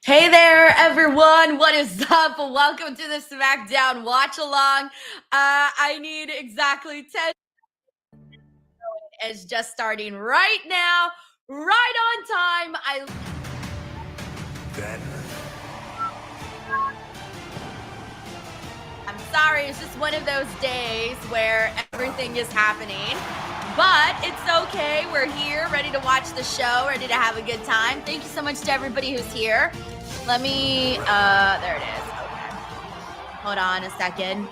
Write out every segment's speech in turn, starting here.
Hey there, everyone. What is up? Welcome to the Smackdown watch along. I need exactly 10. It's just starting right now, right on time. I'm sorry, it's just one of those days where everything is happening. But it's okay. We're here, ready to watch the show, ready to have a good time. Thank you so much to everybody who's here. Let me, there it is. Okay. Hold on a second.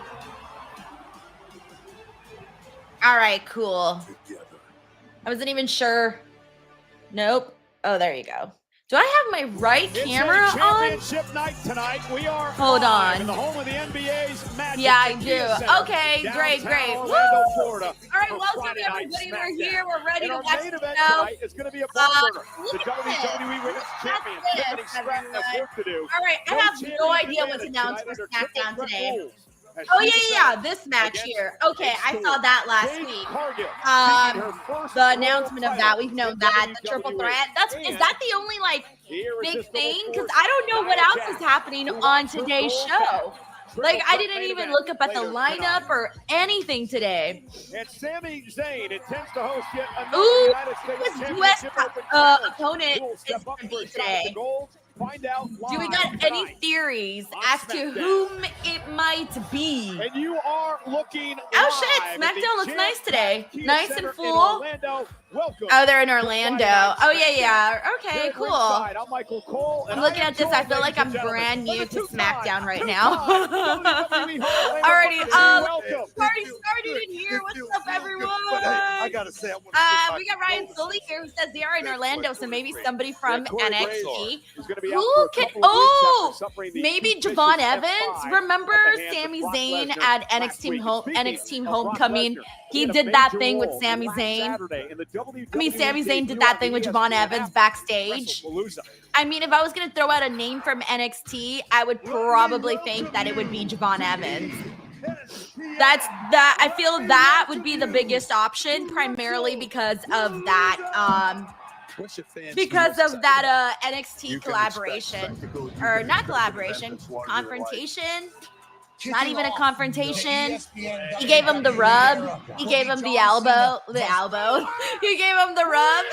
All right, cool. I wasn't even sure. Nope. Oh, there you go. Do I have my right camera on? Night tonight. We are Hold on. in the home of the NBA's Magic. Yeah, I do. Okay, great. Orlando, Florida. All right, welcome everybody. We're here. We're ready to watch the show. Tonight is going to be a burner. The WWE Women's Champion, Tiffany Stratton, has work to do. All right, I have no idea what's announced for SmackDown today. Oh, yeah, this match here. Okay, I saw that last week. The announcement of that, we've known that. The triple threat. Is that the only, big thing? Because I don't know what else is happening on today's show. I didn't even look up at the lineup or anything today. And Sami Zayn intends to host yet another United States U.S. opponent is going to be today. Find out do we got any theories as to whom it might be? And you are looking oh shit, SmackDown looks nice today. Nice and full. Welcome. Oh, they're in Orlando. Oh yeah. Okay, cool. I'm Michael Cole. I'm looking at this. I feel like I'm brand new to SmackDown right now. Alrighty, party started in here. What's up, everyone? I gotta say, we got Ryan Sully here who says they are in Orlando, so maybe somebody from NXT. Who can? Oh, maybe Javon Evans. Remember Sami Zayn at NXT Homecoming? He did that thing with Sami Zayn. Sami Zayn did that thing with Javon Evans backstage. I mean, if I was going to throw out a name from NXT, I would probably think that it would be Javon Evans. I feel that would be the biggest option, primarily because of that. NXT collaboration, or not collaboration, confrontation. Not even a confrontation. He gave him the rub. He gave him the elbow. He gave him the rub.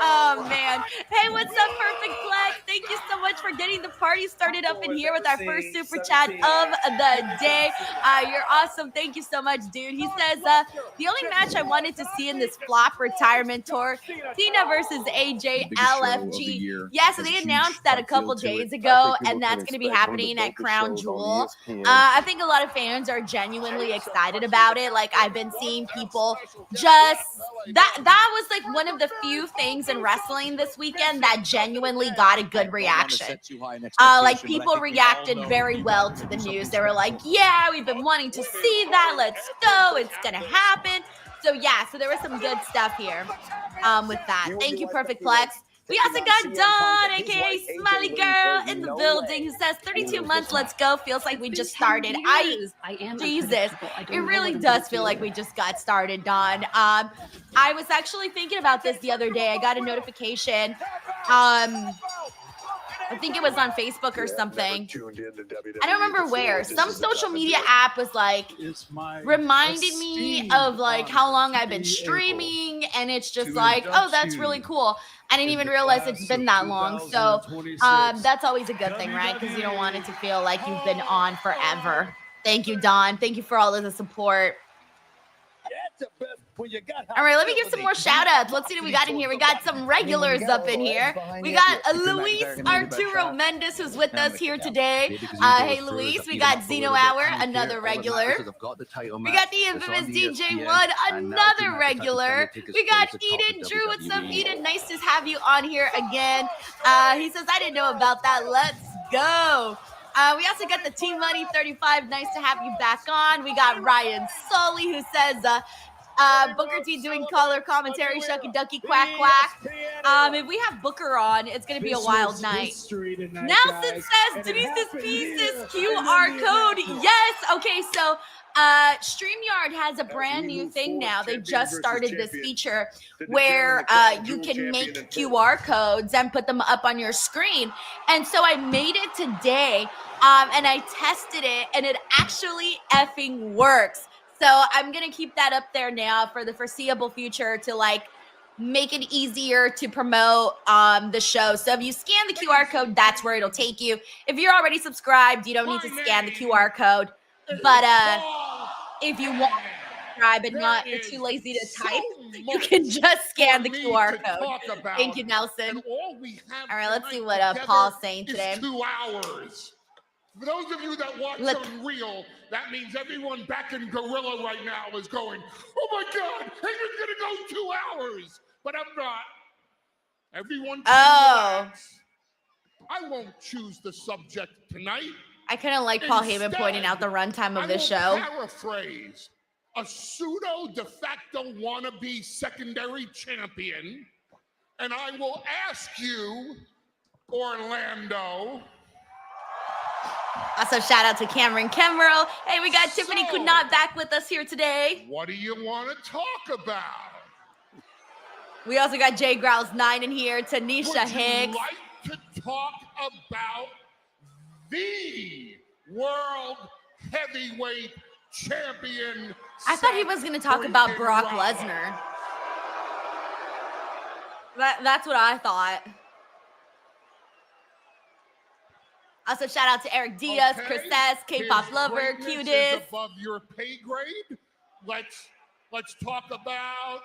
Oh, man. Hey, what's up, Perfect Flex? Thank you so much for getting the party started up in here with our first super chat of the day. You're awesome. Thank you so much, dude. He says, the only match I wanted to see in this flop retirement tour, Cena versus AJ LFG. Yeah, so they announced that a couple days ago, and that's going to be happening at Crown Jewel. I think a lot of fans are genuinely excited about it. I've been seeing people just that was one of the few things in wrestling this weekend that genuinely got a good reaction. People reacted very well to the news. They were like, yeah, we've been wanting to see that. Let's go. It's gonna happen. So yeah, so there was some good stuff here with that. Thank you, Perfect Plex. We also got Dawn, aka Smiley Girl, in the building, who says 32 months, let's go. Feels like we just started. Jesus, it really does feel like we just got started, Dawn. I was actually thinking about this the other day. I got a notification. I think it was on Facebook or something. I don't remember where. Some social media app was reminding me of how long I've been streaming, and it's just oh, that's really cool. I didn't even realize it's been that long. So that's always a good thing, right? Because you don't want it to feel like you've been on forever. Thank you, Don. Thank you for all of the support. All right, let me give some more shout outs. Let's see what we got in here. We got some regulars up in here. We got Luis Arturo Mendez, who's with us here today. Hey, Luis. We got Zeno Hour, another regular. We got the infamous DJ Wood, another regular. We got Eden Drew. What's up, Eden? Nice to have you on here again. He says, I didn't know about that. Let's go. We also got the T-Money 35. Nice to have you back on. We got Ryan Sully, who says, Booker T doing color commentary, shucky ducky, quack quack. If we have Booker on, it's going to be a wild night. Nelson says, Denise's Pieces QR code. Yes. Okay, so StreamYard has a brand new thing now. They just started this feature where you can make QR codes and put them up on your screen. And so I made it today, and I tested it, and it actually effing works. So I'm gonna keep that up there now for the foreseeable future to like make it easier to promote the show. So if you scan the QR code, that's where it'll take you. If you're already subscribed, you don't need to scan the QR code. But if you want to subscribe and not you're too lazy to type, you can just scan the QR code. Thank you, Nelson. All right, let's see what Paul's saying today. 2 hours. For those of you that watch on Reel, that means everyone back in Gorilla right now is going, oh my God, Heyman's gonna go 2 hours. But I'm not. Everyone relax. I won't choose the subject tonight. I kind of like Paul Heyman pointing out the runtime of this show. Paraphrase a pseudo de facto wannabe secondary champion, and I will ask you, Orlando. Also, shout out to Cameron Kemmerl. Hey, we got Tiffany Kunat back with us here today. What do you want to talk about? We also got Jay Growls 9 in here, Tanisha Hicks. Would you like to talk about the World Heavyweight Champion? I thought he was going to talk about Brock Lesnar. That's what I thought. Also, shout out to Eric Diaz, Chris S, K-pop lover, Cutest. Above your pay grade. Let's talk about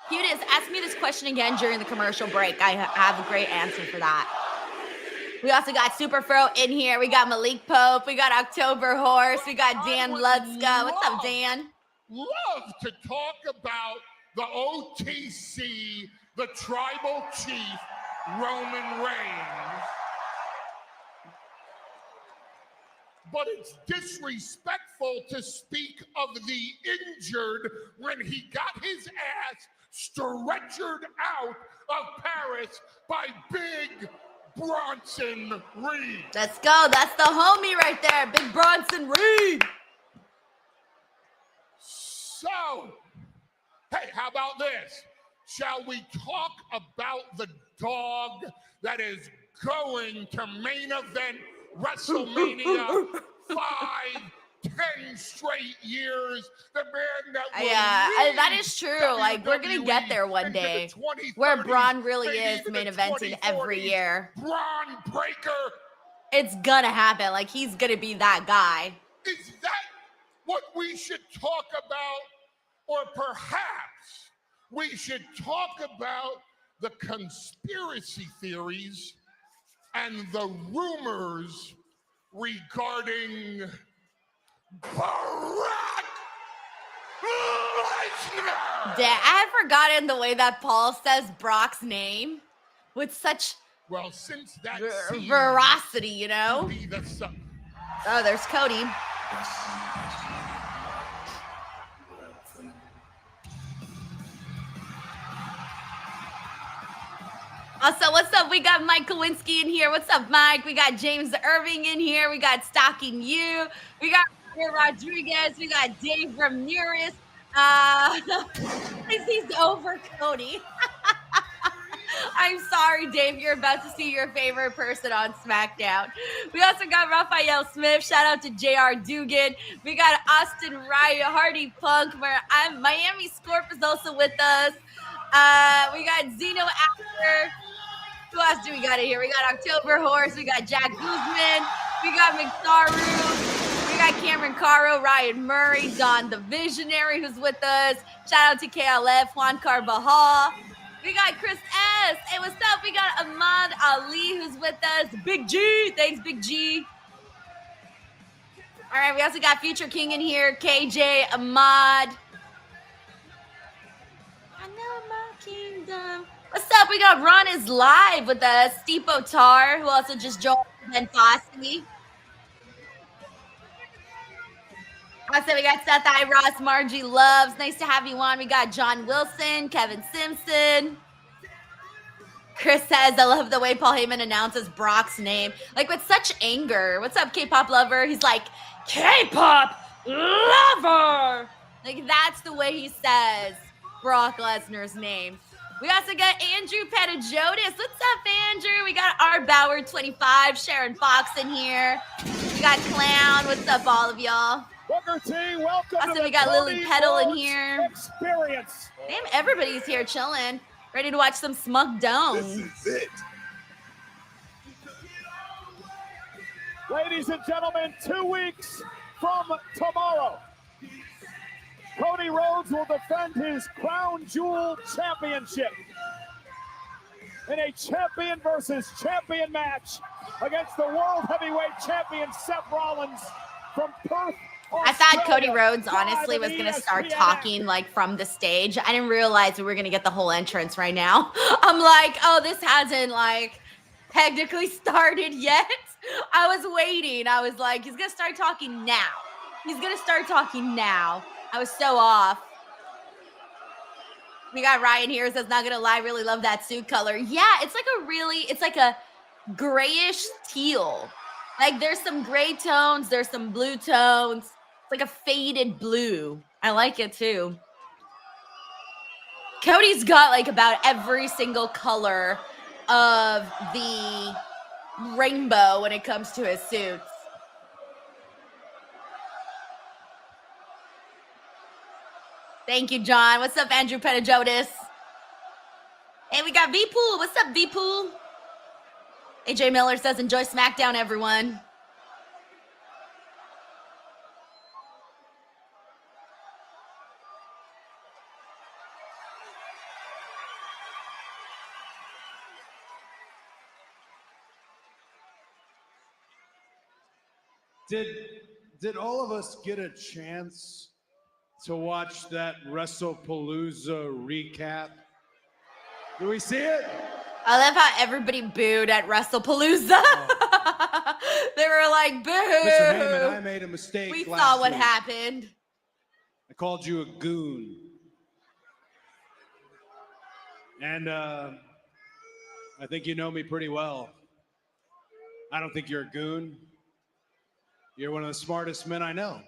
Cutest, ask me this question again during the commercial break. I have a great answer for that. We also got Super Fro in here. We got Malik Pope. We got October Horse. We got Dan Ludska. What's up, Dan? Love to talk about the OTC, the tribal chief, Roman Reigns. But it's disrespectful to speak of the injured when he got his ass stretchered out of Paris by Big Bronson Reed. Let's go. That's the homie right there, Big Bronson Reed. So, hey, how about this? Shall we talk about the dog that is going to main event WrestleMania 10 straight years? The man that will that is true. Like, we're going to get there one day where Braun really is main eventing every year. Braun Breaker. It's going to happen. Like, he's going to be that guy. Is that what we should talk about? Or perhaps we should talk about the conspiracy theories and the rumors regarding Brock Lesnar. I had forgotten the way that Paul says Brock's name with such since that veracity, you know? Oh, there's Cody. Also, what's up? We got Mike Kowinski in here. What's up, Mike? We got James Irving in here. We got Stalking You. We got Rodriguez. We got Dave Ramirez. He's over Cody. I'm sorry, Dave. You're about to see your favorite person on SmackDown. We also got Raphael Smith. Shout out to JR Dugan. We got Austin Ryan, Hardy Punk. Miami Scorp is also with us. We got Zeno After. Who else do we got in here? We got October Horse. We got Jack Guzman. We got McTaru. We got Cameron Caro, Ryan Murray, Don the Visionary, who's with us. Shout out to KLF, Juan Carvajal. We got Chris S. Hey, what's up? We got Ahmad Ali, who's with us. Big G. Thanks, Big G. All right, we also got Future King in here. KJ, Ahmad. I know my kingdom. What's up? We got Ron is live with us. Steve Otar, who also just joined, Ben Fossey. Also, we got Seth I. Ross, Margie Loves. Nice to have you on. We got John Wilson, Kevin Simpson. Chris says, I love the way Paul Heyman announces Brock's name. Like, with such anger. What's up, K-pop lover? He's like, K-pop lover! Like, that's the way he says Brock Lesnar's name. We also got Andrew Petajotis. What's up, Andrew? We got R. Bauer 25, Sharon Fox in here. We got Clown. What's up, all of y'all? Booker T, welcome Also, to we the got Lily Cody Petal in Rhodes here. Experience. Damn, everybody's here chilling. Ready to watch some Smackdown. This is it. Ladies and gentlemen, 2 weeks from tomorrow, Cody Rhodes will defend his Crown Jewel Championship in a champion versus champion match against the World Heavyweight Champion Seth Rollins from Perth, I thought Cody Rhodes honestly was going to start talking like from the stage. I didn't realize we were going to get the whole entrance right now. I'm like, oh, this hasn't like technically started yet. I was waiting. I was like, he's going to start talking now. He's going to start talking now. I was so off. We got Ryan here who says, not going to lie, really love that suit color. Yeah, it's like a grayish teal. Like there's some gray tones, there's some blue tones. It's like a faded blue. I like it too. Cody's got like about every single color of the rainbow when it comes to his suits. Thank you, John. What's up, Andrew Petajotis? Hey, we got V-Pool. What's up, V-Pool? AJ Miller says, enjoy SmackDown, everyone. Did all of us get a chance to watch that WrestlePalooza recap? Did we see it? I love how everybody booed at WrestlePalooza. Oh. They were like, boo. Mr. Heyman, I made a mistake. We saw what week. happened. I called you a goon. And I think you know me pretty well. I don't think you're a goon. You're one of the smartest men I know.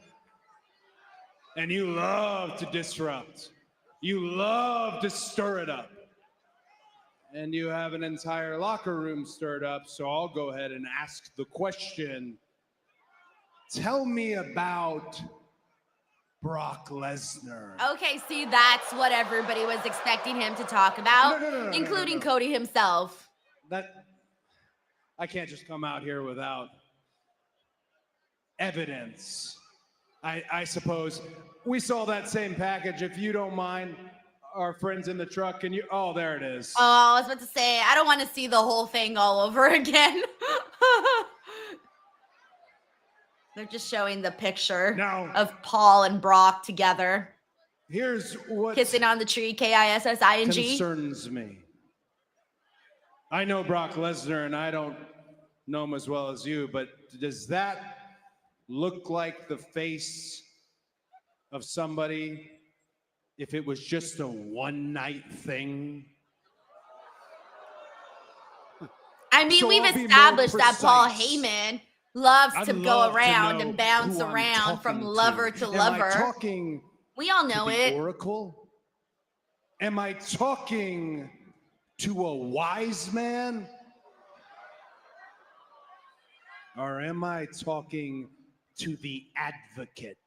And you love to disrupt. You love to stir it up. And you have an entire locker room stirred up, so I'll go ahead and ask the question. Tell me about Brock Lesnar. Okay, see, that's what everybody was expecting him to talk about, including Cody himself. I can't just come out here without evidence. I suppose we saw that same package. If you don't mind, our friends in the truck, can you? Oh, there it is. Oh, I was about to say, I don't want to see the whole thing all over again. They're just showing the picture of Paul and Brock together. Here's what kissing on the tree, KISSING. Concerns me. I know Brock Lesnar, and I don't know him as well as you, but does that look like the face of somebody if it was just a one-night thing? I mean, we've established that Paul Heyman loves to go around and bounce around from lover to lover. Am I talking we all know to the it. Oracle? Am I talking to a wise man? Or am I talking to the advocate?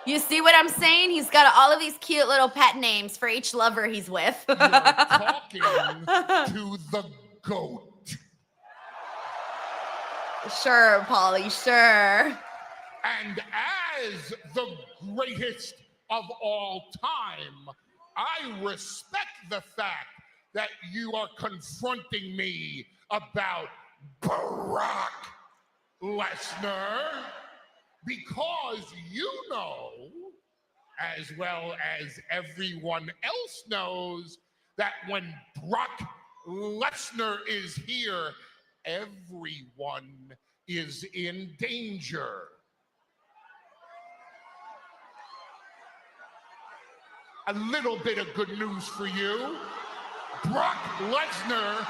You see what I'm saying? He's got all of these cute little pet names for each lover he's with. You're talking to the GOAT. Sure, Paulie, sure. And as the greatest of all time, I respect the fact that you are confronting me about Brock Lesnar, because you know, as well as everyone else knows, that when Brock Lesnar is here, everyone is in danger. A little bit of good news for you. Brock Lesnar.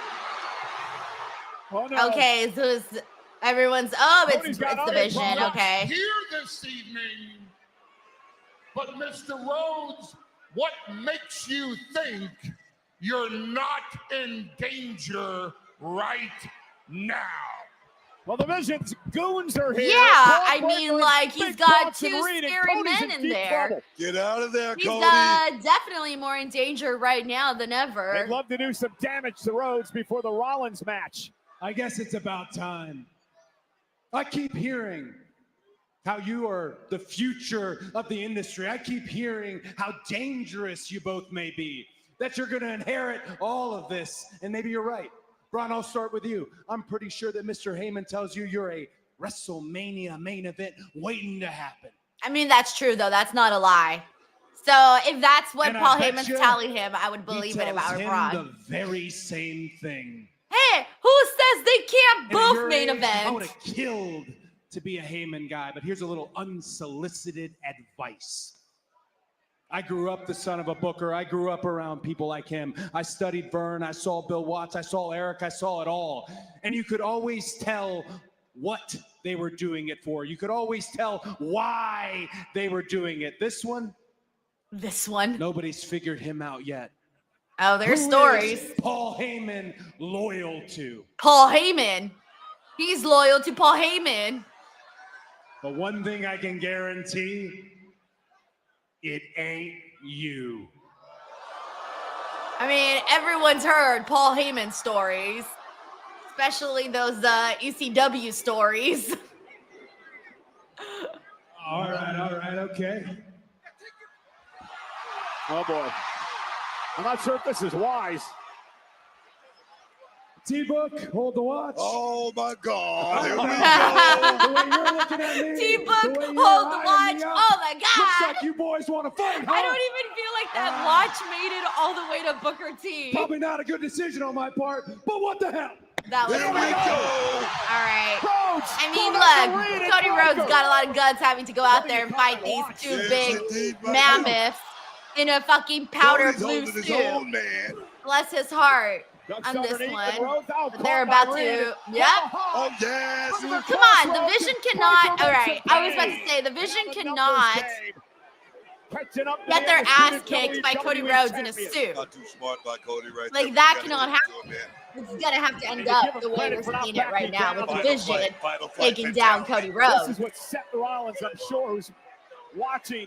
Oh, no. Okay, so it's everyone's. It's division. Okay. Here this evening, but Mr. Rhodes, what makes you think you're not in danger right now? Well, the Vision's goons are here. Yeah, I mean, like, he's got two scary men in there. Get out of there, He's Cody. definitely more in danger right now than ever. They'd love to do some damage to Rhodes before the Rollins match. I guess it's about time. I keep hearing how you are the future of the industry. I keep hearing how dangerous you both may be, that you're going to inherit all of this. And maybe you're right. Braun, I'll start with you. I'm pretty sure that Mr. Heyman tells you you're a WrestleMania main event waiting to happen. I mean, that's true, though. That's not a lie. So if that's what And I Paul bet Heyman's you telling him, I would believe it if I were Braun. the very same thing. Hey, who says they can't And at both your main age, I would event? have killed to be a Heyman guy, but here's a little unsolicited advice. I grew up the son of a booker. I grew up around people like him. I studied Vern. I saw Bill Watts. I saw Eric. I saw it all. And you could always tell what they were doing it for. You could always tell why they were doing it. This one, nobody's figured him out yet. Oh, there's Who stories. is Paul Heyman loyal to? Paul Heyman. He's loyal to Paul Heyman. But one thing I can guarantee, it ain't you. I mean, everyone's heard Paul Heyman stories, especially those ECW stories. All right, okay. Oh, boy. I'm not sure if this is wise. T-Book, hold the watch. Oh my God! Here we go. The way you're looking at me, T-Book, the way you're hold the eyeing watch. me up, Oh my looks God. like you boys want to fight, huh? I don't even feel like that watch made it all the way to Booker T. Probably not a good decision on my part, but what the hell? That was Here we all go. right. Rhodes! I mean, going after look, Reed and Cody Rhodes Booker. got a lot of guts having to go out there and fight these two Yes, big indeed, my mammoths in a fucking powder Cody's blue holding his suit. own, man. Bless his heart Ducks on this underneath, one. and Rhodes out, But they're caught about by Reed. to, yep. Oh yes. Look at the Come on, the crossroads Vision and cannot, Booker all makes right, a I was about to play. say, the Vision Now the cannot numbers game. Catching up to get the their ass undisputed kicked by Cody WWE Rhodes in a champion. suit. Not too smart by Cody right Like, there. that You cannot gotta happen. do it, man. It's gonna have to end And to up give him the way credit we're for not seeing it right backing now down. with the Final Vision fight, final fight taking down mentality. Cody This Rhodes. is what Seth Rollins, I'm sure, who's watching,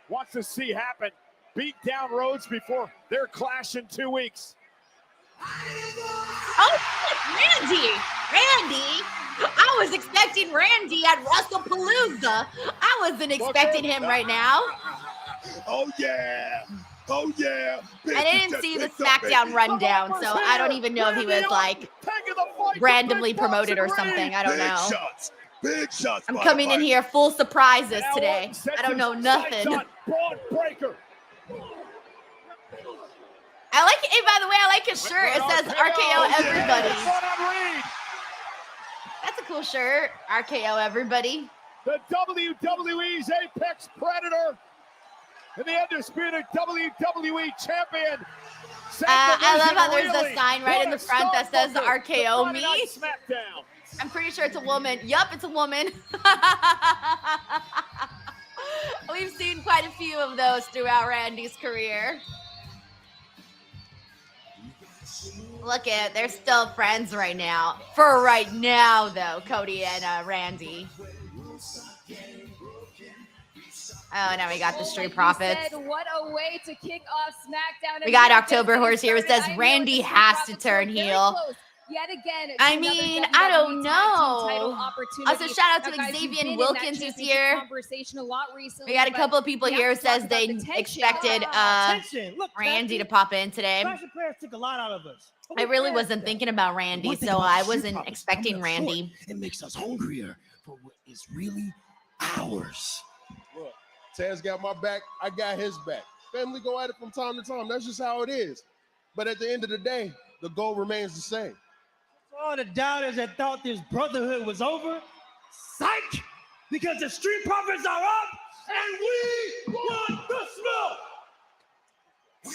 wants to see happen. Beat down Rhodes before their clash in 2 weeks. Oh, Randy! I was expecting Randy at WrestlePalooza. I wasn't expecting him right now. Oh yeah. Oh yeah. I didn't see the SmackDown rundown, so I don't even know if he was like randomly promoted or something. I don't know. Shots. Big shots. I'm by coming the in fighter. here full surprises today. I don't know nothing. Broad breaker. I like it. Hey, by the way, I like his shirt. It says RKO everybody. That's a cool shirt. RKO everybody. The WWE's Apex Predator and the undisputed WWE champion. I love how there's a sign right in the front that says RKO me. Smackdown. I'm pretty sure it's a woman. Yup, it's a woman. We've seen quite a few of those throughout Randy's career. Look at, they're still friends right now. For right now, though, Cody and Randy. Oh, now we got the Street Profits. What a way to kick off SmackDown. We got October Horse here. It says Randy has to turn heel. Yet again, I mean, I don't know. Also, shout out to Xavier Wilkins who's here. We got a couple of people here who says they expected Randy to pop in today. Took a lot out of us. I really wasn't thinking about Randy, so I wasn't expecting Randy. It makes us hungrier for what is really ours. Look, Taz got my back, I got his back. Family go at it from time to time. That's just how it is. But at the end of the day, the goal remains the same. All the doubters that thought this brotherhood was over, psych! Because the Street Profits are up, and we want the smoke!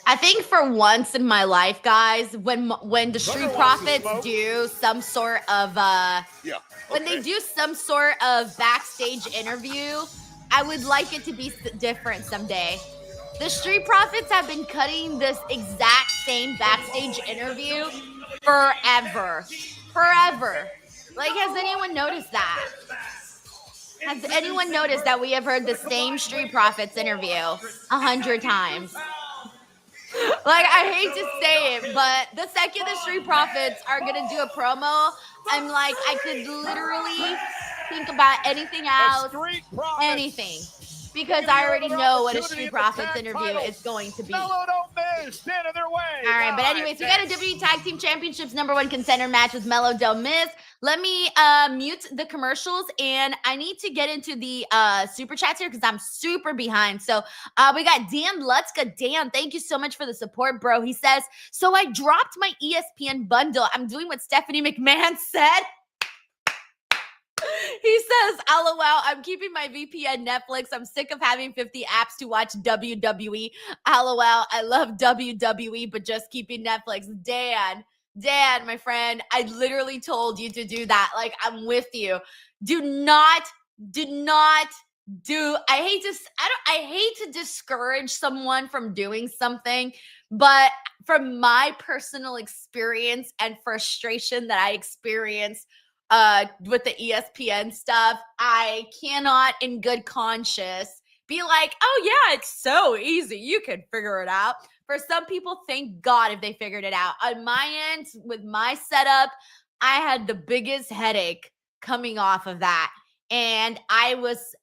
I think for once in my life, guys, when the Street Profits do some sort of when they do some sort of backstage interview, I would like it to be different someday. The Street Profits have been cutting this exact same backstage interview forever. Like, has anyone noticed that? Has anyone noticed that we have heard the same Street Profits interview 100 times? Like, I hate to say it, but the second the Street Profits are going to do a promo, I'm like, I could literally think about anything else, anything. Because I already know what a Street Profits interview is going to be. All right, but anyways, we got a WWE Tag Team Championships #1 contender match with Melo Del Miz. Let me mute the commercials, and I need to get into the super chats here because I'm super behind. So we got Dan Lutzka. Dan, thank you so much for the support, bro. He says, so I dropped my ESPN bundle. I'm doing what Stephanie McMahon said. He says, LOL, I'm keeping my VPN Netflix. I'm sick of having 50 apps to watch WWE. LOL, I love WWE, but just keeping Netflix. Dan, my friend, I literally told you to do that. Like, I'm with you. I hate to discourage someone from doing something, but from my personal experience and frustration that I experienced with the ESPN stuff, I cannot in good conscience be like, oh yeah, it's so easy. You can figure it out. For some people, thank God if they figured it out. On my end, with my setup, I had the biggest headache coming off of that. And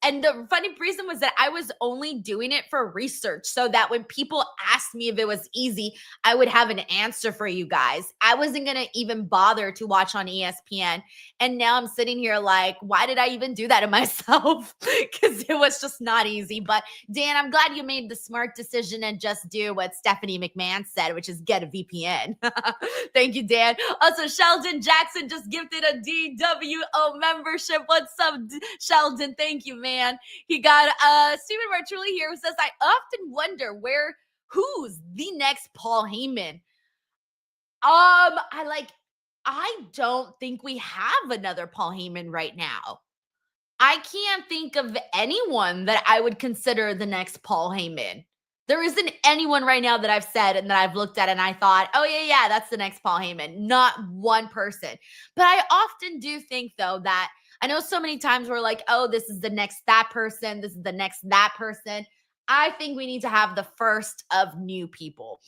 the funny reason was that I was only doing it for research so that when people asked me if it was easy, I would have an answer for you guys. I wasn't going to even bother to watch on ESPN. And now I'm sitting here like, why did I even do that to myself? Because it was just not easy. But Dan, I'm glad you made the smart decision and just do what Stephanie McMahon said, which is get a VPN. Thank you, Dan. Also, Sheldon Jackson just gifted a DWO membership. What's up, Sheldon? Thank you, man. He got Stephen Martrulli here who says, I often wonder who's the next Paul Heyman. I don't think we have another Paul Heyman right now. I can't think of anyone that I would consider the next Paul Heyman. There isn't anyone right now that I've said and that I've looked at and I thought, oh yeah, that's the next Paul Heyman. Not one person. But I often do think, though, that I know so many times we're like, oh, this is the next that person. This is the next that person. I think we need to have the first of new people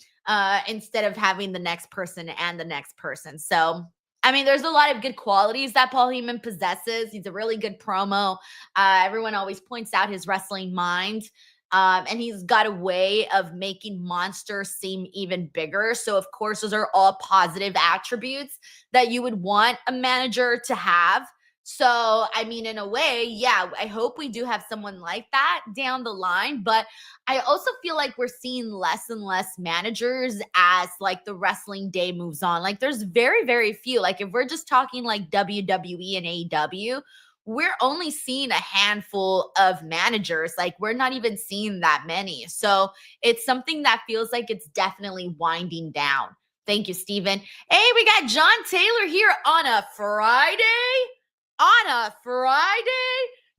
instead of having the next person and the next person. So, I mean, there's a lot of good qualities that Paul Heyman possesses. He's a really good promo. Everyone always points out his wrestling mind. And he's got a way of making monsters seem even bigger. So, of course, those are all positive attributes that you would want a manager to have. So, I mean, in a way, yeah, I hope we do have someone like that down the line. But I also feel like we're seeing less and less managers as like the wrestling day moves on. Like there's very, very few. Like if we're just talking like WWE and AEW, we're only seeing a handful of managers. Like we're not even seeing that many. So it's something that feels like it's definitely winding down. Thank you, Steven. Hey, we got John Taylor here on a Friday.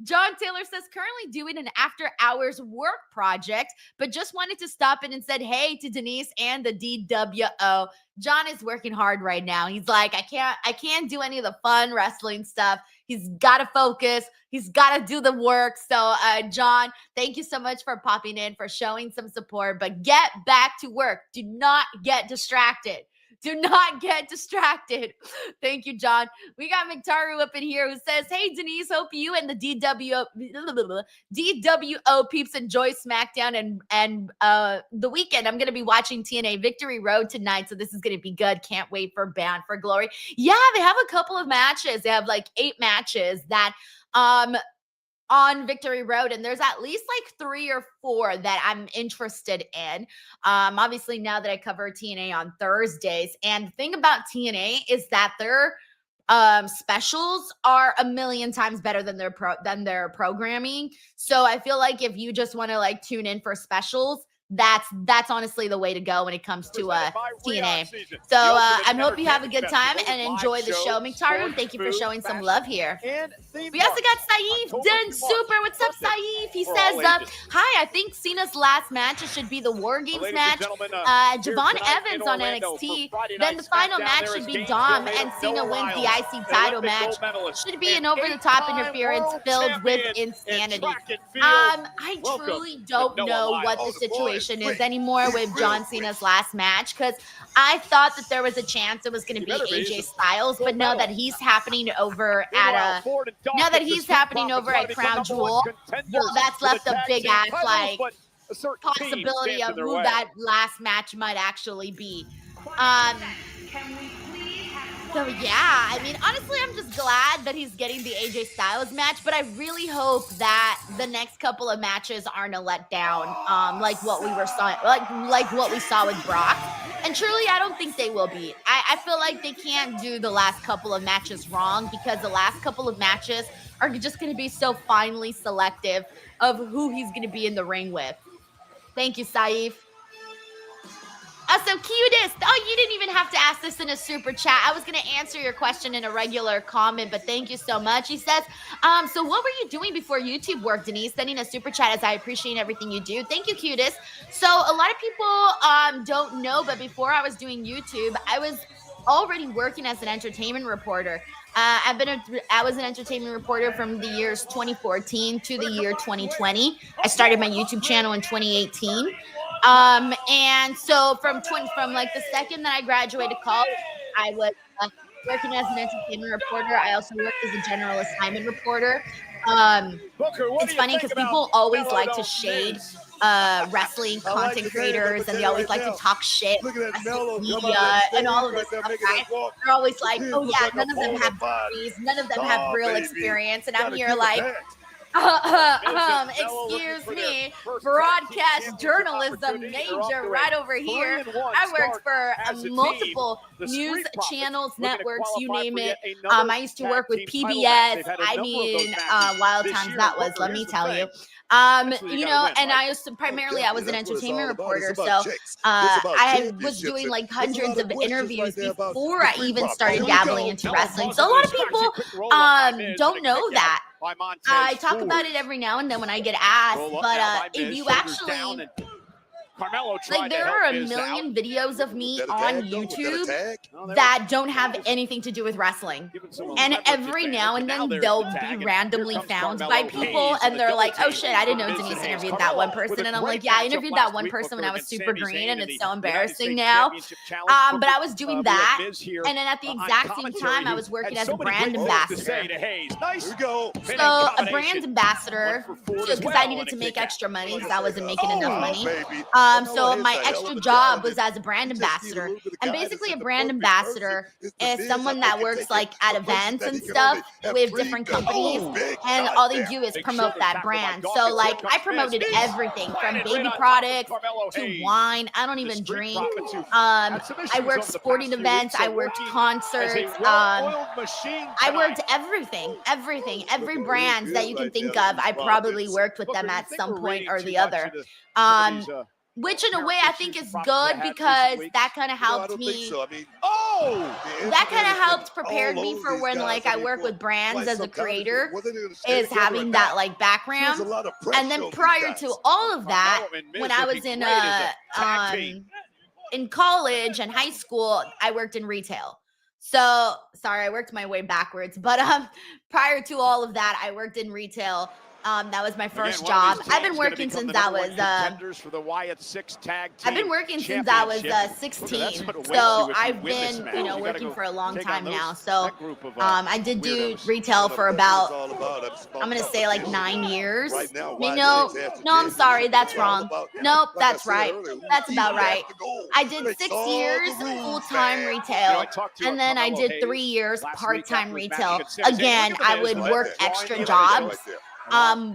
John Taylor says, currently doing an after-hours work project, but just wanted to stop in and said, hey to Denise and the DWO. John is working hard right now. He's like, I can't do any of the fun wrestling stuff. He's got to focus. He's got to do the work. So, John, thank you so much for popping in, for showing some support, but get back to work. Do not get distracted. Do not get distracted. Thank you, John. We got McTaru up in here who says, hey, Denise, hope you and the DWO peeps enjoy SmackDown and the weekend. I'm going to be watching TNA Victory Road tonight, so this is going to be good. Can't wait for Bound for Glory. Yeah, they have a couple of matches. They have like 8 matches that on Victory Road, and there's at least like 3 or 4 that I'm interested in. Obviously, now that I cover TNA on Thursdays, and the thing about TNA is that their specials are a million times better than their programming. So I feel like if you just want to like tune in for specials, that's honestly the way to go when it comes to TNA. So I hope you have a good time and enjoy the show. McIntyre, thank you for showing some love here. We also got Saif Den Super. What's up, Saif? He says, hi, I think Cena's last match should be the War Games match. Javon Evans on NXT. Then the final match should be Dom and Cena wins the IC title match. Should be an over-the-top interference filled with insanity. I truly don't know what the situation is anymore with John Cena's last match, because I thought that there was a chance it was going to be AJ Styles, but now that he's happening over at Crown Jewel, well, that's left a big ass possibility of who that last match might actually be. So yeah, I mean, honestly, I'm just glad that he's getting the AJ Styles match, but I really hope that the next couple of matches aren't a letdown, like what we saw with Brock. And truly, I don't think they will be. I feel like they can't do the last couple of matches wrong, because the last couple of matches are just going to be so finely selective of who he's going to be in the ring with. Thank you, Saif. So cutest. Oh, you didn't even have to ask this in a super chat. I was going to answer your question in a regular comment, but thank you so much. He says, so what were you doing before YouTube work, Denise? Sending a super chat as I appreciate everything you do. Thank you, cutest. So a lot of people don't know, but before I was doing YouTube, I was already working as an entertainment reporter. I was an entertainment reporter from the years 2014 to the year 2020. I started my YouTube channel in 2018. And so from like the second that I graduated college, I was working as an entertainment reporter. I also worked as a general assignment reporter. It's funny because people always like to shade wrestling content creators, and they always like to talk shit on media and all of this stuff, right? They're always like, oh yeah, none of them have degrees, none of them have real experience, and I'm here like, excuse me, broadcast journalism major right over here. I worked for multiple news channels, networks, you name it. I used to work with PBS. I mean, wild times that was, let me tell you. You know, and I was an entertainment reporter, so I was doing like hundreds of interviews before I even started dabbling into wrestling. So a lot of people don't know that. I talk about it every now and then when I get asked, but if you actually, like, there are a million videos of me on YouTube that don't have anything to do with wrestling. And every now and then they'll be randomly found by people, and they're like, oh shit, I didn't know Denise interviewed that one person. And I'm like, yeah, I interviewed that one person when I was super green, and it's so embarrassing now. But I was doing that, and then at the exact same time, I was working as a brand ambassador. So a brand ambassador, because I needed to make extra money because I wasn't making enough money. So my extra job was as a brand ambassador. And basically a brand ambassador is someone that works like at events and stuff with different companies, and all they do is promote that brand. So like I promoted everything from baby products to wine. I don't even drink. I worked sporting events. I worked concerts. I worked everything. Every brand that you can think of, I probably worked with them at some point or the other. Which in a way I think is good, because that kind of helped me. That kind of helped prepare me for when like I work with brands as a creator, is having that like background. And then prior to all of that, when I was in college and high school, I worked in retail. So sorry, I worked my way backwards, but prior to all of that, I worked in retail. That was my first job. I've been working since I was 16. So I've been, working for a long time now. So I did do retail for about, I'm going to say like 9 years. No, I'm sorry. That's wrong. Nope, that's right. That's about right. I did 6 years full-time retail, and then I did 3 years part-time retail. Again, I would work extra jobs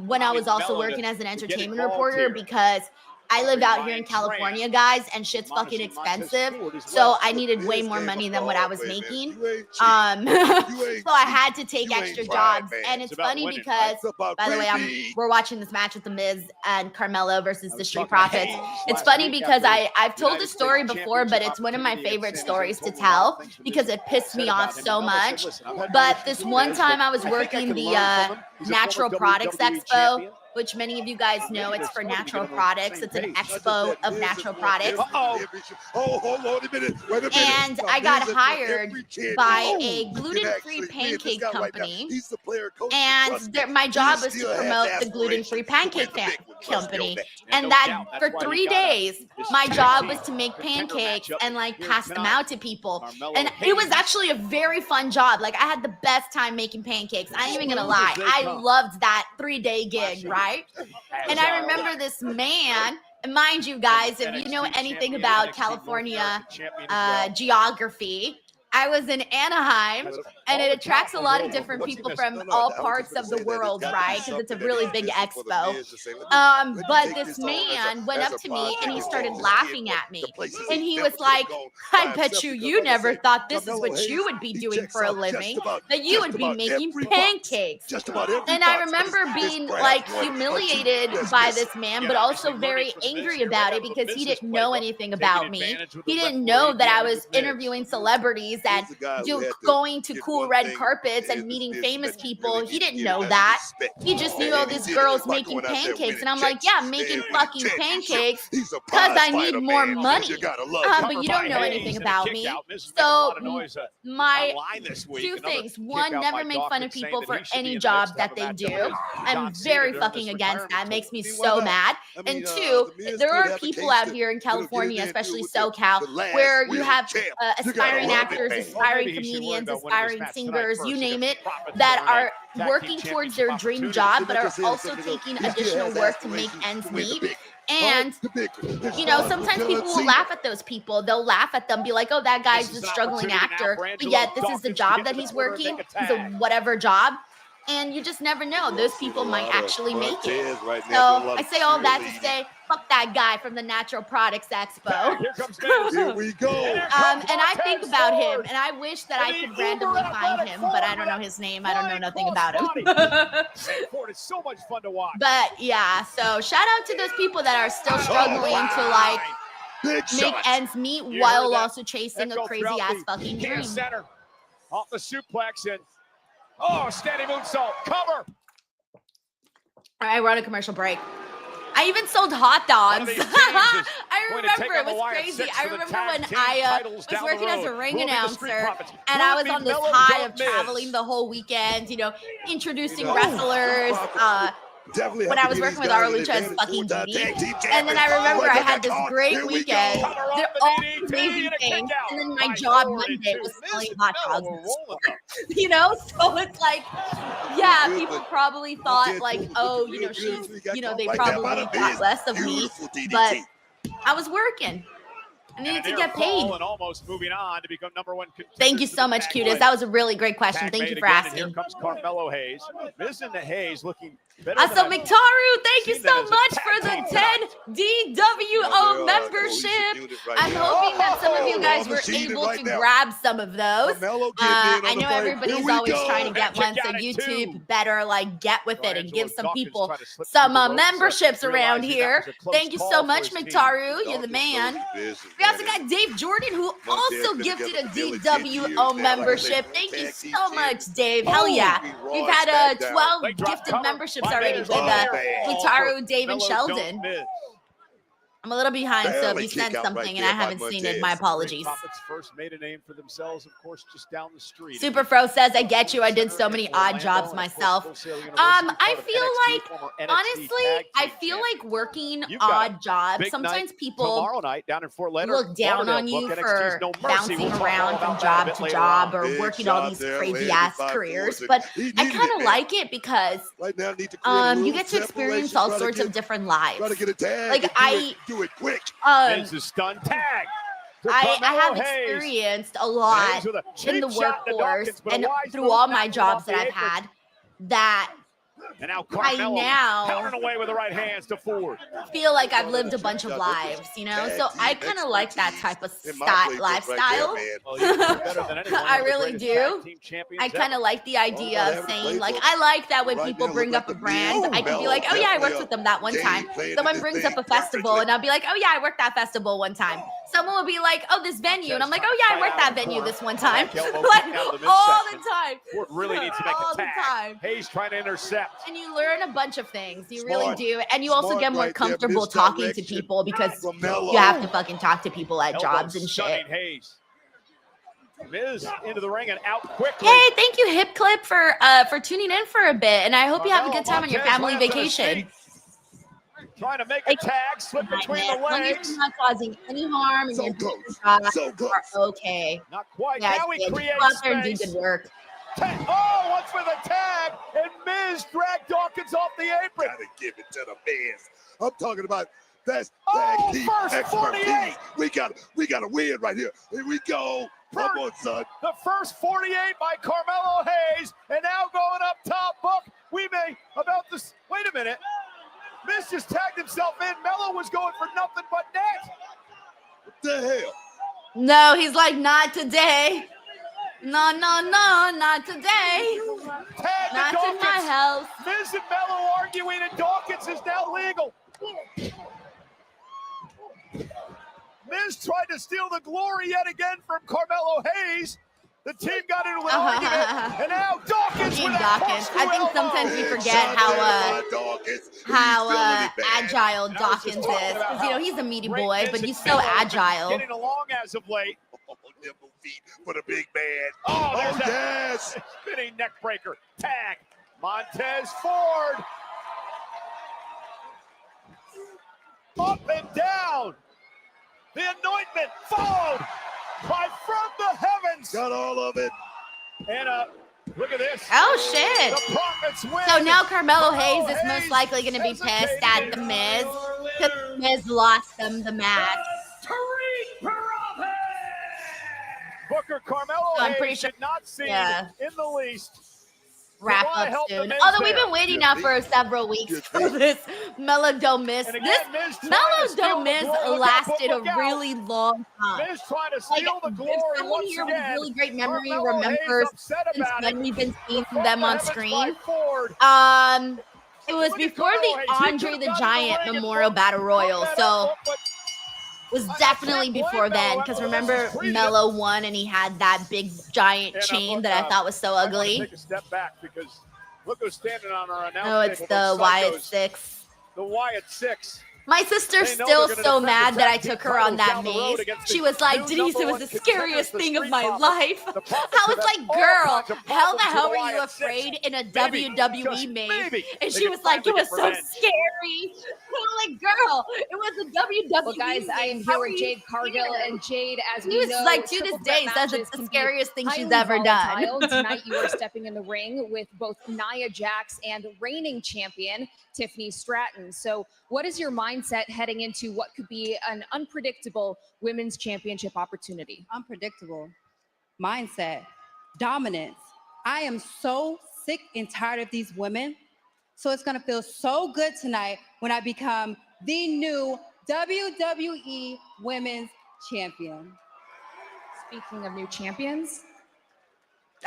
when I was also working as an entertainment reporter, because I live out here in California, guys, and shit's fucking expensive. So I needed way more money than what I was making. So I had to take extra jobs. And it's funny because, by the way, we're watching this match with The Miz and Carmelo versus the Street Profits. It's funny because I've told this story before, but it's one of my favorite stories to tell because it pissed me off so much. But this one time I was working the Natural Products Expo, which many of you guys know it's for natural products. It's an expo of natural products. And I got hired by a gluten-free pancake company. And my job was to promote the gluten-free pancake company. And that for 3 days, my job was to make pancakes and like pass them out to people. And it was actually a very fun job. Like I had the best time making pancakes. I ain't even gonna lie. I loved that 3-day gig, right? And I remember this man, and mind you guys, if you know anything about California geography, I was in Anaheim, and it attracts a lot of different people from all parts of the world, right? Because it's a really big expo. But this man went up to me, and he started laughing at me. And he was like, I bet you never thought this is what you would be doing for a living, that you would be making pancakes. And I remember being like humiliated by this man, but also very angry about it because he didn't know anything about me. He didn't know that I was interviewing celebrities and going to cool red carpets and meeting famous people. He didn't know that. He just knew, oh, this girl's making pancakes. And I'm like, yeah, I'm making fucking pancakes because I need more money. But you don't know anything about me. So my two things. One, never make fun of people for any job that they do. I'm very fucking against that. It makes me so mad. And two, there are people out here in California, especially SoCal, where you have aspiring actors, aspiring comedians, aspiring singers, you name it, that are working towards their dream job, but are also taking additional work to make ends meet. And, you know, sometimes people will laugh at those people. They'll laugh at them, be like, oh, that guy's a struggling actor, but yet this is the job that he's working. He's a whatever job. And you just never know. Those people might actually make it. So I say all that to say, fuck that guy from the Natural Products Expo. Here we go. And I think about him, and I wish that I could randomly find him, but I don't know his name. I don't know nothing about him. It's so much fun to watch. But yeah, so shout out to those people that are still struggling to like make ends meet while also chasing a crazy ass fucking dream. Center off the suplex and standing moonsault cover. All right, we're on a commercial break. I even sold hot dogs. I remember it was crazy. I remember when I was working as a ring announcer and I was on this high of traveling the whole weekend, you know, introducing wrestlers. When I was working with our Lucha's fucking Didi. And then I remember I had this great weekend. They're all amazing things. And then my job Monday was selling hot dogs. You know? So it's like, yeah, people probably thought like, oh, you know, she's, you know, they probably thought less of me. But I was working. I needed to get paid. And almost moving on to become #1. Thank you so much, Cutest. That was a really great question. Thank you for asking. Here comes Carmelo Hayes. Missing the Hayes looking better. Also, Mictaru, thank you so much for the 10 DWO membership. I'm hoping that some of you guys were able to grab some of those. I know everybody's always trying to get one, so YouTube better like get with it and give some people some memberships around here. Thank you so much, Mictaru. You're the man. We also got Dave Jordan, who also gifted a DWO membership. Thank you so much, Dave. Hell yeah. We've had 12 gifted memberships already with Mitaru, Dave, and Sheldon. I'm a little behind, so if you sent something and I haven't seen it, my apologies. First made a name for themselves, of course, just down the street. Super Fro says, I get you. I did so many odd jobs myself. I feel like, honestly, I feel like working odd jobs. Sometimes people look down on you for bouncing around from job to job or working all these crazy ass careers. But I kind of like it because you get to experience all sorts of different lives. Like it quick. This is stun tag. I have experienced a lot in the workforce and through all my jobs that I've had that And now I Carmelo now pounding away with the right hands to Ford. feel like I've lived a bunch of lives, you know? So I kind of like that type of lifestyle. I really do. I kind of like the idea of saying, like, I like that when people bring up a brand, I can be like, oh yeah, I worked with them that one time. Someone brings up a festival and I'll be like, oh yeah, I worked that festival one time. Someone will be like, oh, this venue. And I'm like, oh yeah, I worked that venue this one time. Like, all the time. Ford really needs to make all a tag. the time. Hayes trying to intercept. And you learn a bunch of things. You really do. And you also get more comfortable talking to people because you have to fucking talk to people at jobs and shit. Hayes. Miz into the ring and out quickly. Hey, thank you, Hip Clip, for tuning in for a bit. And I hope you have a good time on your family vacation. Trying to make a tag, slip between the legs. You're not causing any harm, and So you're close. So close. okay. Not quite. Yeah, Now he creates go out there and do space. good work. Oh, once for the tag, and Miz dragged Dawkins off the apron. Gotta give it to the Miz. I'm talking about that's Oh, tag team first expertise. 48. We got to win right here. Here we go. Come on, son. The first 48 by Carmelo Hayes, and now going up top. Book, we may about this. Wait a minute. Miz just tagged himself in. Mello was going for nothing but net. What the hell? No, he's like, not today. No, not today. Tag Not to in my Dawkins. house. Miz and Mello arguing, and Dawkins is now legal. Miz tried to steal the glory yet again from Carmelo Hayes. The team got into an argument, and now Dawkins with that Dawkins. corkscrew I think elbow. sometimes we forget how agile Dawkins is. 'Cause, you know, he's a meaty boy, but he's so agile. Getting along as of late. Nimble feet for the big man. Oh, there's that yes. spinning neck breaker. Tag. Montez Ford. Up and down. The anointment followed by From the Heavens. Got all of it. And look at this. Oh, shit. The Profits win. So now Carmelo Hayes is most likely going to be pissed at The Miz because Miz lost them the match. Booker Carmelo So I'm Hayes pretty sure- did not see yeah. in the least. Wrap Why up help the soon. Miz Although we've there? been waiting now for several weeks for this Mellow Don't Miss. And This again, Miz trying Mellow to steal Don't the Miss glory. Look out, lasted a look out. really long time. Miz trying to Like, steal the if glory someone once here with again. really great memory Carmelo Hayes remembers upset since about when it. we've been seeing From them the on Heavens screen. by Ford. It was Look at before the Carmelo Hayes. He Andre could've the gotten Giant the ring and Memorial broke Battle Royal, that so up, but it was definitely before then. Because remember, Mello won and he had that big giant chain that I thought was so I wanna ugly. take a step back because look who's standing on our announcement. Oh, it's table, the those Wyatt psychos. 6. The Wyatt 6. My sister's They know still they're gonna so defend mad the that I tag team took her on titles that down the road maze. against She the was like, new Denise, number it was one the contenders, scariest the thing of Street my Profits. life. The Profits I was have like, had all girl, kinds of how the problems hell with were you Wyatt 6. afraid in a Maybe, WWE just maze? maybe, And they she can was like, it finally was get so revenge. scary. I'm like, girl, it was a WWE Well, guys, I am maze. here How are with you Jade Cargill, scared? and Jade, as She we was know, like, to this triple day, threat says matches it's the can be scariest thing she's highly ever done. volatile. Tonight, you are stepping in the ring with both Nia Jax and reigning champion Tiffany Stratton. So, what is your mindset heading into what could be an unpredictable women's championship opportunity? Unpredictable mindset, dominance. I am so sick and tired of these women. So it's going to feel so good tonight when I become the new WWE Women's Champion. Speaking of new champions,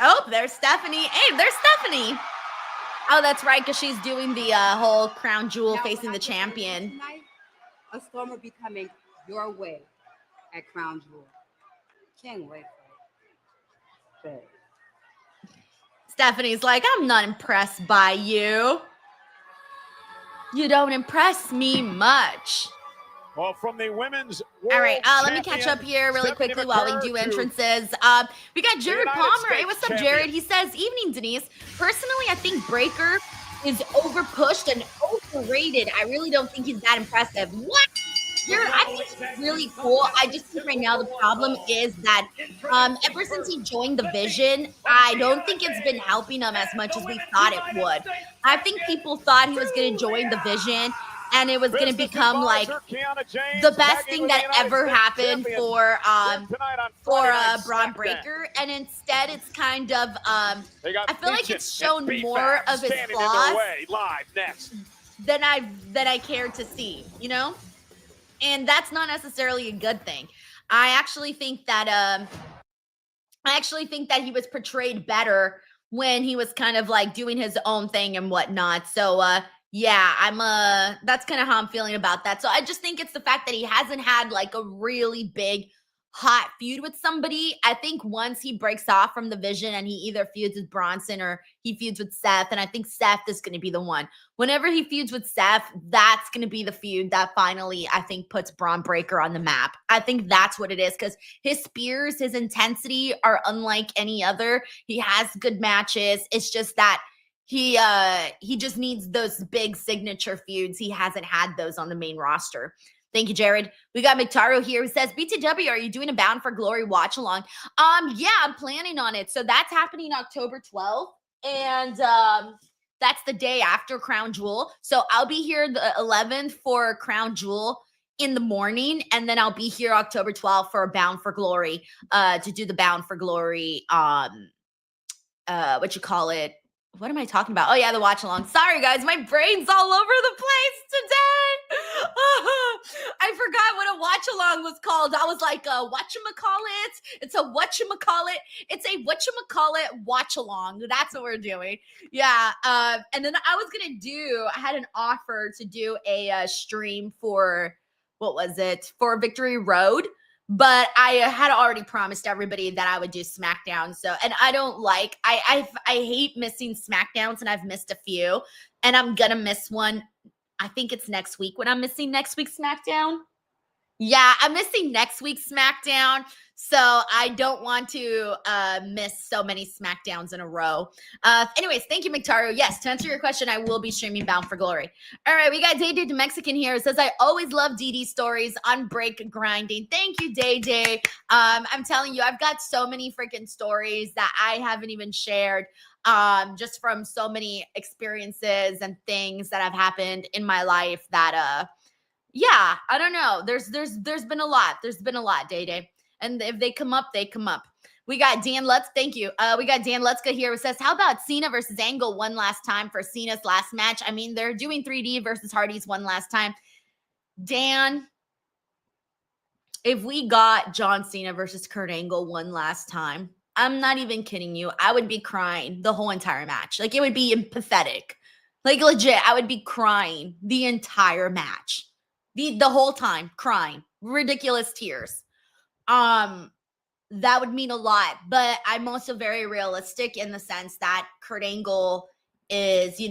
Oh, there's Stephanie. Hey, there's Stephanie. Oh, that's right, because she's doing the whole crown jewel Now, facing when the I get champion. tonight, a storm will be coming your way at Crown Jewel. Can't wait for it. Stephanie's like, I'm not impressed by you. You don't impress me much. Well, from the women's All right, world let me catch champion, up here really Stephanie quickly while we McIntyre do to entrances. We got Jared United Palmer. Hey, States what's up, champion. Jared? He says, evening, Denise. Personally, I think Breaker is overpushed and overrated. I really don't think he's that impressive. What? Jared, I think he's really cool. I just think right now the problem is that ever since he joined the Vision, I don't think it's been helping him as much as we thought it would. I think people thought he was going to join the Vision and it was going to Business become like advisor Kiana James the best tagging thing with the that United ever States happened champion. for Tonight on Friday Night Braun SmackDown. Breaker, and instead it's kind of They got I feel like Midget it's shown and more B-Fab of his standing in their flaws way. Live next. than I cared to see, you know? And that's not necessarily a good thing. I actually think that he was portrayed better when he was kind of like doing his own thing and whatnot. So yeah, that's kind of how I'm feeling about that. So I just think it's the fact that he hasn't had like a really big hot feud with somebody. I think once he breaks off from the Vision and he either feuds with Bronson or he feuds with Seth, and I think Seth is going to be the one. Whenever he feuds with Seth, that's going to be the feud that finally, I think, puts Braun Breaker on the map. I think that's what it is, because his spears, his intensity are unlike any other. He has good matches. It's just that he just needs those big signature feuds. He hasn't had those on the main roster. Thank you, Jared. We got McTaro here who says, BTW, are you doing a Bound for Glory watch along? Yeah, I'm planning on it. So that's happening October 12th. And that's the day after Crown Jewel. So I'll be here the 11th for Crown Jewel in the morning. And then I'll be here October 12th for Bound for Glory, to do the Bound for Glory, what am I talking about? Oh, yeah, the watch along. Sorry, guys. My brain's all over the place today. I forgot what a watch along was called. I was like, whatchamacallit? It's a whatchamacallit. It's a whatchamacallit watch along. That's what we're doing. Yeah. And then I had an offer to do a stream for, for Victory Road. But I had already promised everybody that I would do SmackDown. So, and I hate missing SmackDowns, and I've missed a few, and I'm going to miss one. I think it's next week when I'm missing next week's SmackDown. Yeah, I'm missing next week's SmackDown. So I don't want to miss so many SmackDowns in a row. Anyways, thank you, McTaro. Yes, to answer your question, I will be streaming Bound for Glory. All right, we got Day Day the Mexican here. It says, I always love DD stories on break grinding. Thank you, Day Day. I'm telling you, I've got so many freaking stories that I haven't even shared, just from so many experiences and things that have happened in my life that, yeah, I don't know. There's been a lot. There's been a lot, Day Day. And if they come up, they come up. We got Dan Lutz. Thank you. We got Dan Lutzka here who says, how about Cena versus Angle one last time for Cena's last match? I mean, they're doing 3D versus Hardy's one last time. Dan, if we got John Cena versus Kurt Angle one last time, I'm not even kidding you, I would be crying the whole entire match. Like, it would be pathetic. Like, legit, I would be crying the entire match. The whole time, crying. Ridiculous tears. That would mean a lot, but I'm also very realistic in the sense that Kurt Angle is,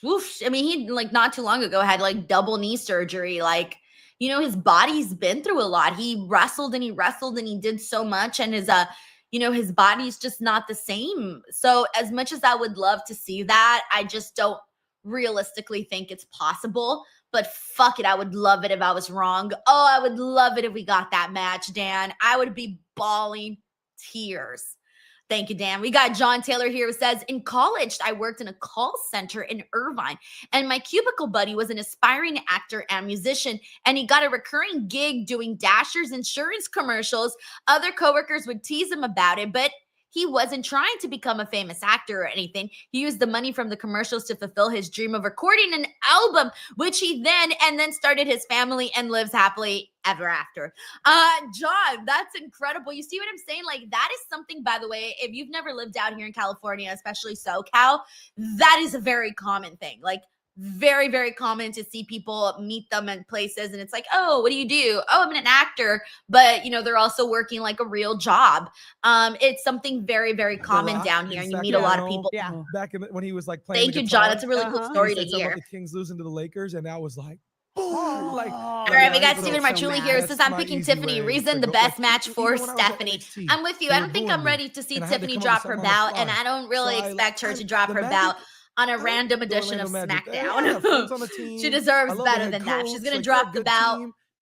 whoosh. I mean, he like not too long ago had like double knee surgery. Like, his body's been through a lot. He wrestled and he did so much, and his body's just not the same. So as much as I would love to see that, I just don't realistically think it's possible. But fuck it, I would love it if I was wrong. Oh, I would love it if we got that match, Dan. I would be bawling tears. Thank you, Dan. We got John Taylor here who says, in college, I worked in a call center in Irvine, and my cubicle buddy was an aspiring actor and musician, and he got a recurring gig doing Dasher's insurance commercials. Other coworkers would tease him about it, but he wasn't trying to become a famous actor or anything. He used the money from the commercials to fulfill his dream of recording an album, which he then started his family and lives happily ever after. John, that's incredible. You see what I'm saying? Like, that is something, by the way, if you've never lived out here in California, especially SoCal, that is a very common thing. Like, very, very common to see people meet them in places, and it's like, oh, what do you do? Oh, I'm an actor, but they're also working like a real job. It's something very, very common down here, and you meet a lot of people. Yeah, back when he was like playing. Thank you, John. That's a really cool story to hear. The Kings losing to the Lakers, and that was like, boom, like. All right, we got Stephen Marchuli here. It says, I'm picking Tiffany. Reason, the best match for Stephanie. I'm with you. I don't think I'm ready to see Tiffany drop her bout, and I don't really expect her to drop her bout on a random edition of SmackDown. She deserves better than that. She's going to drop the bout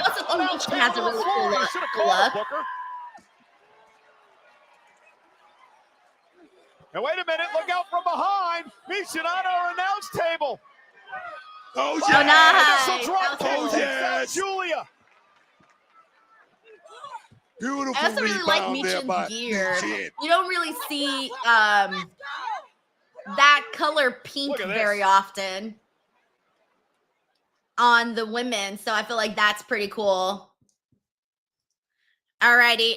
also think Misha has a really cool look. Should have called it, Booker. And wait a minute, look out from behind. Misha on our announce table. Oh, Oh, yeah. nice. Drop kick Oh, takes yes. out Julia. Beautiful I also really like rebound there by Misha's gear. Jade. You don't really see that color pink Look at this. very often on the women, so I feel like that's pretty cool. Alrighty.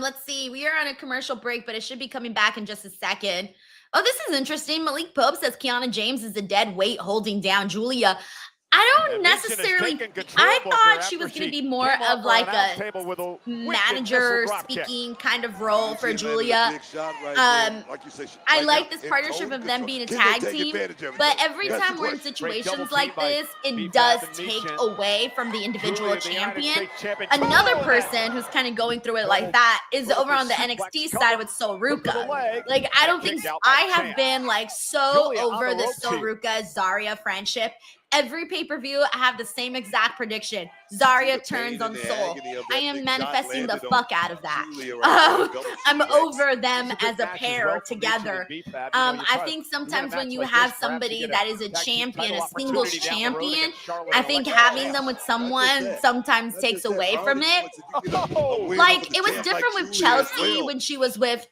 Let's see. We are on a commercial break, but it should be coming back in just a second. Oh, this is interesting. Malik Pope says Kiana James is a dead weight holding down Julia. I don't necessarily. I thought she was going to be more of like a manager speaking kind of role for Julia. I like this partnership of them being a tag team, but every time we're in situations like this, it does take away from the individual champion. Another person who's kind of going through it like that is over on the NXT side with Soruka. Like, I don't think I have been like so over the Soruka Zarya friendship. Every pay-per-view, I have the same exact prediction. Zarya turns on Soul. I am manifesting the fuck out of that. I'm over them as a pair together. I think sometimes when you have somebody that is a champion, a singles champion, I think having them with someone sometimes takes away from it. Like, it was different with Chelsea when she was with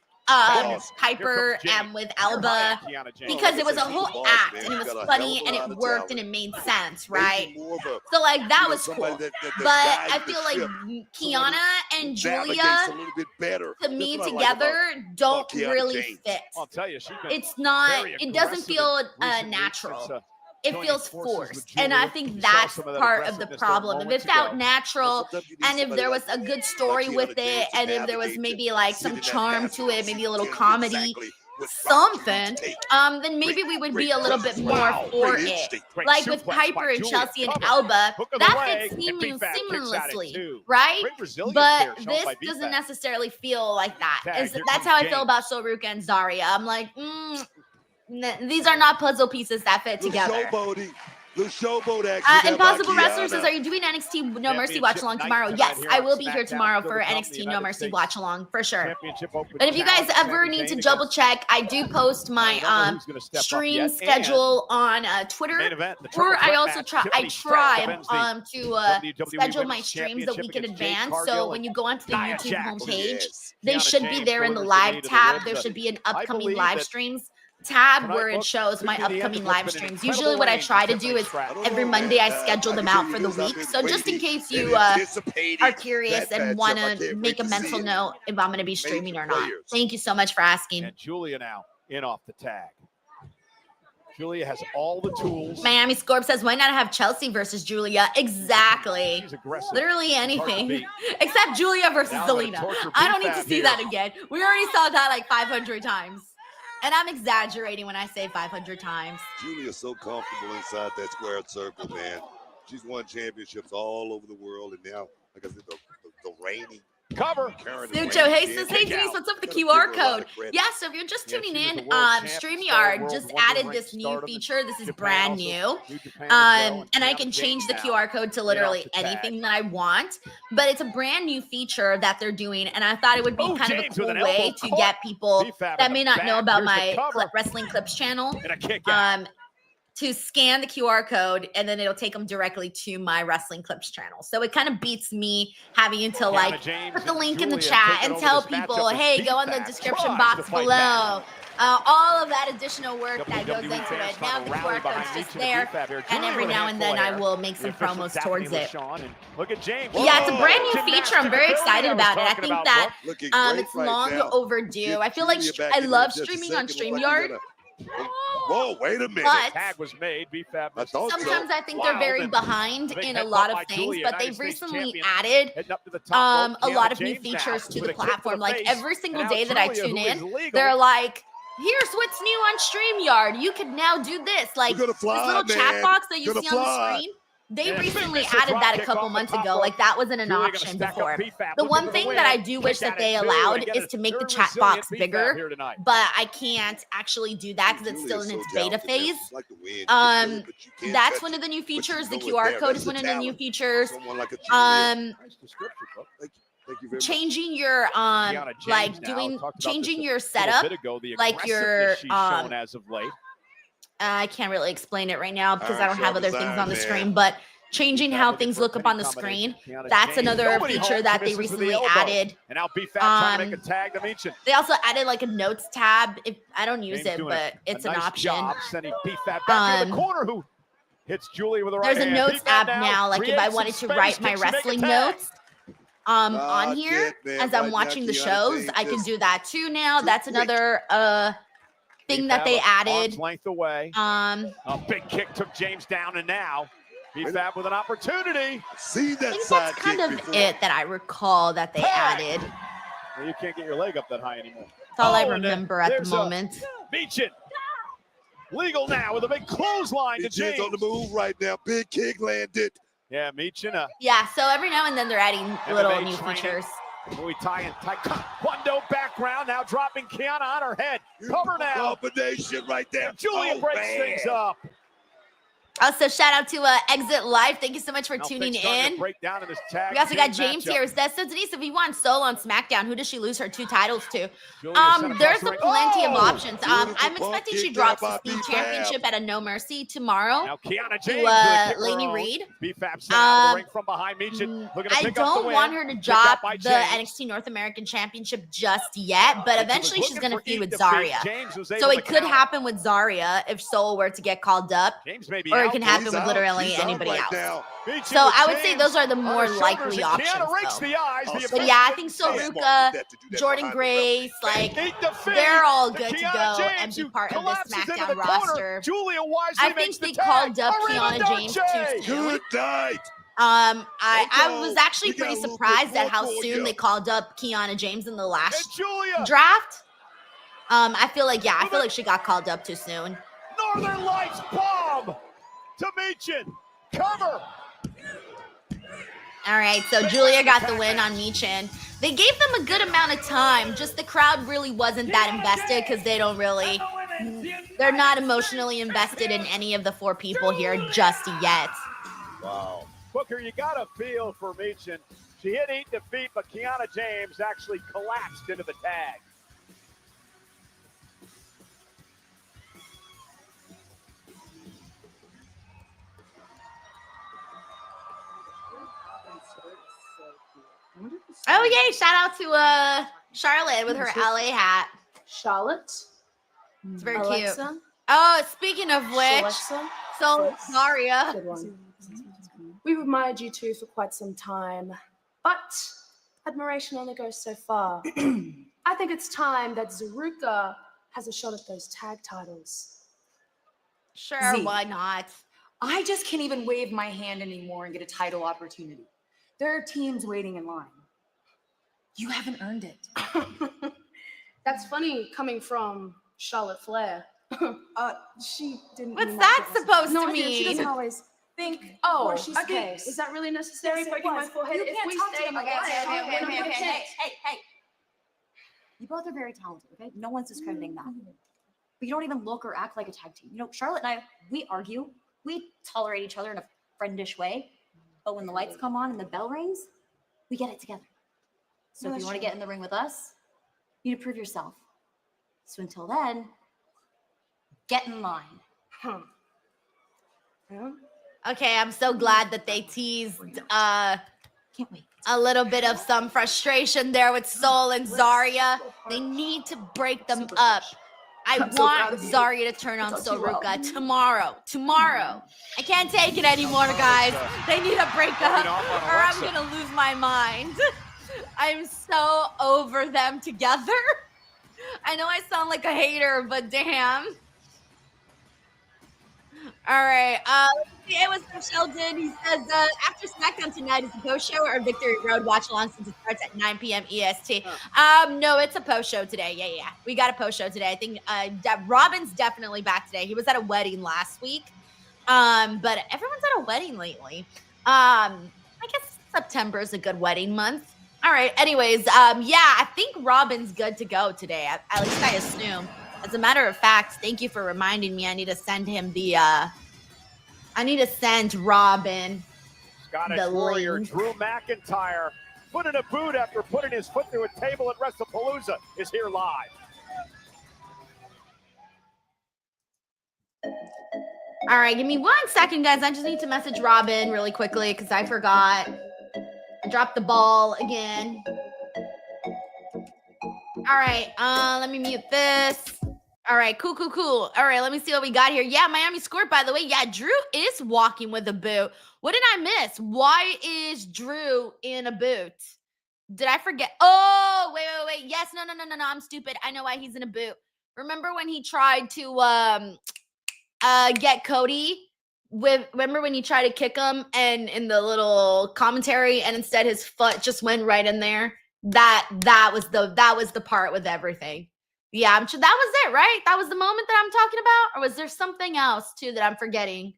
Piper and with Alba, because it was a whole act and it was funny and it worked and it made sense, right? So like that was cool. But I feel like Kiana and Julia, to me together, don't really fit. It's not. It doesn't feel natural. It feels forced. And I think that's part of the problem. If it felt natural and if there was a good story with it and if there was maybe like some charm to it, maybe a little comedy, something, then maybe we would be a little bit more for it. Like with Piper and Chelsea and Alba, that fits seamlessly, right? But this doesn't necessarily feel like that. That's how I feel about Soruka and Zarya. I'm like, these are not puzzle pieces that fit together. The showboat action. Impossible Wrestler says, are you doing NXT No Mercy Watch Along tomorrow? Yes, I will be here tomorrow for NXT No Mercy Watch Along for sure. But if you guys ever need to double check, I do post my stream schedule on Twitter, or I also try to schedule my streams a week in advance. So when you go onto the YouTube homepage, they should be there in the live tab. There should be an upcoming live streams tab where it shows my upcoming live streams. Usually what I try to do is every Monday I schedule them out for the week. So just in case you are curious and want to make a mental note if I'm going to be streaming or not. Thank you so much for asking. And Julia now in off the tag. Julia has all the tools. Miami Scorp says, why not have Chelsea versus Julia? Exactly. Literally anything. Except Julia versus Zelina. I don't need to see that again. We already saw that like 500 times. And I'm exaggerating when I say 500 times. Julia's so comfortable inside that squared circle, man. She's won championships all over the world, and now, like I said, the reigning cover. Sucho, hey, says, hey, Denise, what's up with the QR code? Yeah, so if you're just tuning in, StreamYard just added this new feature. This is brand new. And I can change the QR code to literally anything that I want. But it's a brand new feature that they're doing. And I thought it would be kind of a cool way to get people that may not know about my Wrestling Clips channel to scan the QR code, and then it'll take them directly to my Wrestling Clips channel. So it kind of beats me having to like put the link in the chat and tell people, hey, go in the description box below. All of that additional work that goes into it. Now the QR code's just there, and every now and then I will make some promos towards it. Yeah, it's a brand new feature. I'm very excited about it. I think that it's long overdue. I feel like I love streaming on StreamYard. Whoa, wait a minute. But tag was made. sometimes I think they're very behind in a lot of things, but they've recently added a lot of new features to the platform. Like every single day that I tune in, they're like, here's what's new on StreamYard. You can now do this. Like this little chat box that you see on the screen. They recently added that a couple months ago. Like that wasn't an option before. The one thing that I do wish that they allowed is to make the chat box bigger, but I can't actually do that because it's still in its beta phase. That's one of the new features. The QR code is one of the new features. Changing your changing your setup, like your I can't really explain it right now because I don't have other things on the screen, but changing how things look up on the screen, that's another feature that they recently added. They also added like a notes tab. If I don't use it, but it's an option. There's a notes app now, like if I wanted to write my wrestling notes, on here as I'm watching the shows. I can do that too now. That's another thing that they added. Arm's length away. A big kick took James down, and now BFAB with an opportunity. See that I think side that's kind kick of before. it that I recall that they added. Well, you can't get your leg up that high anymore. That's all I and then remember at the there's a moment. Meechin. Legal now with a big clothesline to James. Meechin's on the move right now. Big kick landed. Yeah, Meechin. Yeah, so every now and then they're adding little MMA new training. features. Muay Thai and Taekwondo background. Now dropping Kiana on her head. Cover now. Combination right there. Julia Oh, Oh, breaks man. things up. Also, shout out to Exit Live. Thank you so much for Now tuning Fink's starting to in. break down in this tag We also got team James matchup. here. Says, so Denise, if you want Soul on SmackDown, who does she lose her 2 titles to? Julia sent There's across the ring. plenty of Oh! options. I'm Beautiful expecting kick she there drops by the Speed B-Fab. Championship at a No Mercy tomorrow. Now Kiana James To with a kick of her Lainey own. Reed. BFAB sent out of the ring from behind Meechin. Looking to I pick up the don't win. want her to Picked drop up by the James. NXT North American Championship just yet, but She was eventually she's looking going to for feud Eve with to Zarya. beat. James was able So to it could counter. happen with Zarya if Soul were to get called up, James may be or it out. can He's happen with out. literally He's out anybody right else. now. Meechin So with I would say James those are the on more her shoulders, likely and options, Kiana rakes though. the eyes. The But But official yeah, I didn't think say it. Smart to do Saruka, that behind Jordan the Grace, like, Eat the feet they're all to good to Kiana go James, and be who part of this collapses into SmackDown the corner. roster. Julia wisely I makes think the they called tag. up Arena Kiana James too Dolce. soon. Good night. I was actually We got pretty a little surprised bit at how more for soon you. they called up Kiana James in the And last Julia, draft. I feel like she got called up too soon. Northern Lights bomb to Meechin. Cover. All right, so Julia got the win on Meechin. They gave them a good amount of time. Just the crowd really wasn't that invested because they're not emotionally invested in any of the 4 people here just yet. Wow. Booker, you got a feel for Meechin. She hit Eat Defeat, but Kiana James actually collapsed into the tag. Oh, yay, shout out to Charlotte with her LA hat. Charlotte. It's very Alexa. cute. Oh, speaking of which, Alexa. so Zarya. Good one. We've admired you two for quite some time, but admiration only goes so far. I think it's time that Zaruka has a shot at those tag titles. Sure, Z. why not? I just can't even wave my hand anymore and get a title opportunity. There are teams waiting in line. You haven't earned it. That's funny coming from Charlotte Flair. She didn't. What's mean that to. supposed No, to I didn't. She mean? doesn't always think Oh, before she okay. speaks. Is that really necessary? Yes, it Poking my was. forehead. You If can't we talk to stay them like about that, that. we're not gonna change. Hey. You both are very talented, okay? No one's discrediting that. But you don't even look or act like a tag team. You know, Charlotte and I, we argue, we tolerate each other in a friendish way. But when the lights come on and the bell rings, we get it together. So No, if you that's want to true. get in the ring with us, you need to prove yourself. So until then, get in line. Huh. Yeah. Okay, I'm so glad that they teased Can't wait. a little bit of some frustration there with Soul and Zarya. They need to break them up. I want Zarya to turn on Saruka tomorrow. I can't take it anymore, guys. They need to break up or I'm going to lose my mind. I'm so over them together. I know I sound like a hater, but damn. All right. It was from Sheldon. He says, after SmackDown tonight, is the post show or Victory Road watch along since it starts at 9 p.m. EST? No, it's a post show today. Yeah. We got a post show today. I think Robin's definitely back today. He was at a wedding last week. But everyone's at a wedding lately. I guess September is a good wedding month. All right. Anyways, I think Robin's good to go today. At least I assume. As a matter of fact, thank you for reminding me. I need to send him I need to send Robin Scottish the Warrior link. Drew McIntyre, foot in a boot after putting his foot through a table at WrestlePalooza, is here live. All right, give me 1 second, guys. I just need to message Robin really quickly because I forgot. I dropped the ball again. All right, let me mute this. All right, cool. All right, let me see what we got here. Yeah, Miami scored, by the way. Yeah, Drew is walking with a boot. What did I miss? Why is Drew in a boot? Did I forget? Oh, wait. Yes, no. I'm stupid. I know why he's in a boot. Remember when he tried to get Cody? Remember when he tried to kick him and in the little commentary, and instead his foot just went right in there? That was the part with everything. Yeah, I'm sure that was it, right? That was the moment that I'm talking about, or was there something else too that I'm forgetting?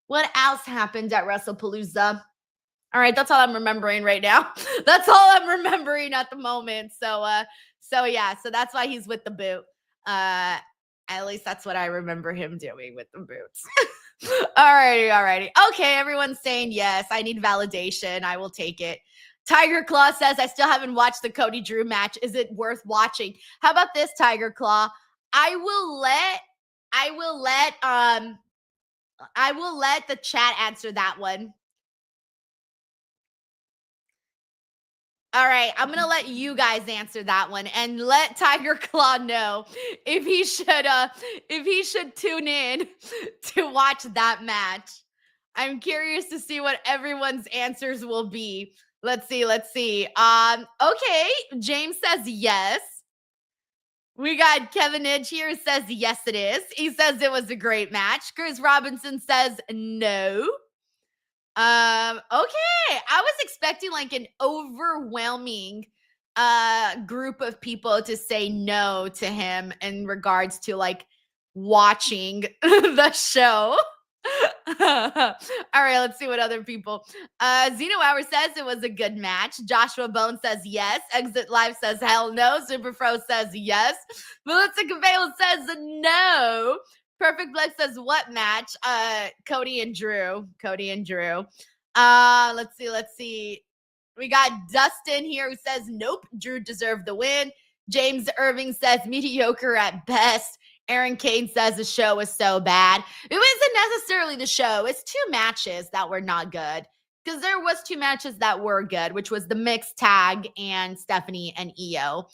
What else happened at WrestlePalooza? All right, that's all I'm remembering right now. That's all I'm remembering at the moment. So yeah, so that's why he's with the boot. At least that's what I remember him doing with the boots. Alrighty. Okay, everyone's saying yes. I need validation. I will take it. Tiger Claw says, I still haven't watched the Cody Drew match. Is it worth watching? How about this, Tiger Claw? I will let the chat answer that one. All right, I'm gonna let you guys answer that one and let Tiger Claw know if he should tune in to watch that match. I'm curious to see what everyone's answers will be. Let's see. Okay, James says yes. We got Kevin Edge here who says yes, it is. He says it was a great match. Chris Robinson says no. Okay. I was expecting like an overwhelming group of people to say no to him in regards to like watching the show. All right, let's see what other people. Zeno Hour says it was a good match. Joshua Bone says yes. Exit Live says hell no. Super Fro says yes. Melissa Cabello says no. Perfect Blood says what match? Cody and Drew. Let's see. We got Dustin here who says nope. Drew deserved the win. James Irving says mediocre at best. Aaron Kane says the show was so bad. It wasn't necessarily the show. It's two matches that were not good. Because there was two matches that were good, which was the mixed tag and Stephanie and Io.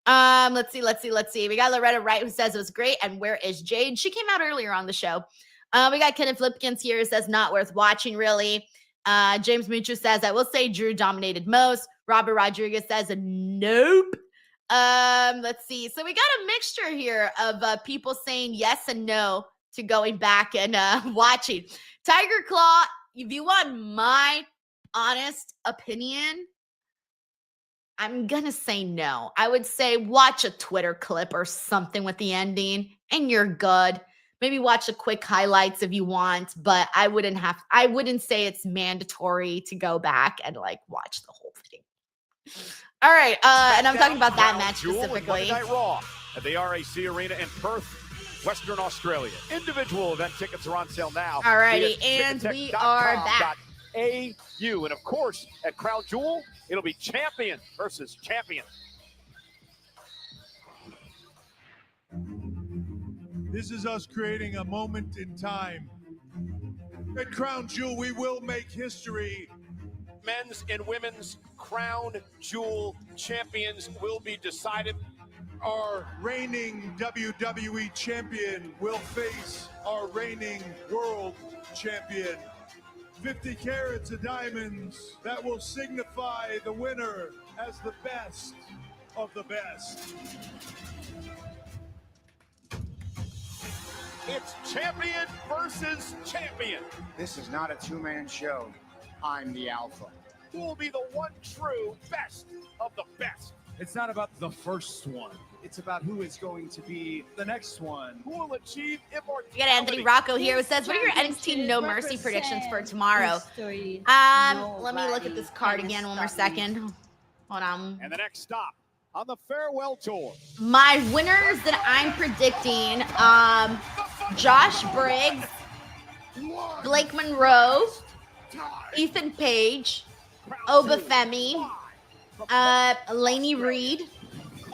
Let's see. We got Loretta Wright who says it was great. And where is Jade? She came out earlier on the show. We got Kenneth Lipkins here who says not worth watching, really. James Mucho says, I will say Drew dominated most. Robert Rodriguez says nope. Let's see. So we got a mixture here of people saying yes and no to going back and watching. Tiger Claw, if you want my honest opinion, I'm gonna say no. I would say watch a Twitter clip or something with the ending and you're good. Maybe watch a quick highlights if you want, but I wouldn't say it's mandatory to go back and like watch the whole thing. All right, and I'm talking about that match specifically. Monday Night Raw at the RAC Arena in Perth, Western Australia. Individual event tickets are on sale now. All righty, and we are back. AU, and of course, at Crown Jewel, it'll be champion versus champion. This is us creating a moment in time. At Crown Jewel, we will make history. Men's and women's Crown Jewel champions will be decided. Our reigning WWE champion will face our reigning world champion. 50 carats of diamonds that will signify the winner as the best of the best. It's champion versus champion. This is not a two-man show. I'm the alpha. Who will be the one true best of the best? It's not about the first one. It's about who is going to be the next one. Who will achieve immortality? We got Anthony Rocco here who says, what are your NXT No Mercy predictions for tomorrow? Let me look at this card again one more second. Hold on. And the next stop on the farewell tour. My winners that I'm predicting, Josh Briggs, Blake Monroe, Ethan Page, Obafemi, Lainey Reed,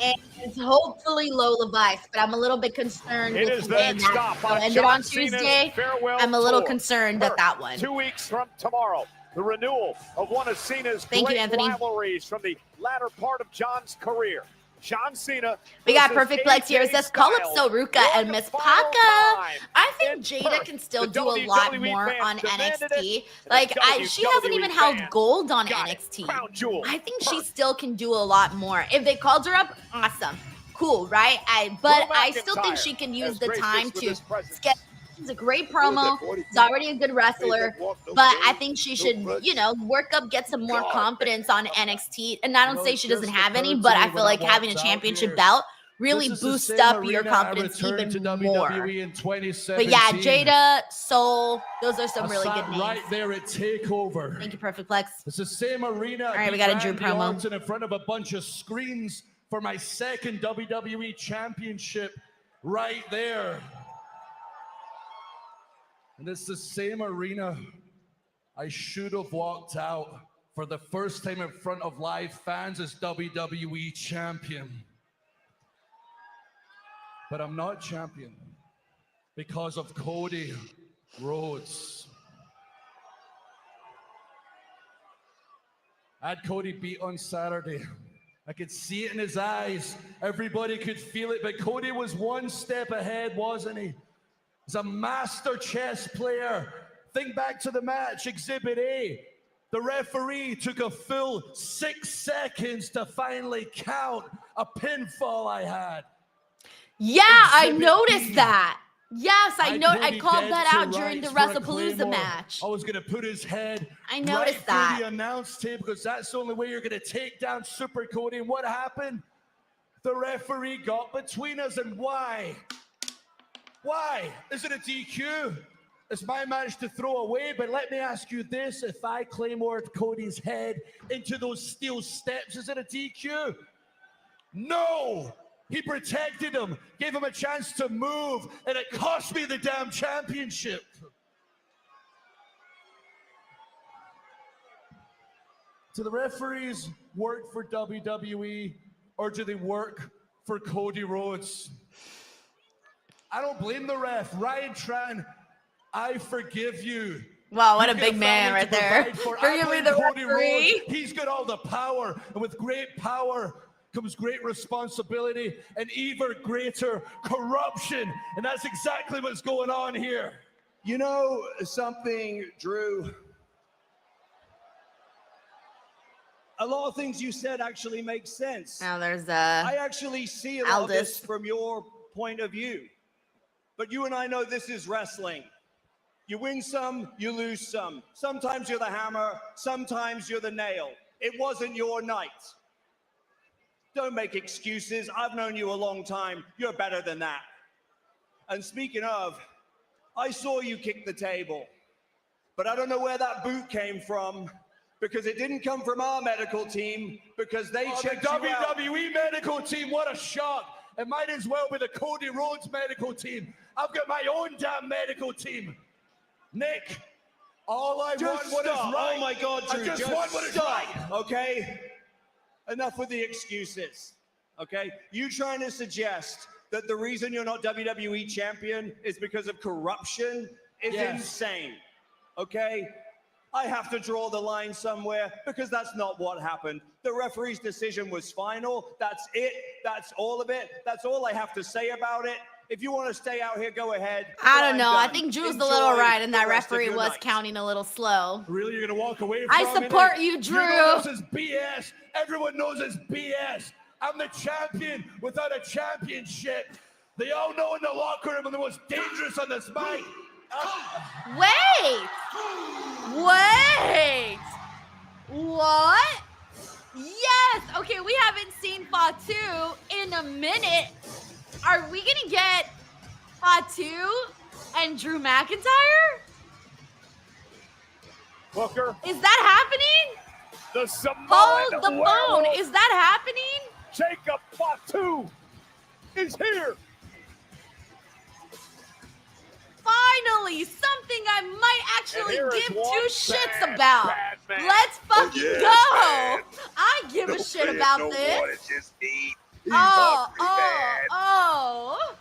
and hopefully Lola Vice, but I'm a little bit concerned It with is the the way next that stop on ended on John Cena's Tuesday. farewell I'm a little tour. concerned at that one. 2 weeks from tomorrow, the renewal of one of Cena's Thank you, great Anthony. rivalries from the latter part of John's career. John Cena. We got versus Perfect Flex here. It AJ says, call up Styles. Soruka and Miss One Paka. final time I think in Jada Perth. can still The do a lot WWE more fans on demanded NXT. it, and Like, the she hasn't even WWE held fans gold on got it. NXT. Crown jewel. I think she still can do a lot more. If they called her up, awesome. Cool, right? But I still think she can use the time to sketch. She's a great promo. She's already a good wrestler, but I think she should, you know, work up, get some more confidence on NXT. And I don't say she doesn't have any, but I feel like having a championship belt really boosts up your confidence even more. But yeah, Jada, Soul, those are some really good names. Right there at TakeOver. Thank you, Perfect Flex. It's the same arena. All right, we got a Drew promo. In front of a bunch of screens for my second WWE Championship right there. And it's the same arena I should have walked out for the first time in front of live fans as WWE Champion. But I'm not champion because of Cody Rhodes. I had Cody beat on Saturday. I could see it in his eyes. Everybody could feel it, but Cody was one step ahead, wasn't he? He's a master chess player. Think back to the match, Exhibit A. The referee took a full 6 seconds to finally count a pinfall I had. Yeah, I noticed that. Yes, I called that out during the WrestlePalooza match. I was going to put his head I noticed right that. through the announce table because that's the only way you're going to take down Super Cody. And what happened? The referee got between us. And why? Why? Is it a DQ? It's my match to throw away, but let me ask you this. If I Claymored Cody's head into those steel steps, is it a DQ? No! He protected him, gave him a chance to move, and it cost me the damn championship. Do the referees work for WWE, or do they work for Cody Rhodes? I don't blame the ref. Ryan Tran, I forgive you. Wow, what You a get big man family right to there. provide for. I Forgive me, blame the Cody referee. Rhodes. He's got all the power, and with great power comes great responsibility and even greater corruption. And that's exactly what's going on here. You know something, Drew? A lot of things you said actually make sense. Now there's I actually see a lot of this Aldous. from your point of view. But you and I know this is wrestling. You win some, you lose some. Sometimes you're the hammer, sometimes you're the nail. It wasn't your night. Don't make excuses. I've known you a long time. You're better than that. And speaking of, I saw you kick the table, but I don't know where that boot came from because it didn't come from our medical team because they checked the you out. WWE medical team, what a shock. It might as well be the Cody Rhodes medical team. I've got my own damn medical team. Nick, all I want what is stop. right. Oh my God, Drew, I just want what is right. Okay? Enough with the excuses, okay? You trying to suggest that the reason you're not WWE champion is because of corruption is insane, okay? I have to draw the line somewhere because that's not what happened. The referee's decision was final. That's it. That's all of it. That's all I have to say about it. If you want to stay out here, go ahead. I but don't I'm know. I done. think Drew's a Enjoy little right, and the that rest of referee your was night. counting a little slow. Really, you're gonna walk away from I me? support you, Drew. You know this is BS. Everyone knows it's BS. I'm the champion without a championship. They all know in the locker room I'm the most dangerous on this mic. Wait! What? Yes! Okay, we haven't seen Fatu in a minute. Are we gonna get Fatu and Drew McIntyre? Booker. Is that happening? The Samoan Hold the phone. werewolf, Is that happening? Jacob Fatu is here. Finally, something I might actually And here is give one two shits bad, about. bad man. Let's fucking yes, go. man. I give a shit man about don't this. wanna just eat. He's Oh, hungry, man. oh.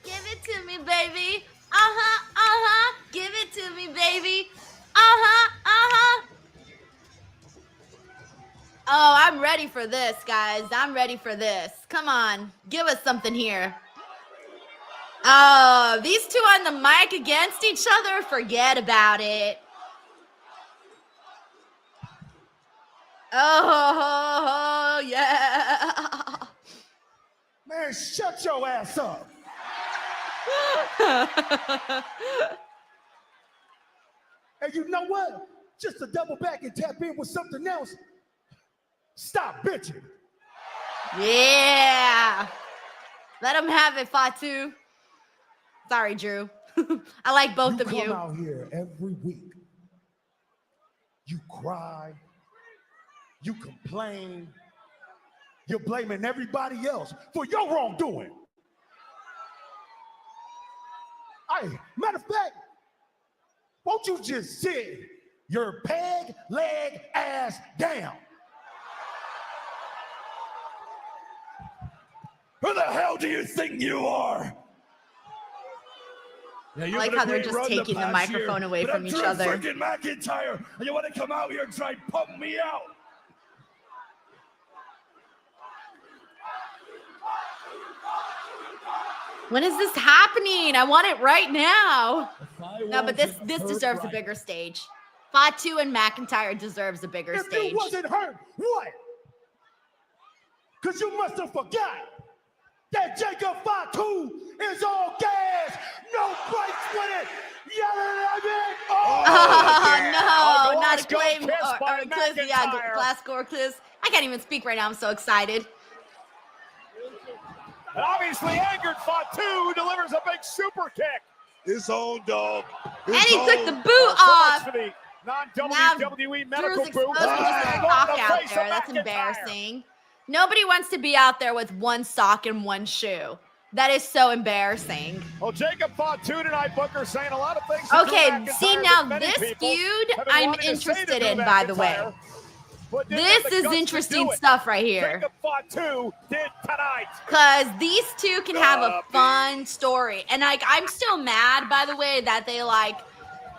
Give it to me, baby. Give it to me, baby. for this, guys. I'm ready for this. Come on. Give us something here. Oh, these two on the mic against each other? Forget about it. Oh, yeah. Man, shut your ass up. And you know what? Just to double back and tap in with something else, stop bitching. Yeah. Let them have it, Fatu. Sorry, Drew. I like both of you. You come out here every week. You cry. You complain. You're blaming everybody else for your wrongdoing. Matter of fact, won't you just sit your peg leg ass down? Who the hell do you think you are? Yeah, I like how they're just taking the microphone away from each other. Freaking McIntyre, and you want to come out here and try and pump me out? When is this happening? I want it right now. No, but this deserves a bigger stage. Fatu and McIntyre deserves a bigger If stage. you wasn't hurt, what? Because you must have forgot that Jacob Fatu is all gas, no brakes with it. Oh, no, not a claim or a kiss. Yeah, glass score kiss. I can't even speak right now. I'm so excited. And obviously angered, Fatu delivers a big super kick. His own dog. And he took the boot off. So non-WWE medical Drew's boot. exposing just their cock out there. That's embarrassing. Nobody wants to be out there with one sock and one shoe. That is so embarrassing. Well, Jacob Fatu tonight, Booker, saying a lot of things. Okay, see now this feud I'm interested in, by the way. This is interesting stuff right here. Jacob Fatu did tonight. Because these two can have a fun story. And I'm still mad, by the way, that they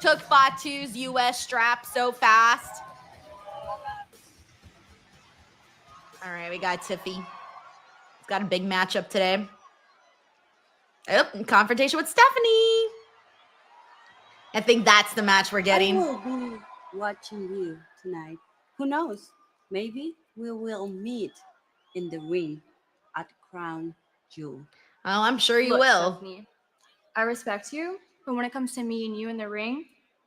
took Fatu's US strap so fast. All right, we got Tiffy. He's got a big matchup today. Oh, confrontation with Stephanie. I think that's the match we're getting. I will be watching you tonight. Who knows? Maybe we will meet in the ring at Crown Jewel. Oh, I'm sure you Look, will. Stephanie, I respect you, but when it comes to me and you in the ring,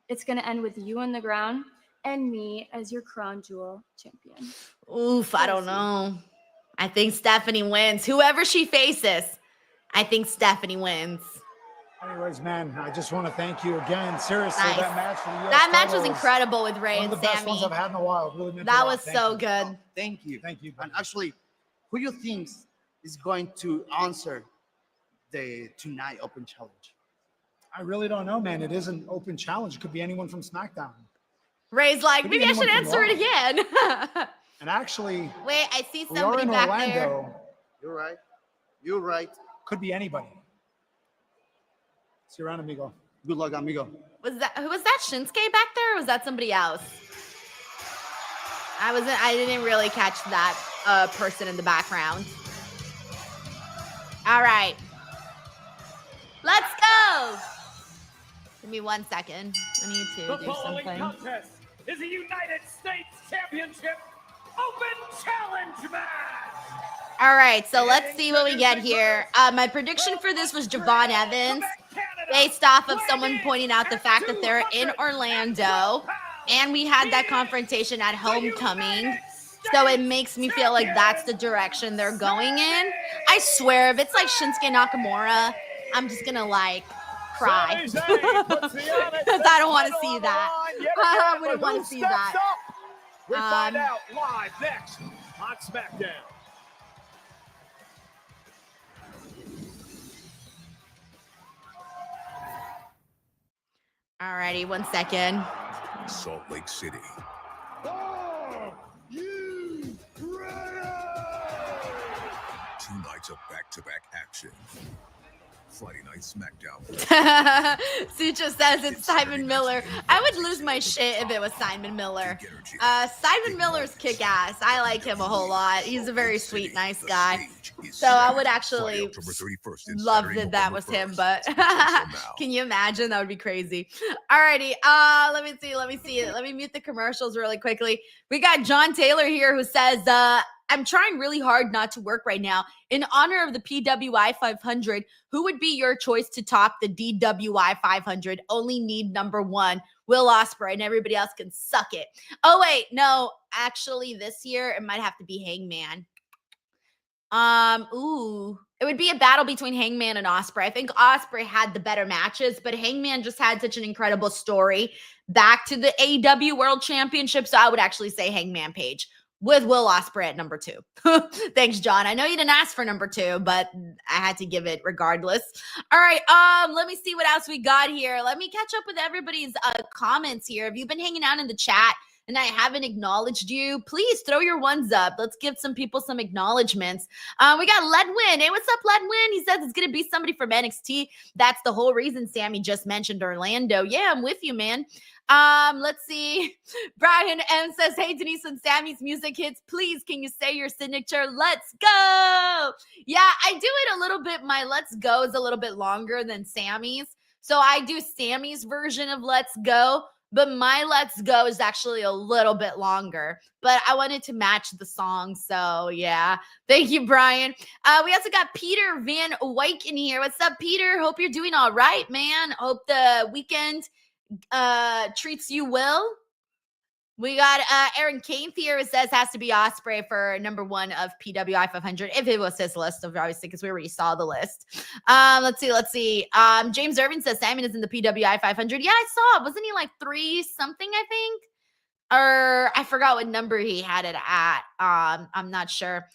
it's going to end with you on the ground and me as your Crown Jewel champion. Oof, I don't know. I think Stephanie wins. Whoever she faces, I think Stephanie wins. Anyways, man, I just want to thank you again. Seriously, Nice. that match for the US That match title was incredible with Ray one and of the best Sammy. ones I've had in a while. It really meant a That lot. was Thank so you. good. Thank you. Thank you. And actually, who you think is going to answer the tonight open challenge? I really don't know, man. It is an open challenge. It could be anyone from SmackDown. Ray's like, Could be maybe I should anyone from answer it Raw. again. And actually, Wait, I see we are somebody in back Orlando. there. You're right. You're right. Could be anybody. See you around, amigo. Good luck, amigo. Who was that Shinsuke back there, or was that somebody else? I didn't really catch that person in the background. All right. Let's go. Give me 1 second. I need to The do following something. contest is a United States Championship Open Challenge match. All right, so let's see what we get here. My prediction for this was Javon Evans, based off of someone pointing out the fact that they're in Orlando, and we had that confrontation at Homecoming, so it makes me feel like that's the direction they're going in. I swear, if it's like Shinsuke Nakamura, I'm just gonna cry because I don't want to see that. I wouldn't want to see that. We find out live next on SmackDown. Alrighty, 1 second. Salt Lake City. Are you ready? 2 nights of back-to-back action. Friday Night Smackdown. Sucha says it's Simon Miller. I would lose my shit if it was Simon Miller. Simon Miller's kick-ass. I like him a whole lot. He's a very sweet, nice guy. So I would actually love that was him, but can you imagine? That would be crazy. Alrighty, let me see. Let me mute the commercials really quickly. We got John Taylor here who says, I'm trying really hard not to work right now. In honor of the PWI 500, who would be your choice to top the DWI 500? Only need number one, Will Ospreay, and everybody else can suck it. Oh, wait, no. Actually, this year, it might have to be Hangman. It would be a battle between Hangman and Ospreay. I think Ospreay had the better matches, but Hangman just had such an incredible story back to the AEW World Championship, so I would actually say Hangman Page with Will Ospreay at number 2. Thanks, John. I know you didn't ask for number 2, but I had to give it regardless. All right, let me see what else we got here. Let me catch up with everybody's comments here. Have you been hanging out in the chat and I haven't acknowledged you? Please throw your ones up. Let's give some people some acknowledgments. We got Ledwin. Hey, what's up, Ledwin? He says it's going to be somebody from NXT. That's the whole reason Sammy just mentioned Orlando. Yeah, I'm with you, man. Let's see. Brian M says, hey, Denise, when Sammy's music hits, please, can you say your signature? Let's go. Yeah, I do it a little bit. My let's go is a little bit longer than Sammy's. So I do Sammy's version of let's go, but my let's go is actually a little bit longer, but I wanted to match the song. So yeah, thank you, Brian. We also got Peter Van Wyk in here. What's up, Peter? Hope you're doing all right, man. Hope the weekend treats you well. We got Aaron Kane here who says has to be Ospreay for number 1 of PWI 500 if it was his list, obviously, because we already saw the list. Let's see. James Irvin says Simon is in the PWI 500. Yeah, I saw. Wasn't he like 3 something, I think? Or I forgot what number he had it at. I'm not sure.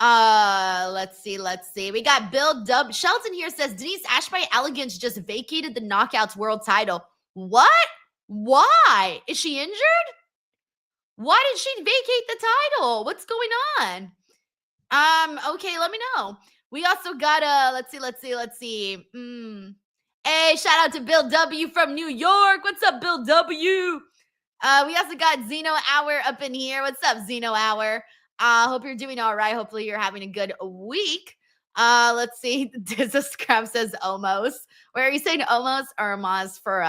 Let's see. We got Bill Dub. Shelton here says Denise Ash by Elegance just vacated the Knockouts World title. What? Why? Is she injured? Why did she vacate the title? What's going on? Okay, let me know. We also got let's see. Hey, shout out to Bill W from New York. What's up, Bill W? We also got Zeno Hour up in here. What's up, Zeno Hour? Hope you're doing all right. Hopefully you're having a good week. Let's see. Dizza Scrap says almost. Where are you saying almost or almost for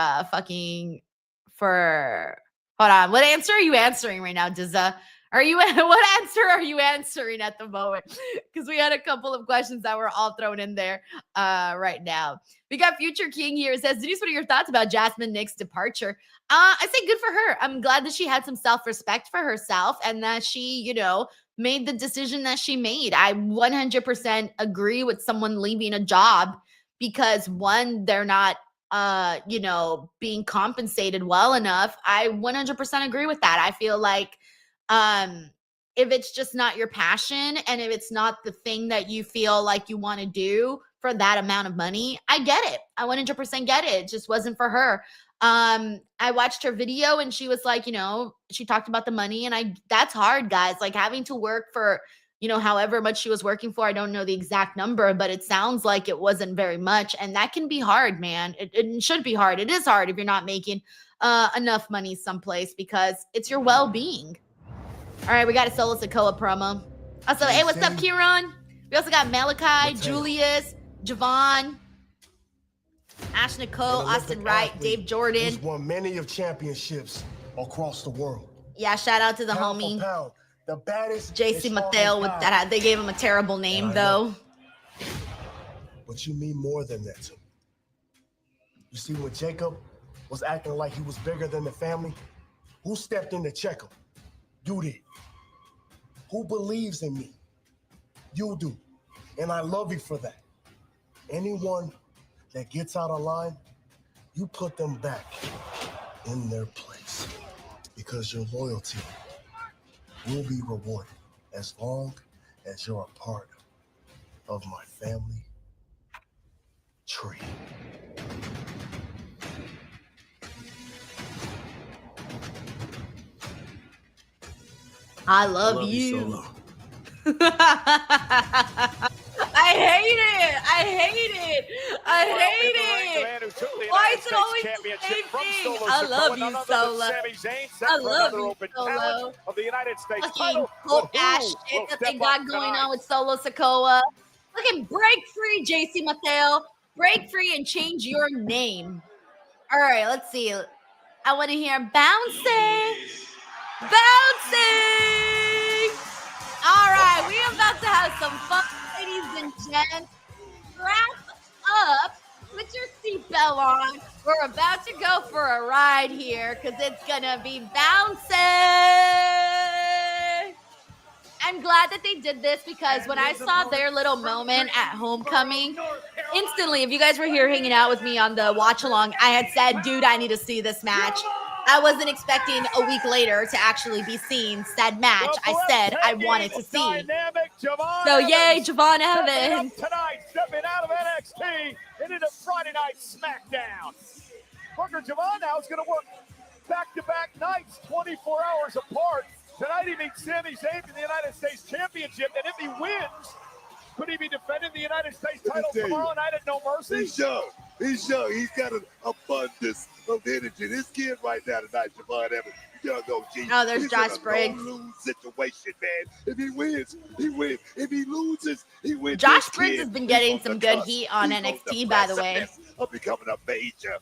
hold on. What answer are you answering right now, Dizza? What answer are you answering at the moment? Because we had a couple of questions that were all thrown in there right now. We got Future King here. It says, Denise, what are your thoughts about Jasmine Nick's departure? I say good for her. I'm glad that she had some self-respect for herself and that she, made the decision that she made. I 100% agree with someone leaving a job because, one, they're not being compensated well enough. I 100% agree with that. I feel like if it's just not your passion and if it's not the thing that you feel like you want to do for that amount of money, I get it. I 100% get it. It just wasn't for her. I watched her video and she was like, she talked about the money and that's hard, guys. Like having to work for, however much she was working for. I don't know the exact number, but it sounds like it wasn't very much. And that can be hard, man. It should be hard. It is hard if you're not making enough money someplace because it's your well-being. All right, we got a Solo Sikoa promo. Also, hey, what's up, Kieran? We also got Malachi, Julius, Javon, Ash Nicole, Austin Wright, Dave Jordan. He's won many of championships across the world. Yeah, shout out to the Pound homie. for pound, the baddest. JC Mateo with that. They gave him a terrible name, though. But you mean more than that to me. You see, when Jacob was acting like he was bigger than the family, who stepped in to check him? You did. Who believes in me? You do. And I love you for that. Anyone that gets out of line, you put them back in their place because your loyalty will be rewarded as long as you're a part of my family tree. I love you. Solo. I hate it. I hate it. I hate it. Why is it always the same thing? I love you, Solo. I love you, Solo. Of the United States Fucking title. cult But ass who shit will that they step got up going tonight? on with Solo Sikoa. Fucking break free, JC Mateo. Break free and change your name. All right, let's see. I want to hear bouncing. Bouncing. All right, we are about to have some fun, ladies and gents. Strap up. Put your seatbelt on. We're about to go for a ride here because it's going to be bouncing. I'm glad that they did this because when I saw their little moment at homecoming, instantly, if you guys were here hanging out with me on the watch along, I had said, dude, I need to see this match. I wasn't expecting a week later to actually be seeing said match. I said I wanted to see. So yay, Javon Evans. Tonight, stepping out of NXT and into Friday Night Smackdown. Booker Javon now is going to work back-to-back nights, 24 hours apart. Tonight he meets Sami Zayn for the United States Championship, and if he wins, could he be defending the United States title tomorrow night at No Mercy? He's young. He's young. He's got an abundance of energy. This kid right now tonight, Javon Evans, young OG. Oh, there's he's Josh in a Briggs. no-lose situation, man. If he wins, he wins. If he loses, he wins. Josh This Briggs kid, has been he's getting on some the good cusp. heat on He's NXT, the by the way. precipice of becoming a major All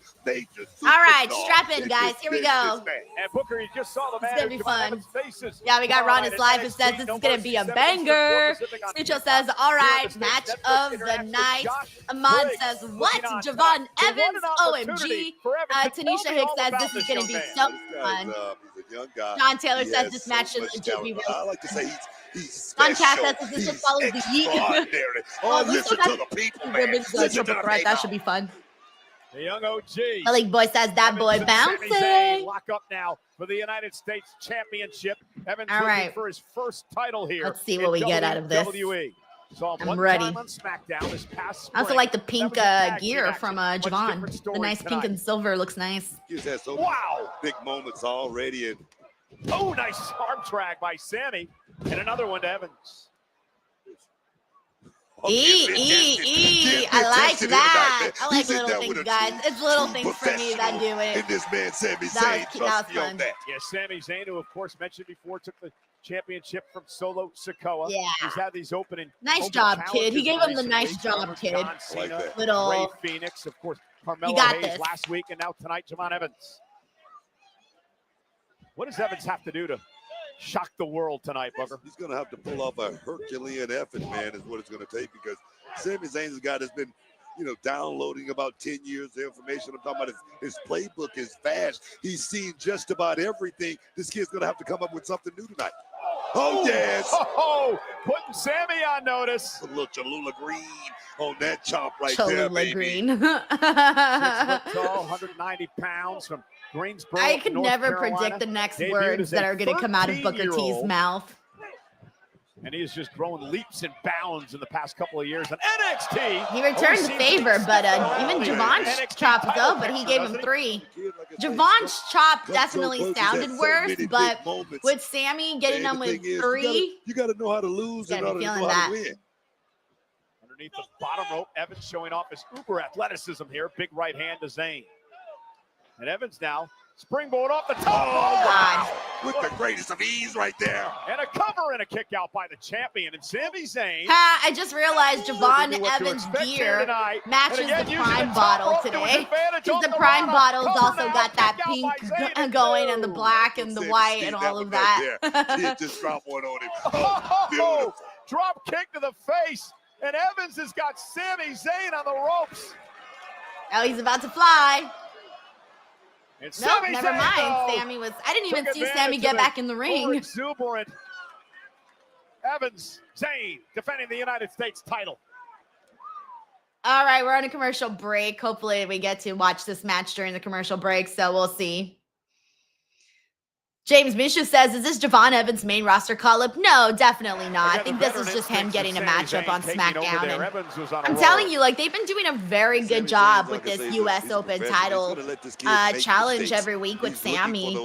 right, superstar strap in, guys. Here we go. And Booker, you just saw the It's gonna be fun. faces. Yeah, we got Tomorrow Ron is night live at who says NXT, this No is gonna Mercy, be a 7 banger. Eastern, 4 Pacific on Sucho Peacock. says, all Here right, on the match Netflix of the International night. Josh Ahmad Briggs says, what? looking on Javon top. So what Evans? an opportunity OMG. for Evans to Tanisha tell me Hicks all says about this is this gonna young be man. so This fun. guy's, he's a young guy. John Taylor He says has this so match should much be talent. real. I like to say he's John Cass special. says this He's just follows the heat. extraordinary. Oh, we Listen still to got the people, man. women's Listen to triple the threat. That people. should be fun. The young OG. Malik Boy says that boy Evans and Sami Zayn bouncing. lock up now for the United States Championship. Evans All looking right. for his first title here. Let's see in what we get out of this. WWE. Saw him I'm one ready. time on SmackDown this past I also spring. like the That pink was a tag gear team from action. Much Javon. different The story nice pink tonight. and silver looks nice. He's had so Wow. big moments already, and Oh, nice arm drag by Sammy. And another one to Evans. I like that. I like little things, guys. It's little things for me that do it. And this man, Sami That Zayn, was trust me fun. on that. Yeah, Sami Zayn, who of course mentioned before, took the championship from Solo Sikoa. Yeah. He's had these opening. Nice open job, kid. He challenges gave him the recently. nice job, Over kid. John I Cena, like that. Little- Ray Phoenix, of course, Carmelo got Hayes this. last week, and now tonight, Javon Evans. What does Evans have to do to shock the world tonight, Booker? He's going to have to pull off a Herculean effort, man, is what it's going to take, because Sami Zayn's a guy that's been, downloading about 10 years of information. I'm talking about his playbook is vast. He's seen just about everything. This kid's going to have to come up with something new tonight. Oh, yes. Oh, putting Sammy on notice. A little Cholula Green on that chop right there, Cholula baby. Green. 6 foot tall, 190 pounds from Greensboro, I could North never Carolina. predict the next Debuted words as that a are going to come out of Booker T's 13-year-old. mouth. And he has just grown leaps and bounds in the past couple of years on NXT. He returned the favor, but even Javon's NXT chop title though, but he picture, gave him doesn't he? 3. Kid, like I say, Javon's chop come so definitely close. He's sounded had so worse, many but big moments. with Sammy getting Man, him the with thing is, 3, you got to know how to lose You in gotta order be to know feeling how that. to win. Underneath the bottom rope, Evans showing off his uber athleticism here. Big right hand to Zayn. And Evans now springboard off the top. Oh, God. With the greatest of ease right there. And a cover and a kick out by the champion. And Sami Zayn. I just realized Javon knew what to Evans' expect here gear tonight. matches And again, the using Prime the top bottle rope to his today. advantage Because on the the Prime Rana. bottle's Cover also now, got that kick out pink by Zayn and going and the two. black and the Sami white Zayn, and that all one of right that. there. Kid just dropped one on him. Oh, Beautiful. drop kick to the face. And Evans has got Sami Zayn on the ropes. Oh, he's about to fly. And Nope, Sami never Zayn, mind. though, Sammy was. I didn't even took see advantage Sammy of get the back in the ring. Exuberant Evans, Zayn defending the United States title. All right, we're on a commercial break. Hopefully, we get to watch this match during the commercial break, so we'll see. James Misha says, is this Javon Evans' main roster call-up? No, definitely not. I think this is just him getting a matchup on SmackDown. And I'm telling you, like, they've been doing a very good job with this U.S. Open title challenge every week with Sammy.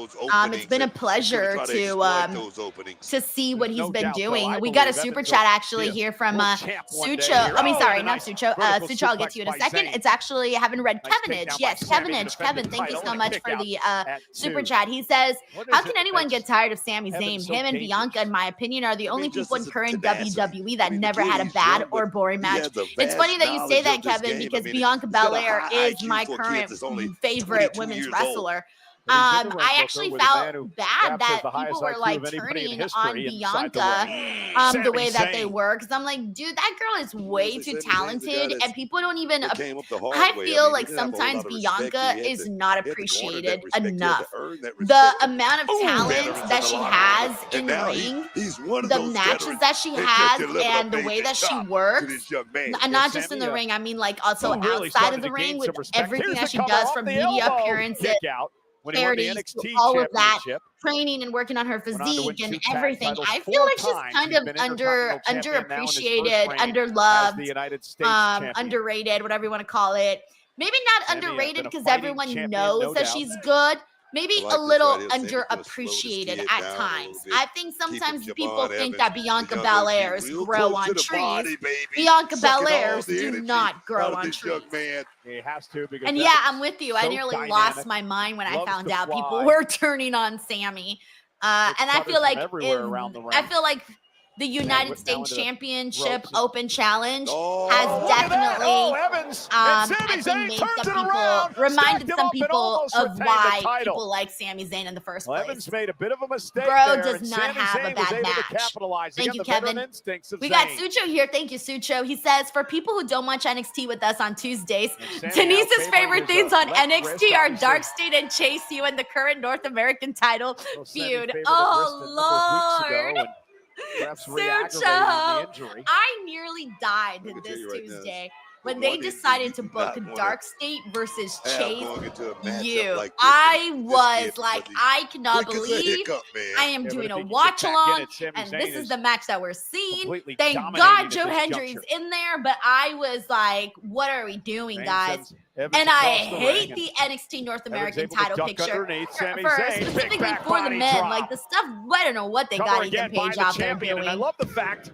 It's been a pleasure to see what he's been doing. We got a super chat actually here from Sucho. I mean, sorry, not Sucho. Sucho, I'll get to you in a second. It's actually, I haven't read Kevinage. Yes, Kevinage. Kevin, thank you so much for the super chat. He says, how can anyone get tired of Sami Zayn? Him and Bianca, in my opinion, are the only people in current WWE that never had a bad or boring match. It's funny that you say that, Kevin, because Bianca Belair is my current favorite women's wrestler. I actually felt bad that people were like turning on Bianca the way that they were, because I'm like, dude, that girl is way too talented, and people don't even. I feel like sometimes Bianca is not appreciated enough. The amount of talent that she has in the ring, the matches that she has, and the way that she works, and not just in the ring. I mean, like also outside of the ring with everything that she does, from media appearances, charities, all of that, training and working on her physique and everything. I feel like she's kind of underappreciated, underloved, underrated, whatever you want to call it. Maybe not underrated because everyone knows that she's good. Maybe a little underappreciated at times. I think sometimes people think that Bianca Belairs grow on trees. Bianca Belairs do not grow on trees. He has to, because and yeah, I'm with you. I nearly lost my mind when I found out people were turning on Sammy. And I feel like the United States Championship Open Challenge has definitely reminded some people of why people like Sami Zayn in the first place. Evans made a bit of a mistake. Bro does not have a bad match. Thank you, Kevin. We got Sucho here. Thank you, Sucho. He says, for people who don't watch NXT with us on Tuesdays, Denise's favorite things on NXT are Dark State and Chase U and the current North American title feud. Oh, Lord. Sucho, I nearly died this Tuesday when they decided to book Dark State versus Chase U. I was like, I cannot believe I am doing a watch along, and this is the match that we're seeing. Thank God Joe Hendry's in there, but I was like, what are we doing, guys? And I hate the NXT North American title picture specifically for the men. Like the stuff, I don't know what they got Ethan Page out there doing. I love the fact.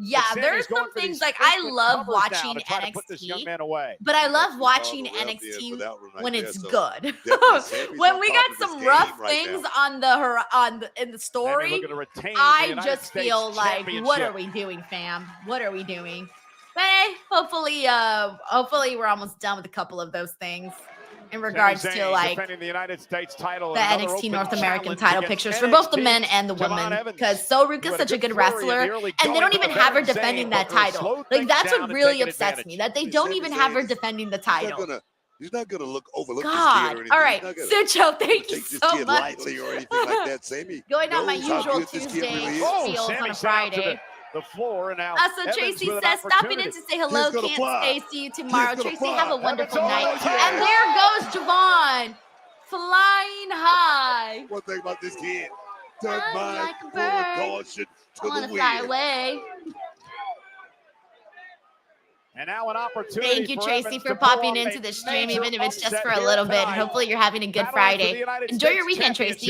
Yeah, there's some things like I love watching NXT, but I love watching NXT when it's good. When we got some rough things in the story, I just feel like, what are we doing, fam? What are we doing? But hey, hopefully we're almost done with a couple of those things in regards to like the United States title, the NXT North American title pictures for both the men and the women, because Soruka's such a good wrestler, and they don't even have her defending that title. Like that's what really upsets me, that they don't even have her defending the title. He's not gonna overlook God. All right, Sucho, thank you so much. Lightly or anything like that. Sammy going on my usual Tuesday feels on a Friday. The floor now. So Tracy says, stopping in to say hello. Can't stay. See you tomorrow. Tracy, have a wonderful night. And there goes Javon, flying high. One thing about this kid, turn my like a bird. caution to I want the to fly wind. away. And now an opportunity. Thank you, Tracy, for popping into the stream, even if it's just for a little bit. Hopefully you're having a good Friday. Enjoy your weekend, Tracy.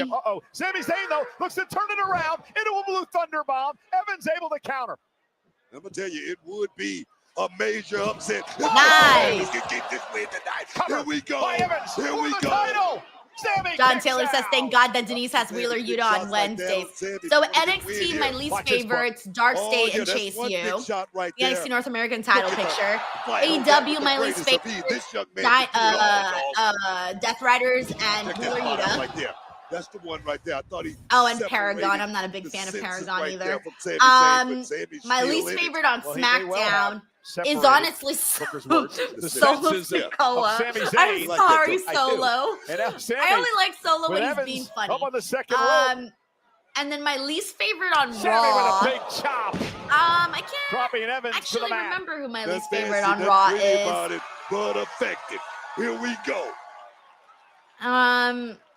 Sami Zayn, though, looks to turn it around into a blue thunder bomb. Evans able to counter. I'm going to tell you, it would be a major upset. Nice. Can get this win tonight. Here we go. Evans, here we go. John Taylor says, thank God that Denise has Wheeler Yuta on Wednesdays. So NXT, my least favorites, Dark State and Chase U. The NXT North American title picture. AEW, my least favorite, Death Riders and Wheeler Yuta. That's the one right there. I thought he. Oh, and Paragon. I'm not a big fan of Paragon either. My least favorite on SmackDown is honestly Solo Sikoa. I'm sorry, Solo. I only like Solo when he's being funny. And then my least favorite on Raw. With a big chop. I can't actually remember who my least favorite on Raw is. But effective. Here we go.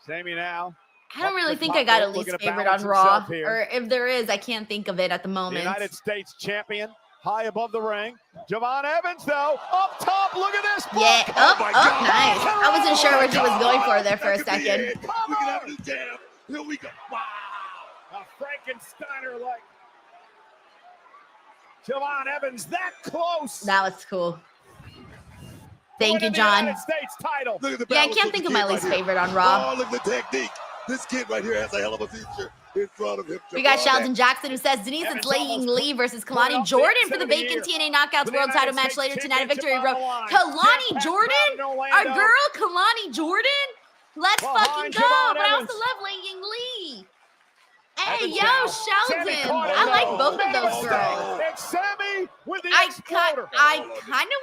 Sammy now. I don't really the think top I got a rope, least looking to favorite on balance Raw. himself here. Or if there is, I can't think of it at the The moment. United States champion, high above the ring. Javon Evans, though, up top. Look at this. Yeah. Book. Oh, nice. I wasn't sure what he was going for there for a That could be second. it. We can have a new jam. Here we go. Wow. A Frankensteiner like Javon Evans, that close. That was cool. Thank you, Winning the John. United States title. Look at the Yeah, I balance can't of think the of my kid right least here. favorite on Raw. Oh, look at the technique. This kid right here has a hell of a future in front of him. We got Javon Sheldon Evans. Jackson who says, Denise, it's Lei Ying Lee versus Kalani Jordan for the vacant TNA Knockouts World Title match later tonight at Victory Road. Kalani Jordan? Our girl, Kalani Jordan? Let's fucking go. But I also love Lei Ying Lee. Hey, yo, Sheldon. I like both of those girls. And Sammy with the I exploder. kind of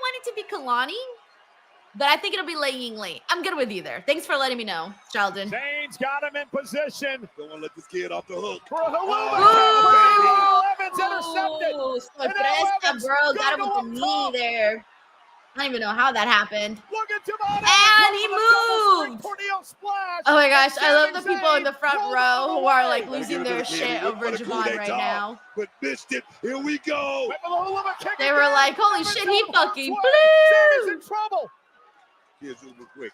want it to be Kalani, but I think it'll be Lei Ying Lee. I'm good with either. Thanks for letting me know, Sheldon. Zane's got him in position. Don't want to let this kid off the hook. Evans intercepted. Sorpresa, bro. Got him with the knee there. I don't even know how that happened. Look at Javon And he moved. Oh my gosh, I love the people in the front row who are like losing their shit over Javon right now. But missed it. Here we go. They were like, holy shit, he fucking Sammy's blew. in trouble. Here's uber quick.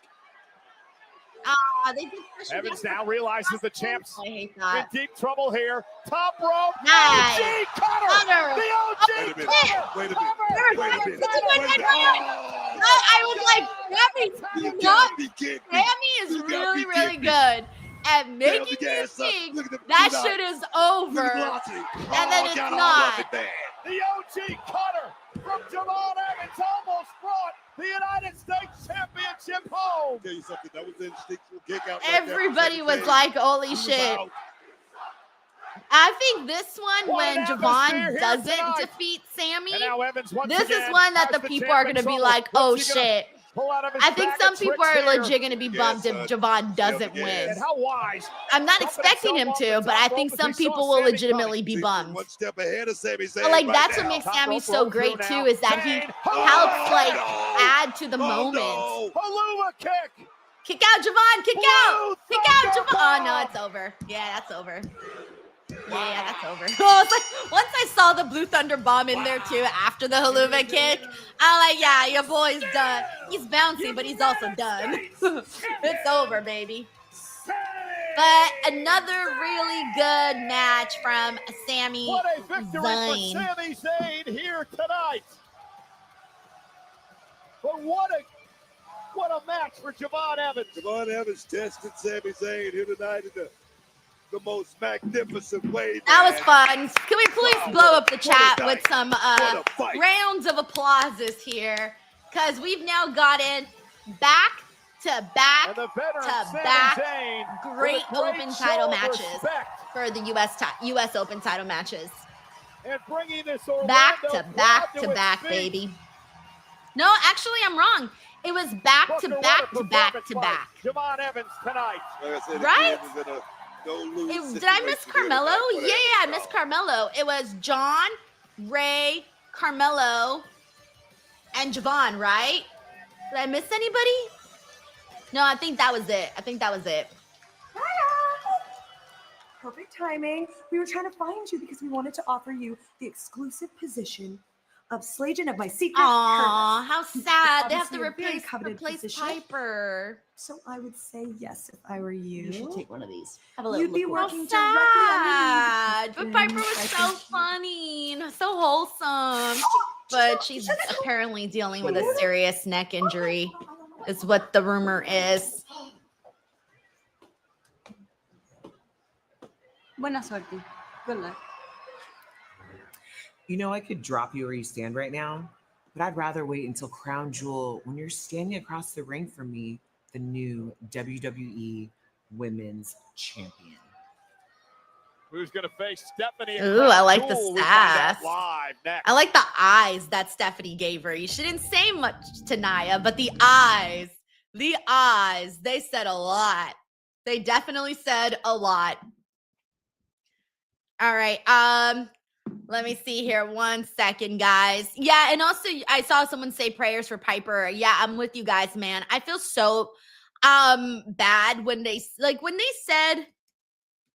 They did push him Evans down. now realizes the champs I hate in that. deep trouble here. Top rope. Nice. OG cutter. Cutter. The OG Wait a minute. cutter. Wait a minute. Wait a minute. Wait a minute. I was like, You Sammy, gotta be kidding me. Sammy is You gotta really, be really kidding me. good at Tail making the you gas up. think Look at the that blue shit light. is Look at over, the velocity. and then it's God, I not. love it, man. The OG cutter from Javon Evans almost brought the United States Championship home. Tell you something. That was an instinctual kick out. right there. Everybody was like, holy He was shit. out. I think this one, What when an Javon atmosphere here doesn't tonight. defeat Sammy, And now Evans once this is again one that has the people are going to champ in be trouble. like, oh What's he gonna shit. pull out of his I think bag some of people tricks are here? legit going to be bummed if Javon doesn't win. And how wise. I'm not Bumping expecting him himself to, off the but top I rope think as some he saw people will Sammy legitimately be He's bummed. one step ahead of Sami Zayn. But like right that's now. what makes Top Sammy rope so roll great through too, now. is that he Zayn. helps like no. add to the Oh, moments. no. Halua kick. Kick out Javon, kick Blue out, kick out Thunder Javon. Oh no, bomb. it's over. Yeah, that's over. Yeah, that's over. Oh, it's like once I saw the Blue Thunder bomb in there too after the Haluva kick, I'm like, yeah, your boy's done. He's bouncing, but he's also done. It's over, baby. But another really good match from Sami What a victory Zayn. for Sami Zayn here tonight. But what a match for Javon Evans. Javon Evans tested Sami Zayn here tonight in the most magnificent way. That was man. fun. Can we please blow up the What a chat night. with some What a fight. rounds of applauses here? Because we've now gotten back to back And the veteran to Sami back Zayn with a great open show title of matches respect for the US Open title matches. and bringing this Orlando Back to crowd back to to its back, feet. baby. No, actually, I'm wrong. It was back to Booker, back what to a back to performance back. by Javon Evans tonight. Like I said, Right? the kid was in a no-lose Did I miss situation Carmelo? here tonight. Yeah, I missed Carmelo. It was John, Ray, Carmelo, and Javon, right? Did I miss anybody? No, I think that was it. Perfect timing. We were trying to find you because we wanted to offer you the exclusive position of Slajan of my secret. Aw, purpose. how sad. They have Obviously to a very replace coveted position. Piper. So I would say yes if I were you. You should take one of these. Have a little You'd be look. working How sad. directly But underneath Piper was I so think- funny and so wholesome. But she's apparently dealing with a serious neck injury, is what the rumor is. Buena suerte. Good luck. You know, I could drop you where you stand right now, but I'd rather wait until Crown Jewel when you're standing across the ring from me, the new WWE Women's Champion. Who's going to face Stephanie? Ooh, I like the Jewel? We find out sass. live next. I like the eyes that Stephanie gave her. She didn't say much to Nia, but the eyes, they said a lot. They definitely said a lot. All right. Let me see here. 1 second, guys. Yeah, and also I saw someone say prayers for Piper. Yeah, I'm with you guys, man. I feel so bad when they said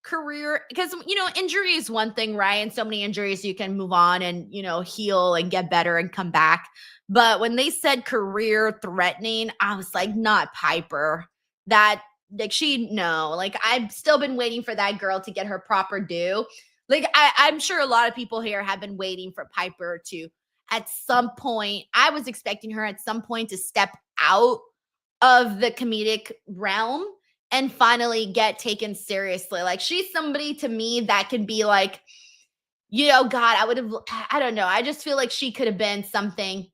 career, because injury is one thing, right? And so many injuries, you can move on and heal and get better and come back. But when they said career threatening, I was like, not Piper. That I've still been waiting for that girl to get her proper due. Like I'm sure a lot of people here have been waiting for Piper to, at some point, I was expecting her at some point to step out of the comedic realm and finally get taken seriously. Like, she's somebody to me that could be like, God, I don't know. I just feel like she could have been something.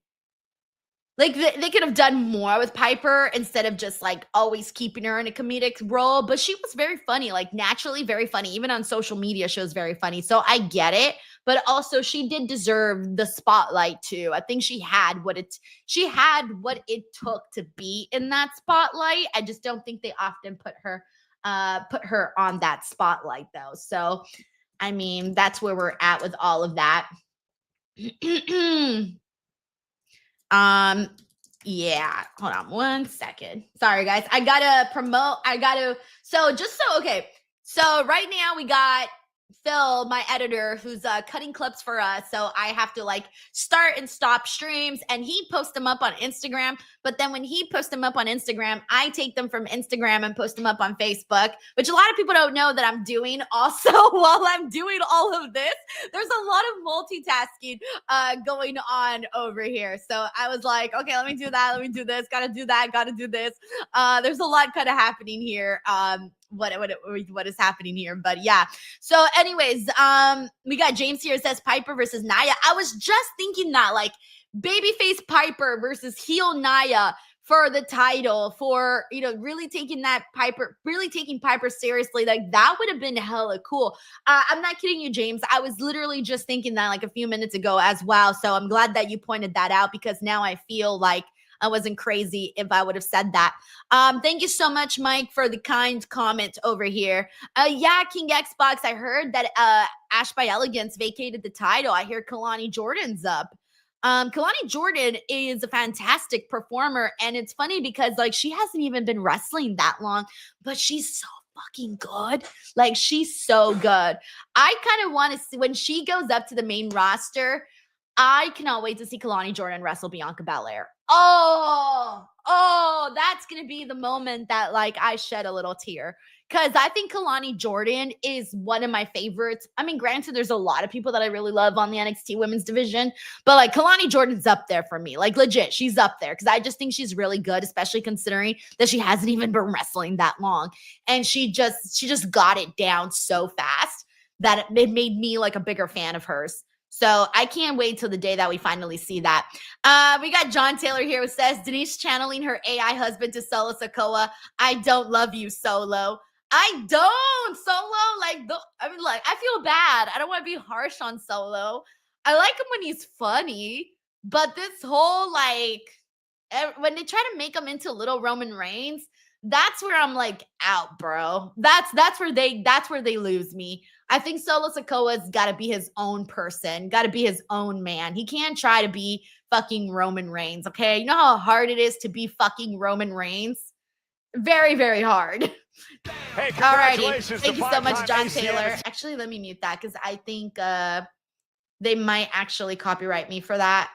Like, they could have done more with Piper instead of just like always keeping her in a comedic role. But she was very funny, like naturally very funny. Even on social media, she was very funny. So I get it. But also, she did deserve the spotlight too. I think she had what it took to be in that spotlight. I just don't think they often put her on that spotlight though. So, I mean, that's where we're at with all of that. Yeah, hold on 1 second. Sorry, guys. I gotta promote. So right now we got Phil, my editor, who's cutting clips for us. So I have to like start and stop streams, and he posts them up on Instagram. But then when he posts them up on Instagram, I take them from Instagram and post them up on Facebook, which a lot of people don't know that I'm doing also while I'm doing all of this. There's a lot of multitasking going on over here. So I was like, okay, let me do that. Let me do this. Gotta do that. Gotta do this. There's a lot kind of happening here. What is happening here? But yeah. So anyways, we got James here, says Piper versus Nia. I was just thinking that, like, babyface Piper versus heel Nia for the title, for really taking Piper seriously. Like, that would have been hella cool. I'm not kidding you, James. I was literally just thinking that like a few minutes ago as well. So I'm glad that you pointed that out, because now I feel like I wasn't crazy if I would have said that. Thank you so much, Mike, for the kind comment over here. Yeah, King Xbox, I heard that Ash by Elegance vacated the title. I hear Kalani Jordan's up. Kalani Jordan is a fantastic performer, and it's funny because like she hasn't even been wrestling that long, but she's so fucking good. Like, she's so good. I kind of want to see when she goes up to the main roster. I cannot wait to see Kalani Jordan wrestle Bianca Belair. Oh, that's going to be the moment that like I shed a little tear, because I think Kalani Jordan is one of my favorites. I mean, granted, there's a lot of people that I really love on the NXT women's division, but like Kalani Jordan's up there for me. Like, legit, she's up there, because I just think she's really good, especially considering that she hasn't even been wrestling that long. And she just got it down so fast that it made me like a bigger fan of hers. So I can't wait till the day that we finally see that. We got John Taylor here, who says, Denise channeling her AI husband to Solo Sikoa. I don't love you, Solo. I don't, Solo. I feel bad. I don't want to be harsh on Solo. I like him when he's funny, but this whole when they try to make him into little Roman Reigns, that's where I'm like, out, bro. That's where they lose me. I think Solo Sikoa's got to be his own person, got to be his own man. He can't try to be fucking Roman Reigns, okay? You know how hard it is to be fucking Roman Reigns? Very, very hard. Hey, Alrighty. Thank you so much, John Taylor. Actually, let me mute that, because I think they might actually copyright me for that.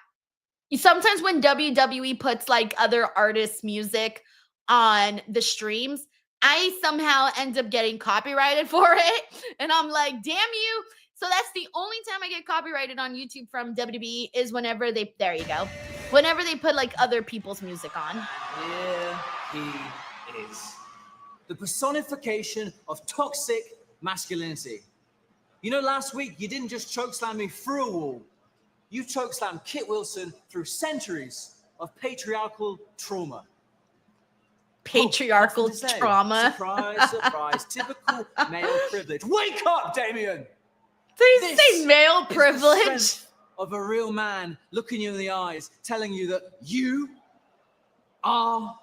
Sometimes when WWE puts like other artists' music on the streams, I somehow end up getting copyrighted for it. And I'm like, damn you. So that's the only time I get copyrighted on YouTube from WWE is whenever they put like other people's music on. Here he is. The personification of toxic masculinity. You know, last week you didn't just chokeslam me through a wall. You chokeslammed Kit Wilson through centuries of patriarchal trauma. Patriarchal trauma. Surprise, surprise. Typical male privilege. Wake up, Damien! Did you say male privilege? Of a real man looking you in the eyes, telling you that you are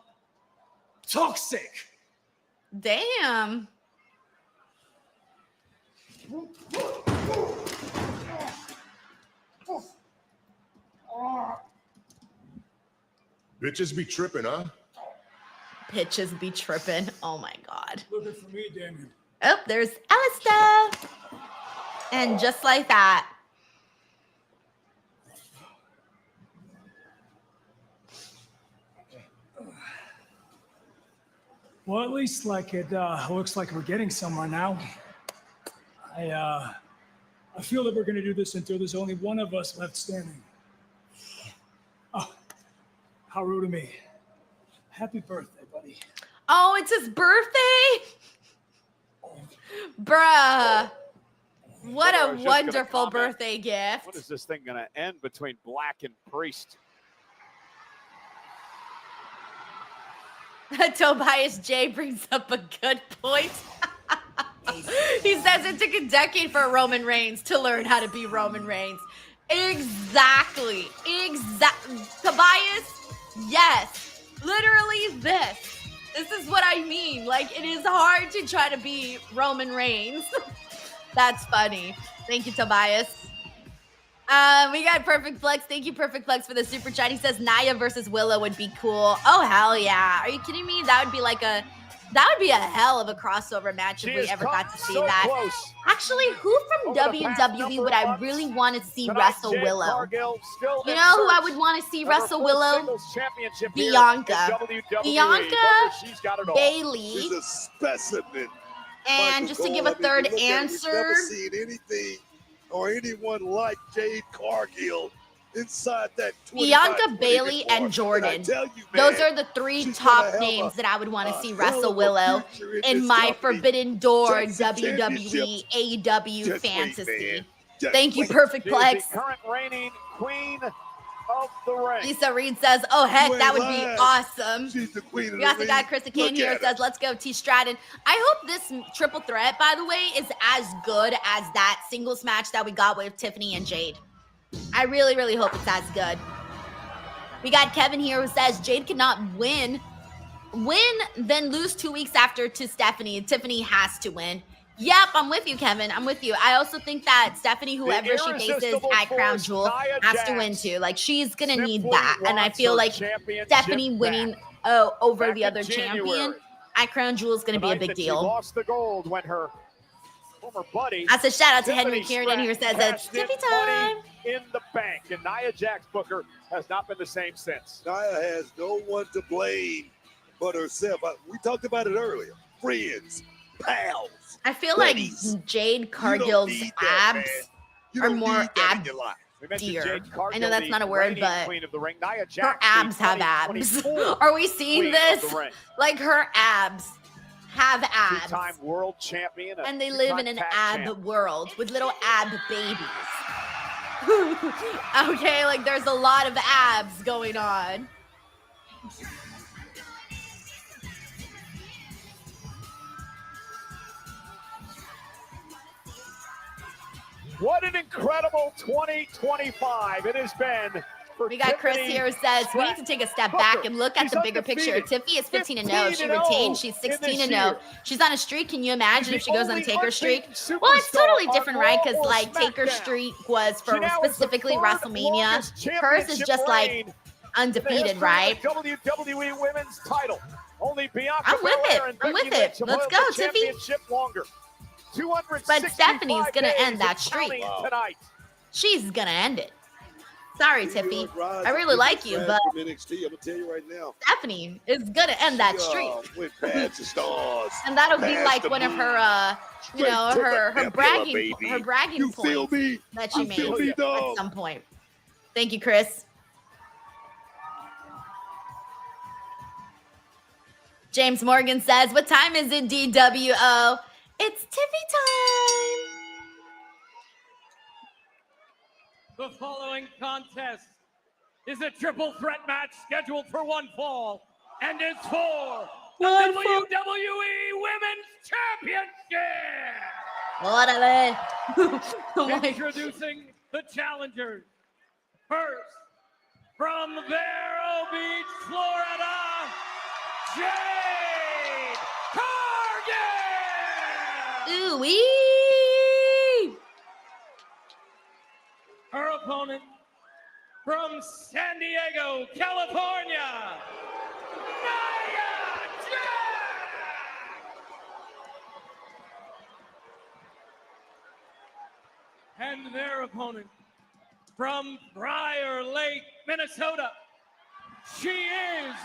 toxic. Damn. Bitches be tripping, huh? Bitches be tripping. Oh my God. Looking for me, Damien. Oh, there's Alistair. And just like that. Well, at least like it looks like we're getting somewhere now. I feel that we're going to do this until there's only one of us left standing. Oh, how rude of me. Happy birthday, buddy. Oh, it's his birthday? Bruh. What a wonderful birthday gift. When is this thing going to end between Black and Priest? Tobias J brings up a good point. He says it took a decade for Roman Reigns to learn how to be Roman Reigns. Exactly. Tobias, yes. Literally this. This is what I mean. Like, it is hard to try to be Roman Reigns. That's funny. Thank you, Tobias. We got Perfect Flex. Thank you, Perfect Flex, for the super chat. He says Nia versus Willow would be cool. Oh, hell yeah. Are you kidding me? That would be a hell of a crossover match if we ever got to see that. Close. Actually, who from WWE would I really want to see wrestle Willow? You know who I would want to see wrestle Willow? Bianca. Bailey. She's a specimen. And just to give a third answer. Never seen anything or anyone like Jade Cargill inside that Bianca, Bailey, and Jordan. Those are the three top names that I would want to see wrestle Willow in my Forbidden Door WWE AEW fantasy. Thank you, Perfect Plex. Current reigning queen of the ring. Lisa Reed says, oh, heck, that would be awesome. She's the queen of We got the the guy, ring. Chris Kane Look here, at says, let's go, T. Stratton. I hope this triple threat, by the way, is as good as that singles match that we got with Tiffany and Jade. I really, really hope it's as good. We got Kevin here who says Jade cannot win, then lose 2 weeks after to Stephanie. Tiffany has to win. Yep, I'm with you, Kevin. I'm with you. I also think that Stephanie, whoever she faces at Crown Jewel, has to win too. Like, she's going to need that. And I feel like Stephanie winning over the other champion at Crown Jewel is going to be a big deal. She lost the gold when her former buddy. That's a shout out to Henry Kieran here says it's Tiffy time. In the bank, and Nia Jax Booker has not been the same since. Nia has no one to blame but herself. We talked about it earlier. Friends, pals. I feel like Jade Cargill's abs are more abs-dear. I know that's not a word, but her abs have abs. Are we seeing this? Like, her abs have abs. Two-time world champion. And they live in an ab world with little ab babies. Okay, like there's a lot of abs going on. What an incredible 2025 it has been. We got Chris here who says we need to take a step back and look at the bigger picture. Tiffy is 15-0. She retained. She's 16-0. She's on a streak. Can you imagine if she goes on a Taker streak? Well, it's totally different, right? Because like Taker's streak was for specifically WrestleMania. Hers is just like undefeated, right? WWE Women's Title. Only Bianca I'm with it. I'm with it. Let's go, Tiffy. Longer. But Stephanie's gonna end that streak. She's gonna end it. Sorry, Tiffy. I really like you, but NXT, I'm gonna tell you right now, Stephanie is gonna end that streak. With pads to stars. And that'll be like one of her, you know, her bragging points that she made at some point. Thank you, Chris. James Morgan says, "What time is it, DWO? It's Tiffy time." The following contest is a triple threat match scheduled for one fall and is for the WWE Women's Championship. Orale. Introducing the challengers. First, from Vero Beach, Florida, Jade Cargill. Ooh-wee. Her opponent from San Diego, California, Nia Jax. And their opponent from Briar Lake, Minnesota. She is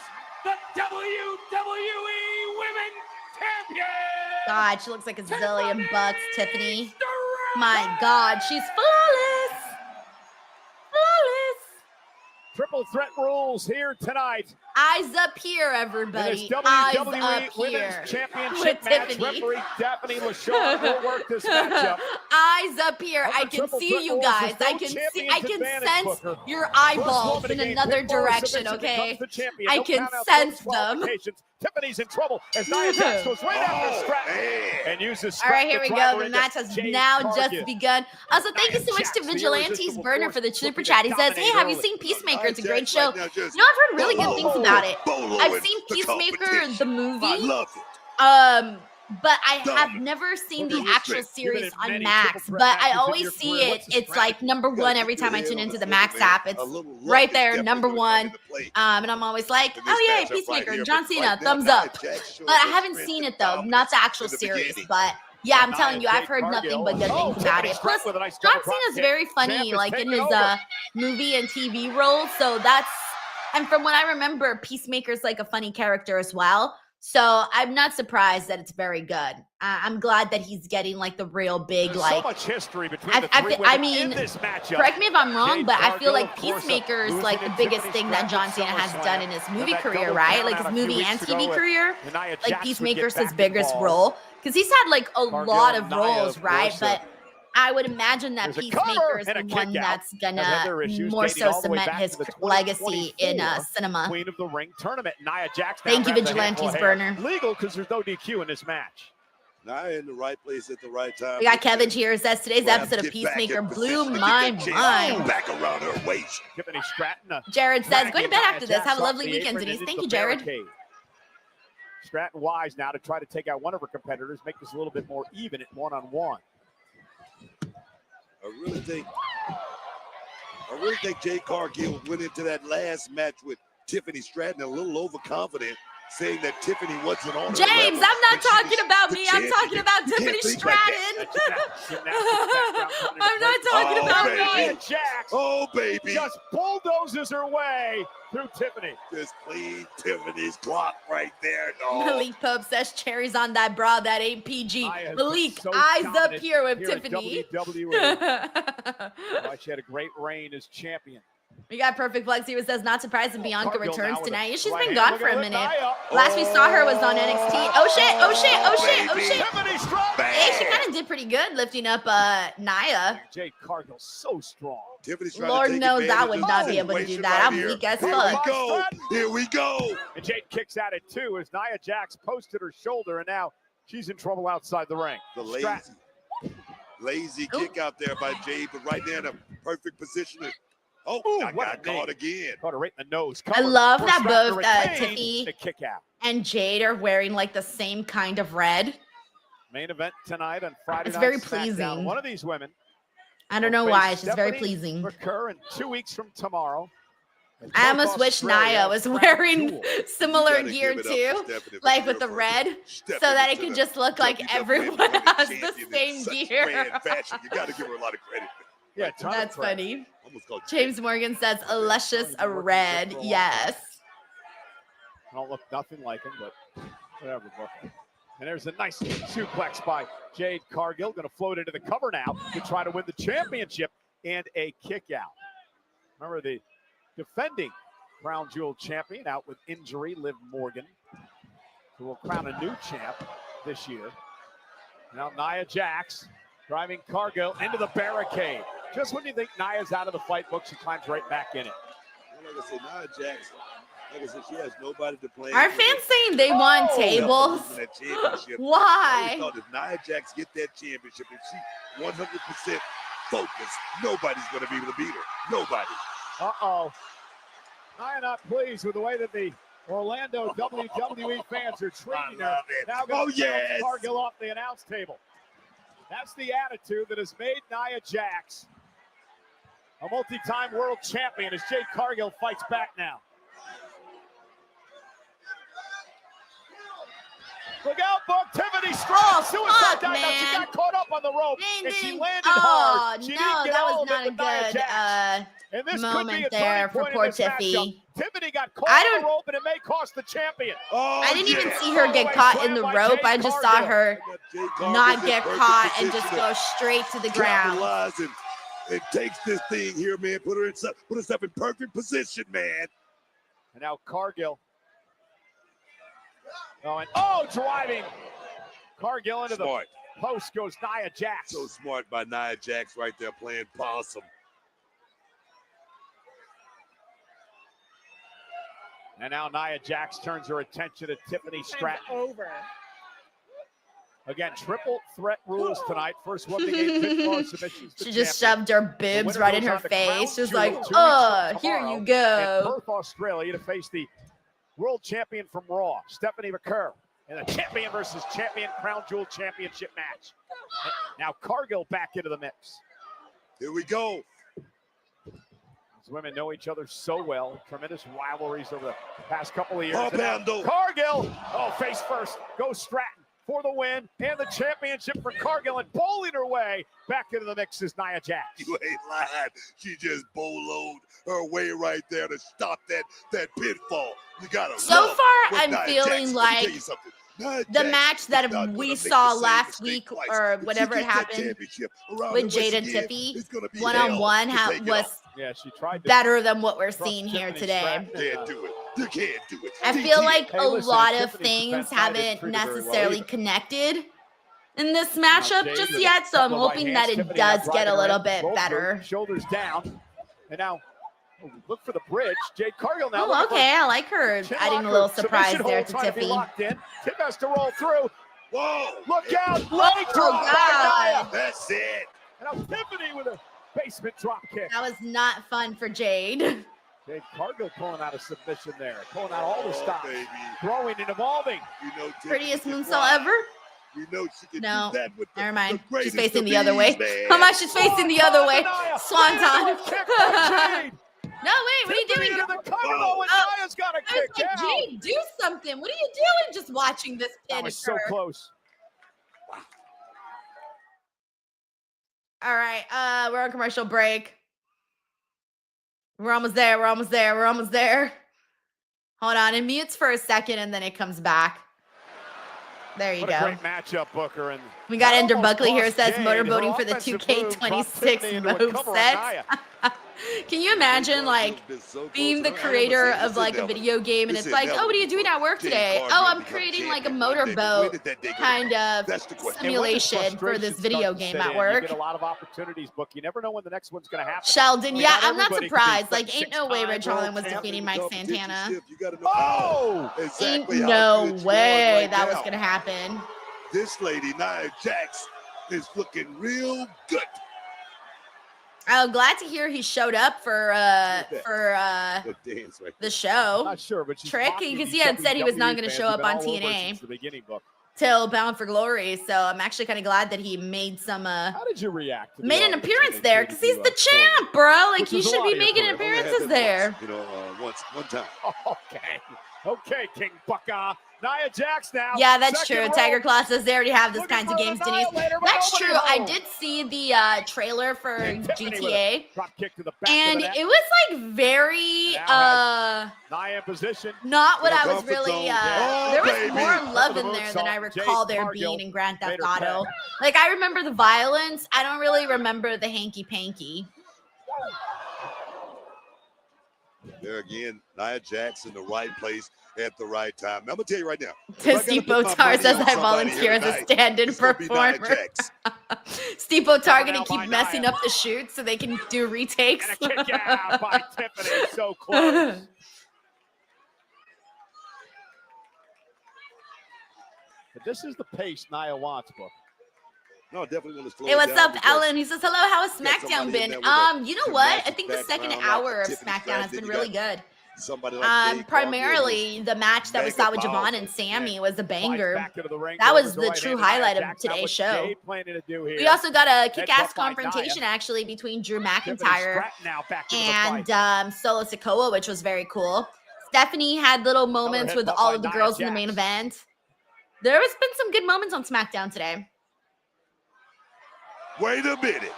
the WWE Women's Champion. God, she looks like a zillion bucks, Tiffany. My God, she's flawless. Flawless. Triple threat rules here tonight. Eyes up here, everybody. In this Eyes WWE up here. Women's Championship With match, Tiffany. referee Daphne LaShawn will work this matchup. Eyes up here. I can triple see threat you rules, guys. there's I no can see. champion's I can advantage, sense Booker. your First eyeballs woman in to gain another pinfall or direction. submission Okay. becomes the champion. I No can count out, sense no them. disqualifications. Tiffany's in trouble as Nia Jax goes right after Stratton and uses All right, Stratton here we to drive go. her The into match has Jade now Cargill. just begun. Also, thank you so much to Jax, the Vigilantes irresistible Burner for the force super looking to chat. He says, "Hey, dominate have you early." seen Peacemaker? It's a Nia great Jax show." right now just You know, I've heard really good things bolo- about it. boloing I've seen the Peacemaker, the competition. movie. I love it. But I have never seen the actual series on Max. But I always see it. It's like number one every time I tune into the Max app. It's right there, number one. And I'm always like, oh yeah, Peacemaker, John Cena, thumbs up. But I haven't seen it though, not the actual series. But yeah, I'm telling you, I've heard nothing but good things about it. Plus, John Cena's very funny, like in his movie and TV roles. So that's, and from what I remember, Peacemaker's like a funny character as well. So I'm not surprised that it's very good. I'm glad that he's getting like the real big, There's like. so much history between the three I women mean, in this matchup. correct me if I'm wrong, Jade but I feel Cargill, like of course, Peacemaker is losing like the to biggest Tiffany thing that John Stratton Cena has SummerSlam. done in his movie That career, double right? count Like out his a few movie weeks and ago, TV career. and Nia Like Jax would Peacemaker's get his back biggest involved. role because he's had like a Cargill lot of and Nia, roles, of right? course, But I would imagine that there's a Peacemaker cover is and the a one kick out. that's Have had their gonna issues more dating so all the way cement back his to the legacy in 2024 cinema. Queen of the Ring tournament. Nia Jax now Thank you, grabs a handful Vigilantes of hair. Burner. Legal because there's no DQ in this match. Nia in the right place at the right time. We got Kevin here. Says today's Grab, episode of get back Peacemaker in blew position to my get that chain mind. back around her waist. Tiffany Stratton. Jared says, "Go to bed Nia after this. Jax Have a off lovely the weekend, apron Denise." and Thank into you, the Jared. barricade. Stratton wise now to try to take out one of her competitors, make this a little bit more even at one-on-one. I really think Jade Cargill went into that last match with Tiffany Stratton a little overconfident, saying that Tiffany wasn't on her James, level I'm not when she talking was about the me. I'm talking champion. about You can't Tiffany think like Stratton. I'm I'm not talking about Nia me. Jax Oh, baby. just bulldozes her way through Tiffany. Just clean Tiffany's clock right there, dog. Malik Pope says cherries on that bra. That ain't PG. Nia has Malik, been so eyes up dominant here with here at Tiffany. WWE. Why she had a great reign as champion. We got Perfect Flex here. Says not surprised if Bianca Cargill returns now with a tonight. Yeah, she's right been hand. gone Look for at a that, minute. Nia. Last we saw her was on NXT. Oh shit! Oh shit! Oh shit! Oh baby. shit! Tiffany Stratton. Hey, she kind of did pretty good lifting up Nia. Jade Cargill so strong. Tiffany's trying Lord to take knows I advantage would of not the be able to do situation that. right I'm here. weak as Here fuck. we go. Here we go. And Jade kicks at it too as Nia Jax posted her shoulder, and now she's in trouble outside the ring. The lazy kick out there by Jade, but right there in a perfect position. Oh, I got caught again. Caught her right in the nose. I love For that Stratton both to retain Tiffany the kick out. and Jade are wearing like the same kind of red. Main event tonight on Friday It's night. very SmackDown. pleasing. One of these women. I don't know will why. face It's just very Stephanie pleasing. McCurr in 2 weeks from tomorrow. And I North almost wish Australia, Nia was Crown wearing Jewel. similar gotta gear give it up too, for Stephanie like McCurr with the for red, stepping so that it into could the just look like WWE everyone Women's has the Champion in same such gear. grand fashion. You got to give her a lot of credit. Yeah, ton of That's credit. funny. Almost called James Morgan says a luscious red. Yes. I don't look nothing like him, but whatever. Bro. And there's a nice suplex by Jade Cargill. Going to float into the cover now to try to win the championship and a kick out. Remember the defending Crown Jewel champion out with injury, Liv Morgan, who will crown a new champ this year. Now Nia Jax driving Cargill into the barricade. Just when you think Nia's out of the fight book, she climbs right back in it. Well, like I said, Nia Jax, like I said, she has nobody to play. Are fans saying they want tables? Why? I thought if Nia Jax get that championship, if she 100% focused, nobody's going to be able to beat her. Nobody. Uh-oh. Nia not pleased with the way that the Orlando WWE fans are treating her. Now Oh, yes. Cargill off the announce table. That's the attitude that has made Nia Jax a multi-time world champion as Jade Cargill fights back now. Look out, Book. Tiffany Stratton, suicide dive. Now she got caught up on the rope, and she landed hard. She didn't get all of it with Nia Jax. And this could be a turning point in this matchup. Tiffany got caught on the rope, and it may cost the champion. I didn't even see her get caught in the rope. I just saw her not get caught and just go straight to the ground. And takes this thing here, man. Put herself in perfect position, man. And now Cargill. Driving. Cargill into the post goes Nia Jax. So smart by Nia Jax right there playing possum. And now Nia Jax turns her attention to Tiffany Stratton. Over. Again, triple threat rules tonight. First one to get pinfall submissions. She just shoved her boobs right in her face. She was like, here you go. In Perth, Australia, to face the world champion from Raw, Stephanie McCurr, in a champion versus champion Crown Jewel championship match. Now Cargill back into the mix. Here we go. These women know each other so well. Tremendous rivalries over the past couple of years. Cargill. Face first. Goes Stratton for the win and the championship for Cargill, and bowling her way back into the mix is Nia Jax. You ain't lying. She just bowlowed her way right there to stop that pitfall. You gotta. So far, I'm feeling like the match that we saw last week or whatever it happened with Jade and Tiffy one-on-one was better than what we're seeing here today. Can't do it. You can't do it. I feel like a lot of things haven't necessarily connected in this matchup just yet, so I'm hoping that it does get a little bit better. Shoulders down, and now look for the bridge. Jade Cargill now. Oh, okay, I like her adding a little surprise there to Tiffy. Tiff has to roll through. Whoa! Look out! Leg drop by Nia. That's it. And now Tiffany with a basement drop kick. That was not fun for Jade. Jade Cargill pulling out a submission there, pulling out all the stops, growing and evolving. Prettiest moonsault ever. You know she can No, do that with never mind. the She's greatest facing of the other way. these, How man. much she's facing the other way? Swanton. No, wait, what are you doing? Nia's got a kick out. Jade, do something. What are you doing just watching this pin That was so close. All right, we're on commercial break. We're almost there. We're almost there. We're almost there. Hold on. It mutes for a second and then it comes back. There you What go. a great matchup, Booker. And We got Ender Buckley here. Says Jade, motorboating her for the offensive move dropped 2K26 Tiffany into a move cover on set. Nia. Can you imagine, like, being the creator of, like, a video game and it's like, oh, what are you doing at work today? Oh, I'm creating, like, a motorboat kind of simulation for this video game at work. You get a lot of opportunities, Book. You never know when the next one's going to happen. Sheldon, yeah, Not I'm not everybody can be surprised. Like, ain't no way Ridge Holland was defeating Mike Santana. Ain't no way that was going to happen. This lady, Nia Jax, is looking real good. I'm glad to hear he showed up for the show. Not sure, but Trick, because he had said he was not going to show up on TNA till Bound for Glory. So I'm actually kind of glad that he made some. How did you react? Made an appearance there because he's the champ, bro. Like he should be making appearances there. You know, one time. Okay, King Bucka. Nia Jax now. Yeah, that's Second true. row. Tiger Claw says they already have this kinds of games, Denise. annihilator, That's but true. nobody I knows. did see the trailer for GTA, Drop kick to the back and of the net. it was like very Nia in position. not what I was Comfort really. zone. Oh, there was baby. more love For in the there than I moonsault, recall Jade there Cargill being in Grand Theft made her Auto. pay. Like I remember the violence. I don't really remember the hanky panky. There again, Nia Jax in the right place at the right time. Now, I'm gonna tell you right now. Steve Botar says I volunteer as a stand-in performer. Steve Botar gonna keep messing up the shoots so they can do retakes. And a kick out by Tiffany. So close. But this is the pace Nia wants, Book. No, definitely want to slow Hey, it what's down up, because Alan? He says, hello, how has got SmackDown somebody in been? there with a You know what? I dramatic think the second background hour like of Tiffany SmackDown has Stratton. been You really got good. somebody like Jade Primarily, the match that we saw with mega Javon powerful. and Sammy was a banger. Back into the ring, That was delivers the right true hand to Nia highlight of Jax. Now today's what's show. Jade planning to do here? We also got a Heads kick-ass up by Nia. confrontation actually between Drew Tiffany McIntyre Stratton now back into the fight. and Solo Sikoa, which was very cool. Stephanie had little moments head with butt all by of the Nia girls in the main Jax. event. There has been some good moments on SmackDown today. Wait a minute.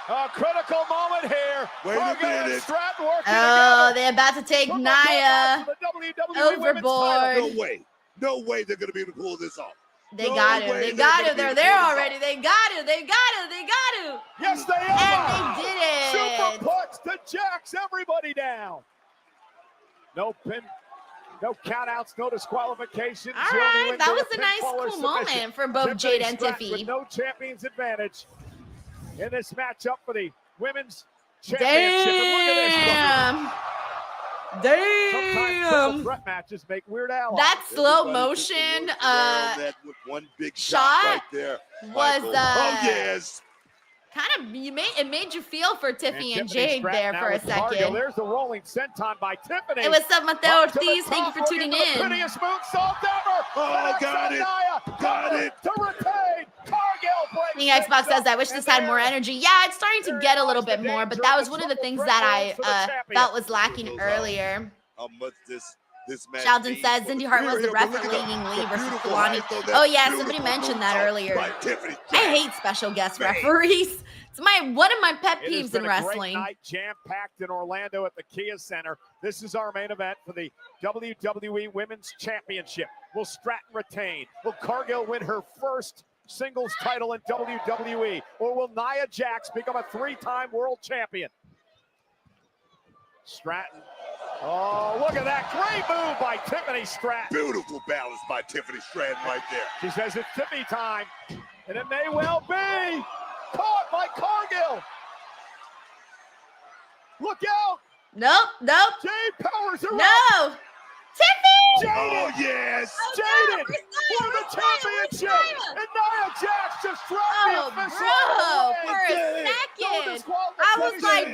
A critical moment here. Wait a minute. Oh, they're about to take Nia overboard. No way. No way they're going to be able to pull this off. They got it. They got it. They're there already. They got it. They got it. They got it. Yes, they are. And they did it. Superplex to Jax everybody down. No pin. No countouts, no disqualifications. All right, that was a nice, cool moment for both Jade and Tiffy. With no champion's advantage in this matchup for the women's championship. Damn. Sometimes triple threat matches make Weird Al. That slow motion that with one big shot right there. Was oh yes. Kind of it made you feel for Tiffy and Jade there for a second. There's the rolling senton by Tiffany. It was up, Mateo Ortiz. Thank you for tuning in. Prettiest moonsault ever. Oh, got it. Got it. To retain. Cargill The Xbox says, I wish this had more energy. Yeah, it's starting to get a little bit more, but that was one of the things that I felt was lacking earlier. How much this match Sheldon says Cindy Hart was the ref for leading Lee versus Kalani. Oh yeah, somebody mentioned that earlier. I hate special guest referees. It's one of my pet peeves in wrestling. Great night, jam-packed in Orlando at the Kia Center. This is our main event for the WWE Women's Championship. Will Stratton retain? Will Cargill win her first singles title in WWE? Or will Nia Jax become a 3-time world champion? Stratton. Oh, look at that. Great move by Tiffany Stratton. Beautiful balance by Tiffany Stratton right there. She says it's Tiffy time, and it may well be. Caught by Cargill. Look out. Nope. Jade powers her No. Tiffy! Jaded! Oh, yes! Jaded! For the championship! And Nia Jax just dropped the official for a second. I was like,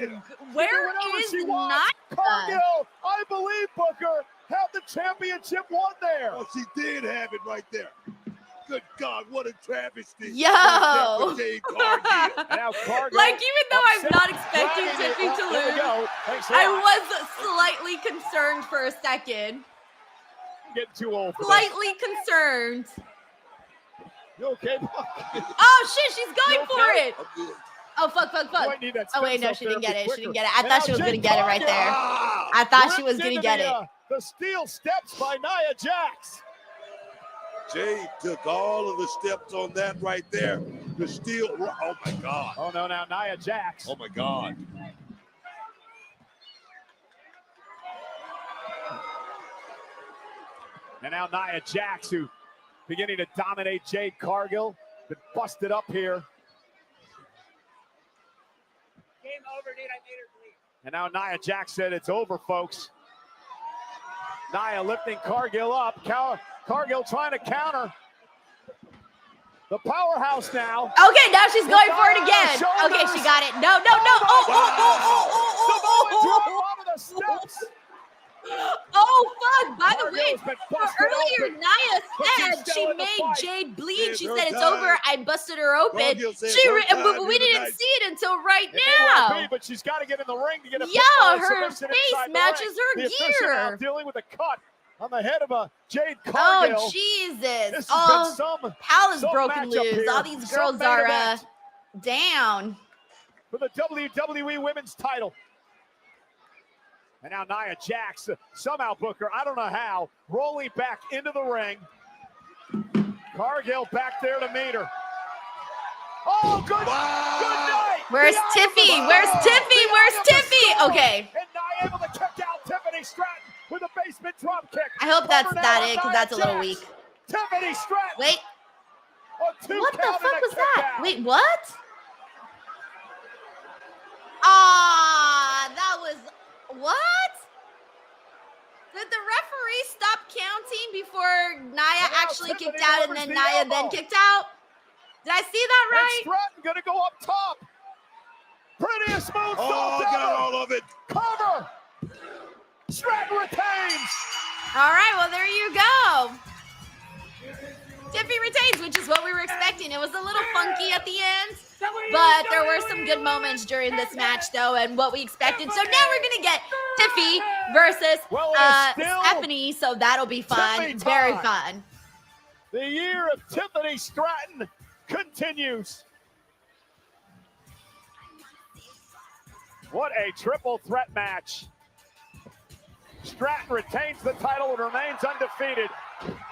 where is Nia? Cargill, I believe, Booker, had the championship won there. Oh, she did have it right there. Good God, what a travesty. Yo! Jade Cargill. Now Cargill, like, even though I'm not expecting Tiffy to lose, I was slightly concerned for a second. Getting too old for Slightly concerned. You okay? Oh, shit, she's going for it. Oh, fuck. Oh, wait, no, she didn't get it. She didn't get it. I thought she was going to get it right there. I thought she was going to get it. The steel steps by Nia Jax. Jade took all of the steps on that right there. The steel. Oh, my God. Oh, no, now Nia Jax. Oh, my God. And now Nia Jax, who beginning to dominate Jade Cargill. Been busted up here. Game over, dude. I made her bleed. And now Nia Jax said it's over, folks. Nia lifting Cargill up. Cargill trying to counter. The powerhouse now. Okay, now she's going for it again. Okay, she got it. No. Oh, fuck. By the way, earlier Nia said she made Jade bleed. She said it's over. I busted her open. We didn't see it until right now. But she's got to get in the ring to get a her face matches her gear. Dealing with a cut on the head of a Jade Cargill. Oh, Jesus. Oh, Pal is broken loose. Here. All these girls are down. For the WWE Women's title. And now Nia Jax, somehow Booker, I don't know how, rolling back into the ring. Cargill back there to meet her. Oh, good night. Where's Tiffy? Where's Tiffy? Okay. And Nia able to kick out Tiffany Stratton with a basement drop kick. I hope that's not it, because that's a little weak. Tiffany Stratton. Wait. What the fuck was that? Wait, what? That was... What? Did the referee stop counting before Nia actually kicked out and then Nia then kicked out? Did I see that right? And Stratton gonna go up top. Prettiest move. Oh, got all of it. Cover. Stratton retains. All right, well, there you go. Tiffy retains, which is what we were expecting. It was a little funky at the end, but there were some good moments during this match, though, and what we expected. So now we're going to get Tiffy versus Stephanie, so that'll be fun. Very fun. The year of Tiffany Stratton continues. What a triple threat match. Stratton retains the title and remains undefeated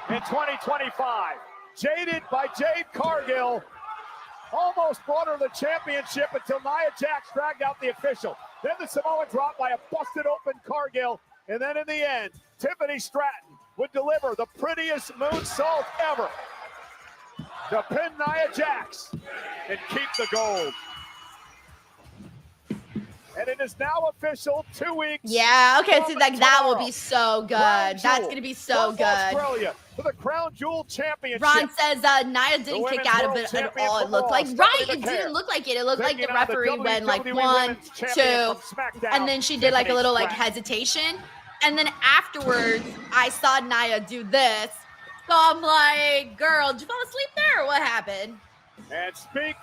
in 2025. Jaded by Jade Cargill, almost brought her the championship until Nia Jax dragged out the official. Then the Samoan drop by a busted open Cargill. And then in the end, Tiffany Stratton would deliver the prettiest moonsault ever to pin Nia Jax and keep the gold. And it is now official, 2 weeks. Yeah, okay, from so like that will tomorrow. be so good. Crown That's Jewel gonna be so from good. Australia for the Crown Jewel Championship. Ron says Nia didn't kick Women's out of World it at Champion all. It from looked Raw, like Stephanie right. It McIntyre, didn't look like it. It looked like the taking on the referee went like WWE 1, Women's 2, Champion from SmackDown, and then she did like a Tiffany little like Stratton. hesitation, and then afterwards I saw Nia do this. So I'm like, girl, did you fall asleep there or what happened? And speak.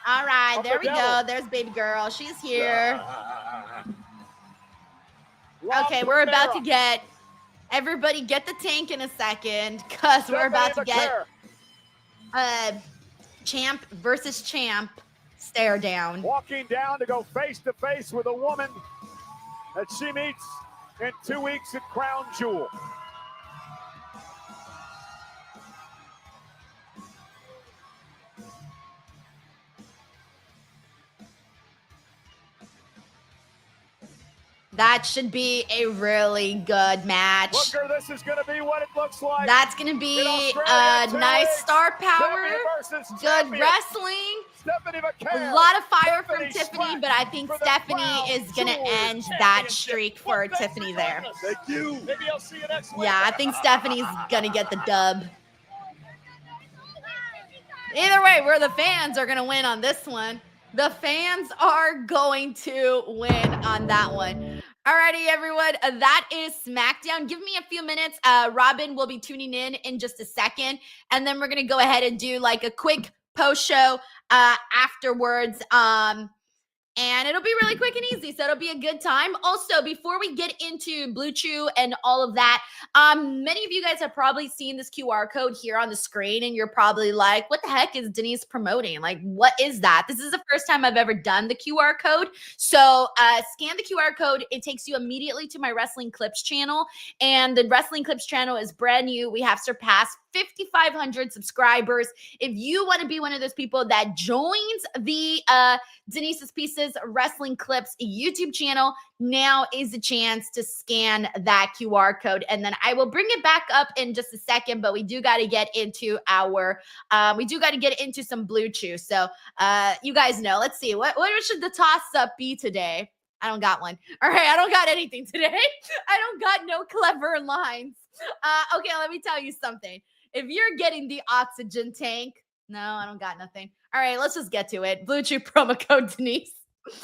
All right, of there the we go. devil. There's baby girl. She's here. Rob Okay, we're about to Rivera. get everybody get the tank in a second because we're about to Stephanie get champ versus champ stare down. Walking down to go face to face with a woman that she meets in 2 weeks at Crown Jewel. That should be a really good match. Booker, this is going to be what it looks like. That's going to be In Australia, 2 nice weeks, star power, champion versus good champion. wrestling, Stephanie McIntyre, a lot of fire from Tiffany Tiffany, Stratton but I think for the Stephanie Crown is going to Jewel end that Championship. streak for Well, thanks Tiffany for there. joining us. Thank you. Maybe I'll see you next week. Yeah, I think Stephanie's going to get the dub. Either way, we're the fans are going to win on this one. The fans are going to win on that one. Alrighty, everyone, that is SmackDown. Give me a few minutes. Robin will be tuning in just a second, and then we're going to go ahead and do like a quick post show afterwards. And it'll be really quick and easy, so it'll be a good time. Also, before we get into Blue Chew and all of that, many of you guys have probably seen this QR code here on the screen, and you're probably like, what the heck is Denise promoting? Like, what is that? This is the first time I've ever done the QR code. So scan the QR code. It takes you immediately to my Wrestling Clips channel, and the Wrestling Clips channel is brand new. We have surpassed 5,500 subscribers. If you want to be one of those people that joins the Denise's Pieces Wrestling Clips YouTube channel, now is the chance to scan that QR code. And then I will bring it back up in just a second, but we do got to get into some Blue Chew. So you guys know, let's see, what should the toss up be today? I don't got one. All right, I don't got anything today. I don't got no clever lines. Okay, let me tell you something. If you're getting the oxygen tank, no, I don't got nothing. All right, let's just get to it. Blue Chew promo code Denise.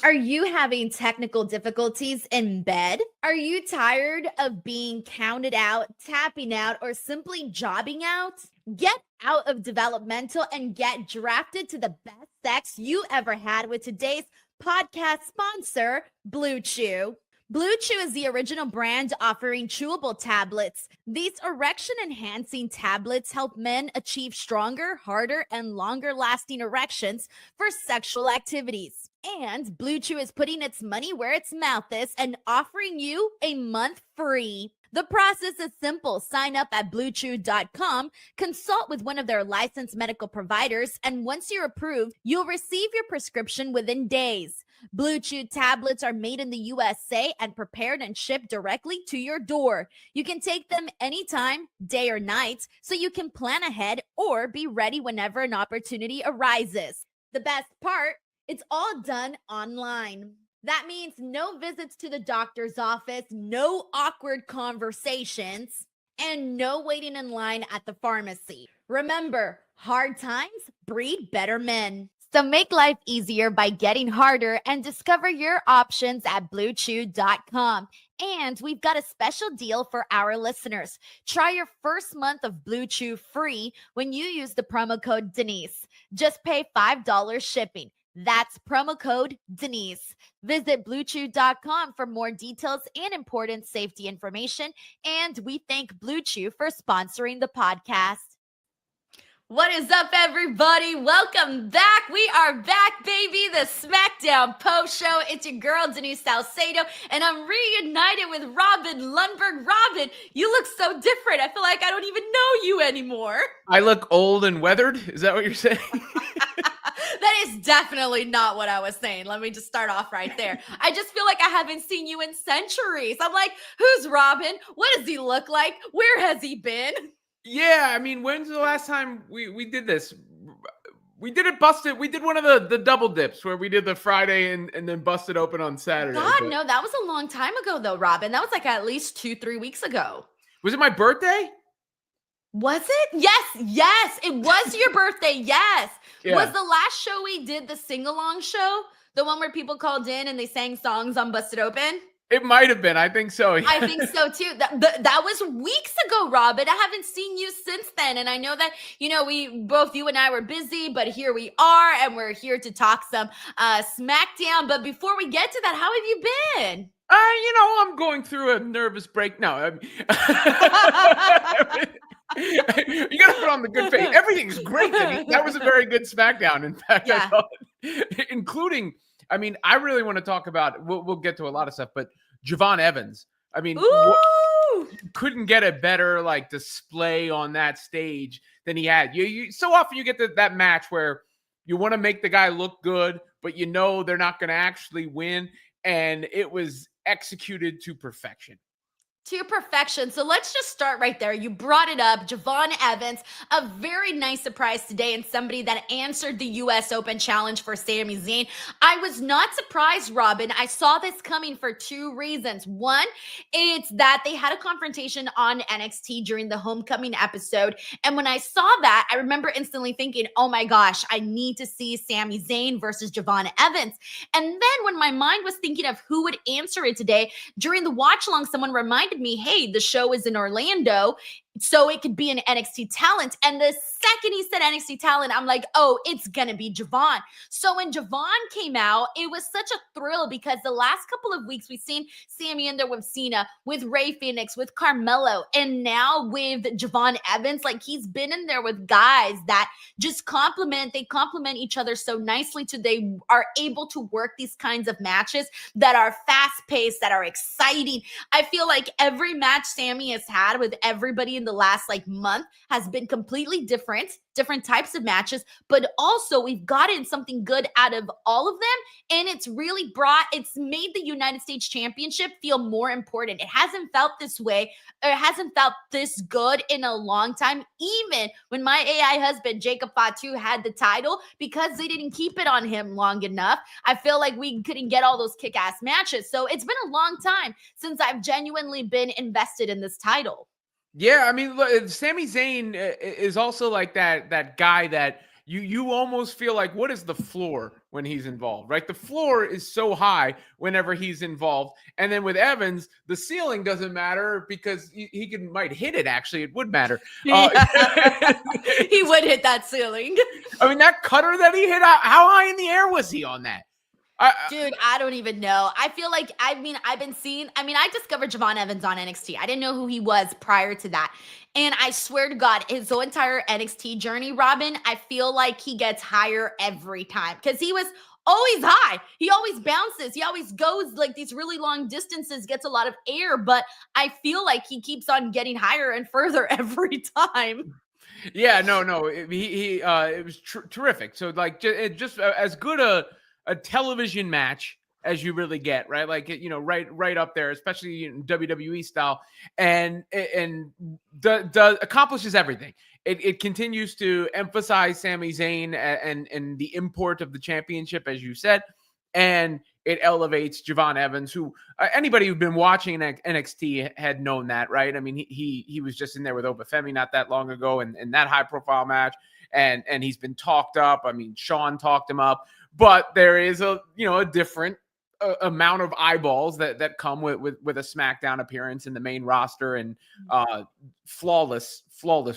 Are you having technical difficulties in bed? Are you tired of being counted out, tapping out, or simply jobbing out? Get out of developmental and get drafted to the best sex you ever had with today's podcast sponsor, Blue Chew. Blue Chew is the original brand offering chewable tablets. These erection-enhancing tablets help men achieve stronger, harder, and longer-lasting erections for sexual activities. And Blue Chew is putting its money where its mouth is and offering you a month free. The process is simple. Sign up at BlueChew.com, consult with one of their licensed medical providers, and once you're approved, you'll receive your prescription within days. Blue Chew tablets are made in the USA and prepared and shipped directly to your door. You can take them anytime, day or night, so you can plan ahead or be ready whenever an opportunity arises. The best part, it's all done online. That means no visits to the doctor's office, no awkward conversations, and no waiting in line at the pharmacy. Remember, hard times breed better men. So make life easier by getting harder and discover your options at BlueChew.com. And we've got a special deal for our listeners. Try your first month of Blue Chew free when you use the promo code Denise. Just pay $5 shipping. That's promo code Denise. Visit BlueChew.com for more details and important safety information. And we thank Blue Chew for sponsoring the podcast. What is up, everybody? Welcome back. We are back, baby. The Smackdown post show. It's your girl, Denise Salcedo, and I'm reunited with Robin Lundberg. Robin, you look so different. I feel like I don't even know you anymore. I look old and weathered? Is that what you're saying? That is definitely not what I was saying. Let me just start off right there. I just feel like I haven't seen you in centuries. I'm like, who's Robin? What does he look like? Where has he been? Yeah, I mean, when's the last time we did this? We did it busted. We did one of the double dips where we did the Friday and then busted open on Saturday. God, no, that was a long time ago, though, Robin. That was like at least 2-3 weeks ago. Was it my birthday? Was it? Yes, it was your birthday. Yes. Yeah. Was the last show we did the sing-along show? The one where people called in and they sang songs on Busted Open? It might have been. I think so. I think so too. That was weeks ago, Robin. I haven't seen you since then. And I know that, you and I were busy, but here we are and we're here to talk some Smackdown. But before we get to that, how have you been? I'm going through a nervous break. No, I mean, you got to put on the good face. Everything's great. That was a very good Smackdown. In fact, Yeah. I thought, including, I mean, I really want to talk about, we'll get to a lot of stuff, but Javon Evans. I mean, couldn't get a better display on that stage than he had. You so often you get that match where you want to make the guy look good, but they're not going to actually win. And it was executed to perfection. To perfection. So let's just start right there. You brought it up. Javon Evans, a very nice surprise today, and somebody that answered the U.S. Open Challenge for Sami Zayn. I was not surprised, Robin. I saw this coming for two reasons. One, it's that they had a confrontation on NXT during the homecoming episode. And when I saw that, I remember instantly thinking, oh my gosh, I need to see Sami Zayn versus Javon Evans. And then when my mind was thinking of who would answer it today, during the watch along, someone reminded me, hey, the show is in Orlando, so it could be an NXT talent. And the second he said NXT talent, I'm like, oh, it's gonna be Javon. So when Javon came out, it was such a thrill because the last couple of weeks we've seen Sami in there with Cena, with Rey Fenix, with Carmelo, and now with Javon Evans. He's been in there with guys that just complement each other so nicely they are able to work these kinds of matches that are fast-paced, that are exciting. I feel like every match Sami has had with everybody in the last month has been completely different types of matches, but also we've gotten something good out of all of them, and it's made the United States Championship feel more important. It hasn't felt this way, or it hasn't felt this good in a long time, even when my AI husband Jacob Fatu had the title, because they didn't keep it on him long enough. I feel like we couldn't get all those kick-ass matches. So it's been a long time since I've genuinely been invested in this title. Yeah, I mean, look, Sami Zayn is also that guy that you almost feel like, what is the floor when he's involved, right? The floor is so high whenever he's involved. And then with Evans, the ceiling doesn't matter because he might hit it, actually. It would matter. He would hit that ceiling. I mean, that cutter that he hit, how high in the air was he on that? Dude, I don't even know. I feel like, I discovered Javon Evans on NXT. I didn't know who he was prior to that. And I swear to God, his whole entire NXT journey, Robin, I feel like he gets higher every time because he was always high. He always bounces. He always goes these really long distances, gets a lot of air, but I feel like he keeps on getting higher and further every time. Yeah, no. It was terrific. So just as good a television match as you really get, right? Right up there, especially in WWE style, and accomplishes everything. It continues to emphasize Sami Zayn and the import of the championship, as you said, and it elevates Javon Evans, who anybody who's been watching NXT had known that, right? I mean, he was just in there with Obafemi not that long ago, and that high profile match, and he's been talked up. I mean, Sean talked him up. But there is a different amount of eyeballs that come with a SmackDown appearance in the main roster, and flawless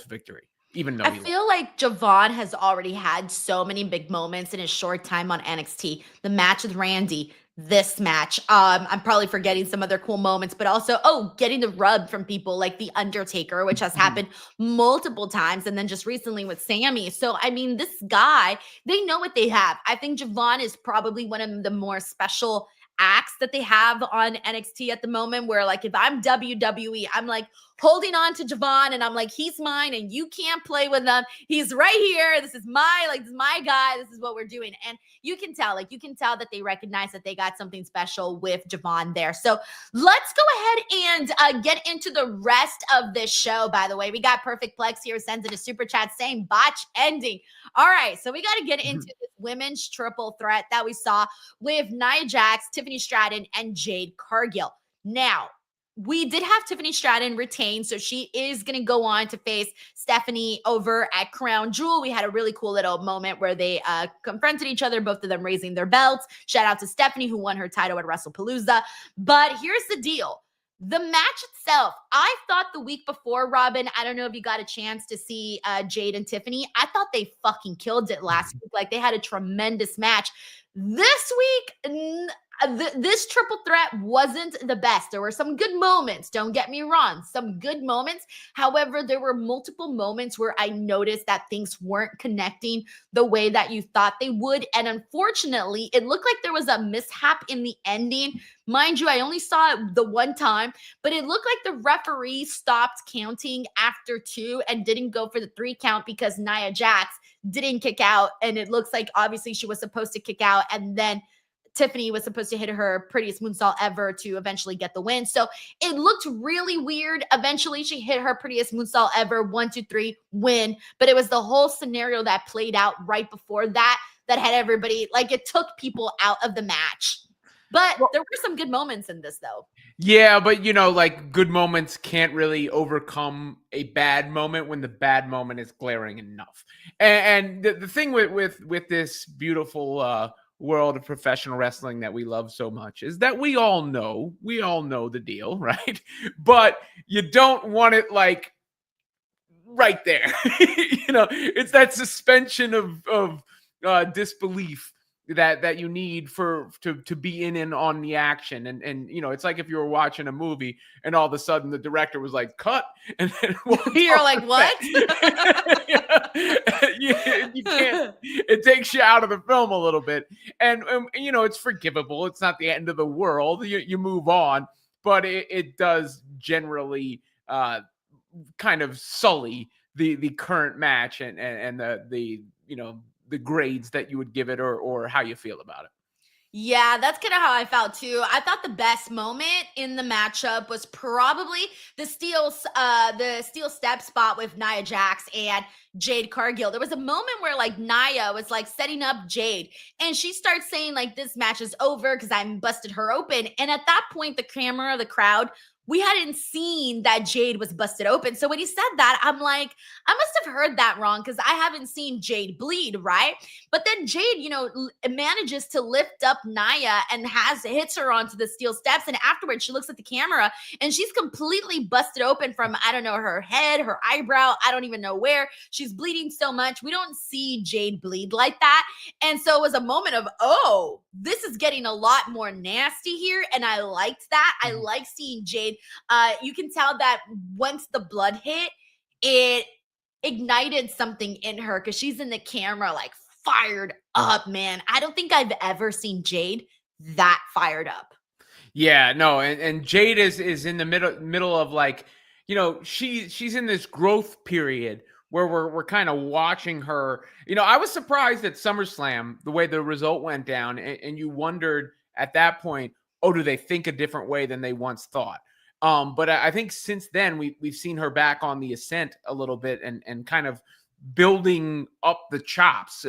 victory. Even though I feel like Javon has already had so many big moments in his short time on NXT. The match with Randy, this match. I'm probably forgetting some other cool moments, but also, getting the rub from people like The Undertaker, which has happened multiple times, and then just recently with Sammy. So, I mean, this guy, they know what they have. I think Javon is probably one of the more special acts that they have on NXT at the moment, where like if I'm WWE, I'm like holding on to Javon and I'm like, he's mine and you can't play with him. He's right here. This is my guy. This is what we're doing. And you can tell that they recognize that they got something special with Javon there. So let's go ahead and get into the rest of this show. By the way, we got Perfect Plex here, sends in a super chat saying botch ending. All right, so we got to get into this women's triple threat that we saw with Nia Jax, Tiffany Stratton, and Jade Cargill. Now, we did have Tiffany Stratton retain, so she is going to go on to face Stephanie over at Crown Jewel. We had a really cool little moment where they confronted each other, both of them raising their belts. Shout out to Stephanie, who won her title at WrestlePalooza. But here's the deal. The match itself, I thought the week before, Robin, I don't know if you got a chance to see Jade and Tiffany. I thought they fucking killed it last week. Like, they had a tremendous match. This week, this triple threat wasn't the best. There were some good moments, don't get me wrong, some good moments. However, there were multiple moments where I noticed that things weren't connecting the way that you thought they would. And unfortunately, it looked like there was a mishap in the ending. Mind you, I only saw it the one time, but it looked like the referee stopped counting after 2 and didn't go for the 3 count because Nia Jax didn't kick out. And it looks like obviously she was supposed to kick out, and then Tiffany was supposed to hit her prettiest moonsault ever to eventually get the win. So it looked really weird. Eventually she hit her prettiest moonsault ever, 1, 2, 3, win. But it was the whole scenario that played out right before that had everybody, like, it took people out of the match. But there were some good moments in this though. Yeah, but like, good moments can't really overcome a bad moment when the bad moment is glaring enough. And the thing with this beautiful world of professional wrestling that we love so much is that we all know the deal, right? But you don't want it like right there. It's that suspension of disbelief that you need to be in and on the action. And it's like if you were watching a movie and all of a sudden the director was like, cut, and then you're like, what? you can't, it takes you out of the film a little bit. And it's forgivable. It's not the end of the world. You move on, but it does generally kind of sully the current match and the grades that you would give it or how you feel about it. Yeah, that's kind of how I felt too. I thought the best moment in the matchup was probably the steel step spot with Nia Jax and Jade Cargill. There was a moment where like Nia was like setting up Jade and she starts saying like, this match is over because I busted her open. And at that point, the camera, the crowd, we hadn't seen that Jade was busted open. So when he said that, I'm like, I must have heard that wrong because I haven't seen Jade bleed, right? But then Jade, manages to lift up Nia and hits her onto the steel steps. And afterwards, she looks at the camera and she's completely busted open from, I don't know, her head, her eyebrow. I don't even know where. She's bleeding so much. We don't see Jade bleed like that. And so it was a moment of, oh, this is getting a lot more nasty here. And I liked that. I like seeing Jade. You can tell that once the blood hit, it ignited something in her because she's in the camera like fired up, man. I don't think I've ever seen Jade that fired up. Yeah, no, and Jade is in the middle of like, she's in this growth period where we're kind of watching her. I was surprised at SummerSlam the way the result went down, and you wondered at that point, oh, do they think a different way than they once thought? But I think since then we've seen her back on the ascent a little bit and kind of building up the chops,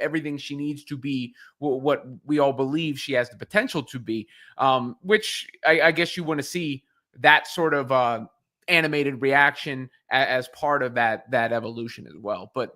everything she needs to be what we all believe she has the potential to be, which I guess you want to see that sort of animated reaction as part of that evolution as well. But,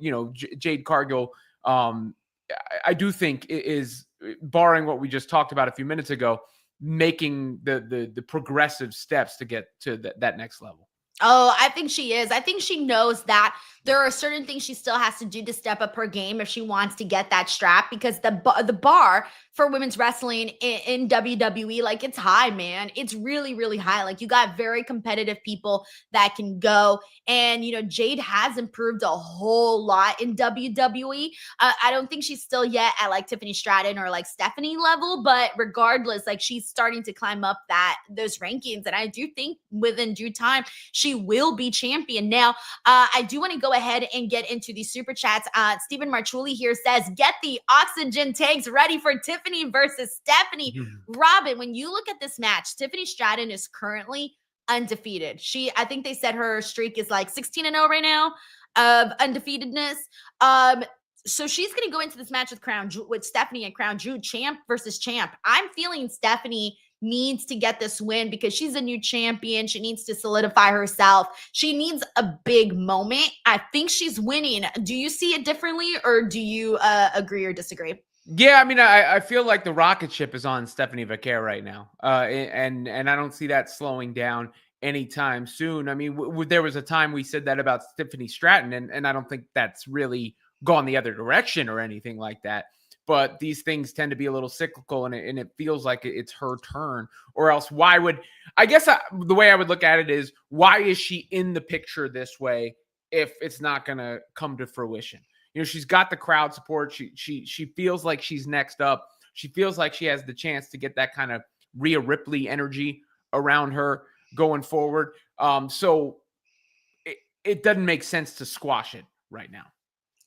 Jade Cargill, I do think is, barring what we just talked about a few minutes ago, making the progressive steps to get to that next level. Oh, I think she is. I think she knows that there are certain things she still has to do to step up her game if she wants to get that strap, because the bar for women's wrestling in WWE. Like, it's high, man. It's really, really high. Like, you got very competitive people that can go. And, Jade has improved a whole lot in WWE. I don't think she's still yet at like Tiffany Stratton or like Stephanie level, but regardless, like, she's starting to climb up those rankings. And I do think within due time, she will be champion. Now, I do want to go ahead and get into the super chats. Stephen Marchuli here says, get the oxygen tanks ready for Tiffany versus Stephanie. Robin, when you look at this match, Tiffany Stratton is currently undefeated. I think they said her streak is like 16-0 right now of undefeatedness. So she's going to go into this match with Stephanie and Crown Jewel, champ versus champ. I'm feeling Stephanie needs to get this win because she's a new champion. She needs to solidify herself. She needs a big moment. I think she's winning. Do you see it differently, or do you agree or disagree? Yeah, I mean, I feel like the rocket ship is on Stephanie Vaquer right now, and I don't see that slowing down anytime soon. I mean, there was a time we said that about Tiffany Stratton, and I don't think that's really gone the other direction or anything like that. But these things tend to be a little cyclical, and it feels like it's her turn. Or else, the way I would look at it is, why is she in the picture this way if it's not going to come to fruition? She's got the crowd support. She feels like she's next up. She feels like she has the chance to get that kind of Rhea Ripley energy around her going forward. So it doesn't make sense to squash it right now.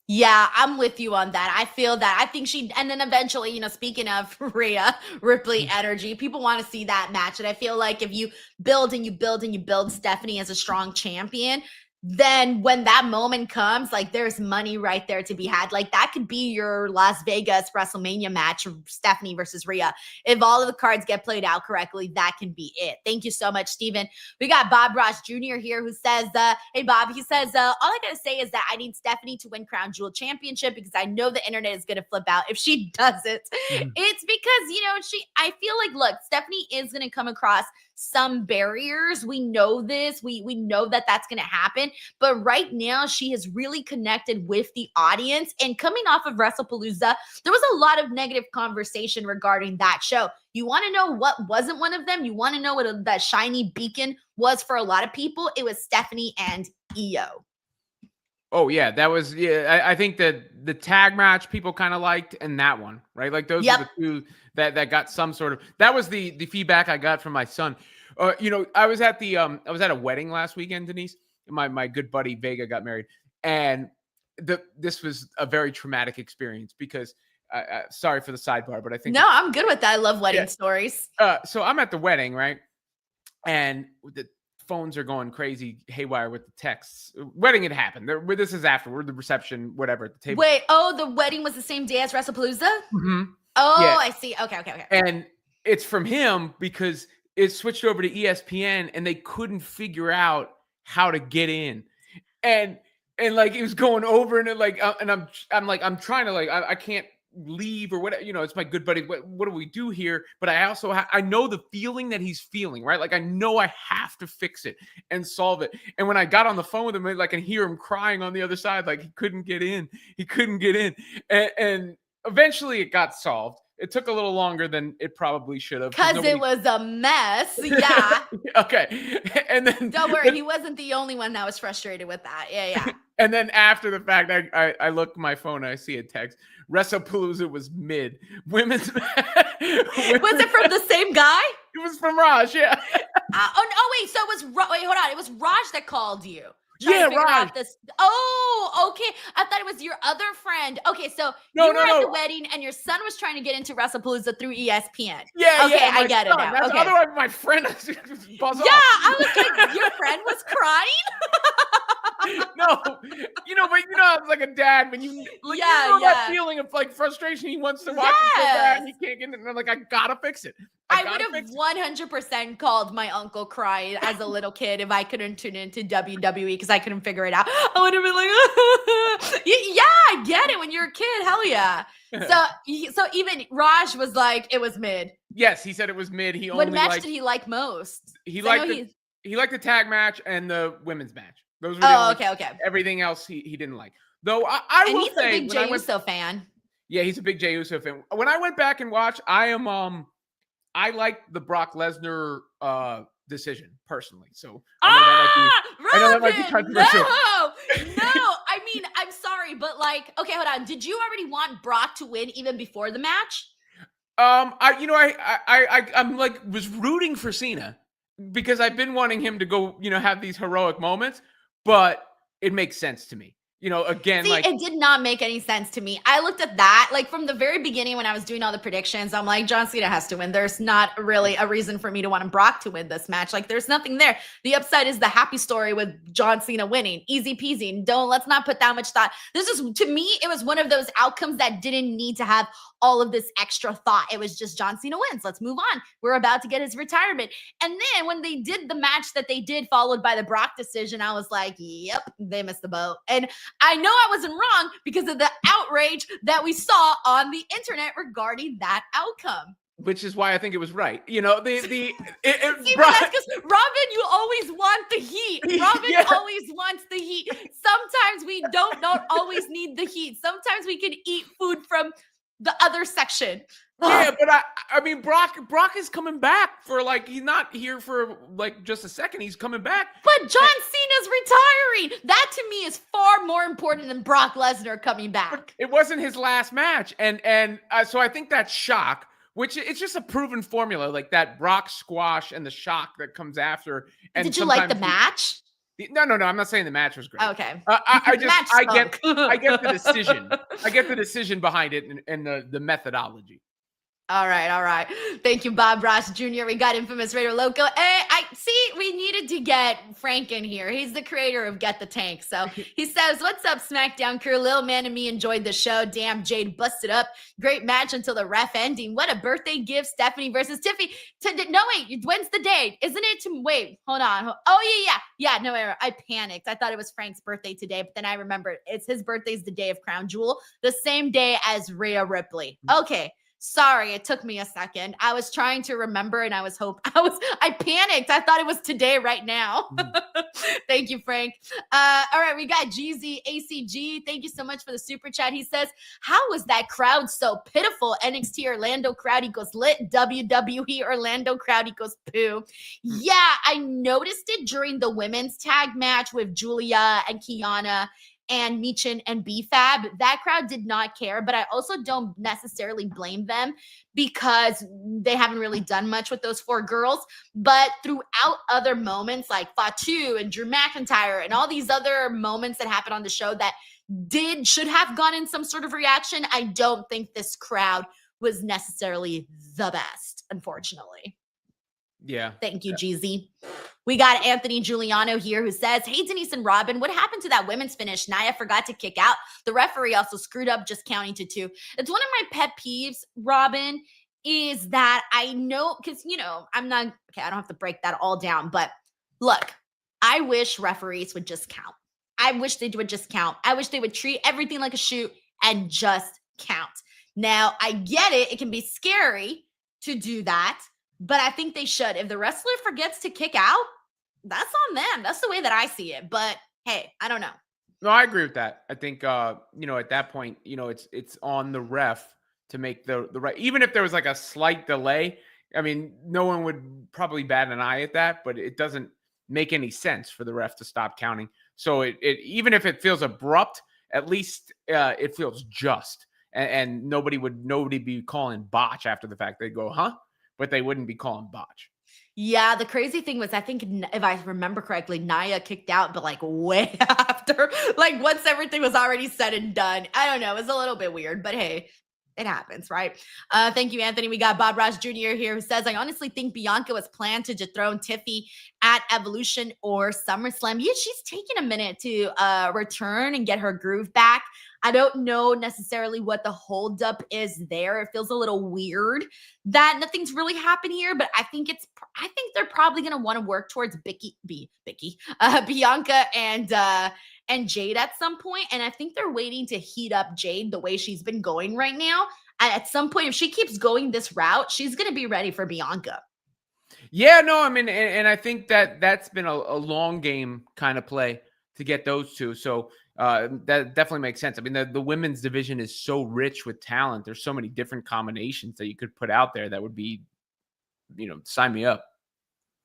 Yeah, I'm with you on that. I feel that. I think and then eventually, speaking of Rhea Ripley energy, people want to see that match. And I feel like if you build and you build and you build Stephanie as a strong champion, then when that moment comes, like, there's money right there to be had. Like, that could be your Las Vegas WrestleMania match, Stephanie versus Rhea. If all of the cards get played out correctly, that can be it. Thank you so much, Steven. We got Bob Ross Jr. here who says, hey, Bob, he says, all I got to say is that I need Stephanie to win Crown Jewel Championship because I know the internet is going to flip out if she doesn't. It's because, I feel like, look, Stephanie is going to come across some barriers. We know this. We know that that's going to happen. But right now, she has really connected with the audience. And coming off of WrestlePalooza, there was a lot of negative conversation regarding that show. You want to know what wasn't one of them? You want to know what that shiny beacon was for a lot of people? It was Stephanie and Io. Oh, yeah. That was, I think that the tag match people kind of liked, and that one, right? Like, those were the two that got some sort of, that was the feedback I got from my son. I was at a wedding last weekend, Denise. My good buddy Vega got married, and this was a very traumatic experience because, sorry for the sidebar, but I think. No, I'm good with that. I love wedding stories. So I'm at the wedding, right? And the phones are going crazy haywire with the texts. Wedding had happened. This is afterward, the reception, whatever, at the table. Wait, the wedding was the same day as WrestlePalooza? Mm-hmm. Oh, yeah. I see. Okay. And it's from him because it switched over to ESPN and they couldn't figure out how to get in. And like, it was going over and I'm trying to, like, I can't leave or whatever, it's my good buddy. What do we do here? But I also I know the feeling that he's feeling, right? Like, I know I have to fix it and solve it. And when I got on the phone with him, like, I can hear him crying on the other side, like he couldn't get in. And eventually it got solved. It took a little longer than it probably should have. Because it was a mess. Yeah. Okay. And then don't worry, he wasn't the only one that was frustrated with that. Yeah. And then after the fact, I look at my phone and I see a text. WrestlePalooza was mid. Women's. Was it from the same guy? It was from Raj, yeah. Wait, so it was wait, hold on. It was Raj that called you. Yeah, Raj. Oh, okay. I thought it was your other friend. Okay, so you were at the wedding and your son was trying to get into WrestlePalooza through ESPN. Yeah, okay, yeah. I get it now. That's okay. Otherwise, my friend buzz off. I was like, your friend was crying? No, but it's like a dad when you that feeling of like frustration. He wants to watch it so bad and he can't get it. And I'm like, I gotta fix it. I would have 100% called my uncle crying as a little kid if I couldn't tune into WWE because I couldn't figure it out. I would have been like, yeah, I get it. When you're a kid, hell yeah. So even Raj was like, it was mid. Yes, he said it was mid. What match did he like most? He liked the tag match and the women's match. Those were okay. Everything else he didn't like. Though I will say, he's a big Jey Uso fan. Yeah, he's a big Jey Uso fan. When I went back and watched, I like the Brock Lesnar decision personally. So I know that might be controversial. No. I mean, I'm sorry, but like, okay, hold on. Did you already want Brock to win even before the match? I'm like was rooting for Cena because I've been wanting him to go, have these heroic moments, but it makes sense to me. Again, See, like it did not make any sense to me. I looked at that, like from the very beginning when I was doing all the predictions, I'm like, John Cena has to win. There's not really a reason for me to want Brock to win this match. Like, there's nothing there. The upside is the happy story with John Cena winning. Easy peasy. Let's not put that much thought. This is, to me, it was one of those outcomes that didn't need to have all of this extra thought. It was just John Cena wins. Let's move on. We're about to get his retirement. And then when they did the match that they did, followed by the Brock decision, I was like, yep, they missed the boat. And I know I wasn't wrong because of the outrage that we saw on the internet regarding that outcome. Which is why I think it was right. See, but that's because Robin, you always want the heat. Robin always wants the heat. Sometimes we don't always need the heat. Sometimes we can eat food from the other section. Yeah, but I mean, Brock is coming back for he's not here for just a second. He's coming back. But John Cena's retiring. That to me is far more important than Brock Lesnar coming back. It wasn't his last match, and so I think that shock, which it's just a proven formula, like that Brock squash and the shock that comes after. And did you like the match? No. I'm not saying the match was great. Okay. I get the decision. I get the decision behind it and the methodology. All right. Thank you, Bob Ross Jr. We got Infamous Raider Loco. I see we needed to get Frank in here. He's the creator of Get the Tank. So he says, what's up, SmackDown crew? Lil Man and me enjoyed the show. Damn, Jade busted up. Great match until the ref ending. What a birthday gift, Stephanie versus Tiffy. No, wait, when's the date? Isn't it wait, hold on. Oh, yeah. No, wait, I panicked. I thought it was Frank's birthday today, but then I remembered it's his birthday's the day of Crown Jewel, the same day as Rhea Ripley. Okay. Sorry, it took me a second. I was trying to remember and I panicked. I thought it was today right now. Thank you, Frank. All right, we got GZ ACG. Thank you so much for the super chat. He says, how was that crowd so pitiful? NXT Orlando crowd equals lit. WWE Orlando crowd equals poo. Yeah, I noticed it during the women's tag match with Julia and Kiana and Michin and BFAB. That crowd did not care, but I also don't necessarily blame them because they haven't really done much with those four girls. But throughout other moments like Fatu and Drew McIntyre and all these other moments that happened on the show that should have gotten some sort of reaction, I don't think this crowd was necessarily the best, unfortunately. Yeah. Thank you, GZ. We got Anthony Giuliano here who says, hey, Denise and Robin, what happened to that women's finish? Nia forgot to kick out. The referee also screwed up just counting to 2. It's one of my pet peeves, Robin, is that I know, because, I don't have to break that all down, but look, I wish referees would just count. I wish they would just count. I wish they would treat everything like a shoot and just count. Now, I get it. It can be scary to do that. But I think they should. If the wrestler forgets to kick out, that's on them. That's the way that I see it. But hey, I don't know. No, I agree with that. I think at that point, it's on the ref to make the right. Even if there was like a slight delay, I mean, no one would probably bat an eye at that, but it doesn't make any sense for the ref to stop counting. So it even if it feels abrupt, at least it feels just, and nobody be calling botch after the fact. They'd go, huh? But they wouldn't be calling botch. Yeah, the crazy thing was, I think if I remember correctly, Nia kicked out, but way after, once everything was already said and done. I don't know. It was a little bit weird, but hey, it happens, right? Thank you, Anthony. We got Bob Ross Jr. here who says, I honestly think Bianca was planned to dethrone Tiffy at Evolution or SummerSlam. Yeah, she's taking a minute to return and get her groove back. I don't know necessarily what the holdup is there. It feels a little weird that nothing's really happened here, but I think they're probably going to want to work towards Bianca and Jade at some point. And I think they're waiting to heat up Jade the way she's been going right now. And at some point, if she keeps going this route, she's going to be ready for Bianca. Yeah, no, I mean, and I think that's been a long game kind of play to get those two. So that definitely makes sense. I mean, the women's division is so rich with talent. There's so many different combinations that you could put out there that would be, sign me up.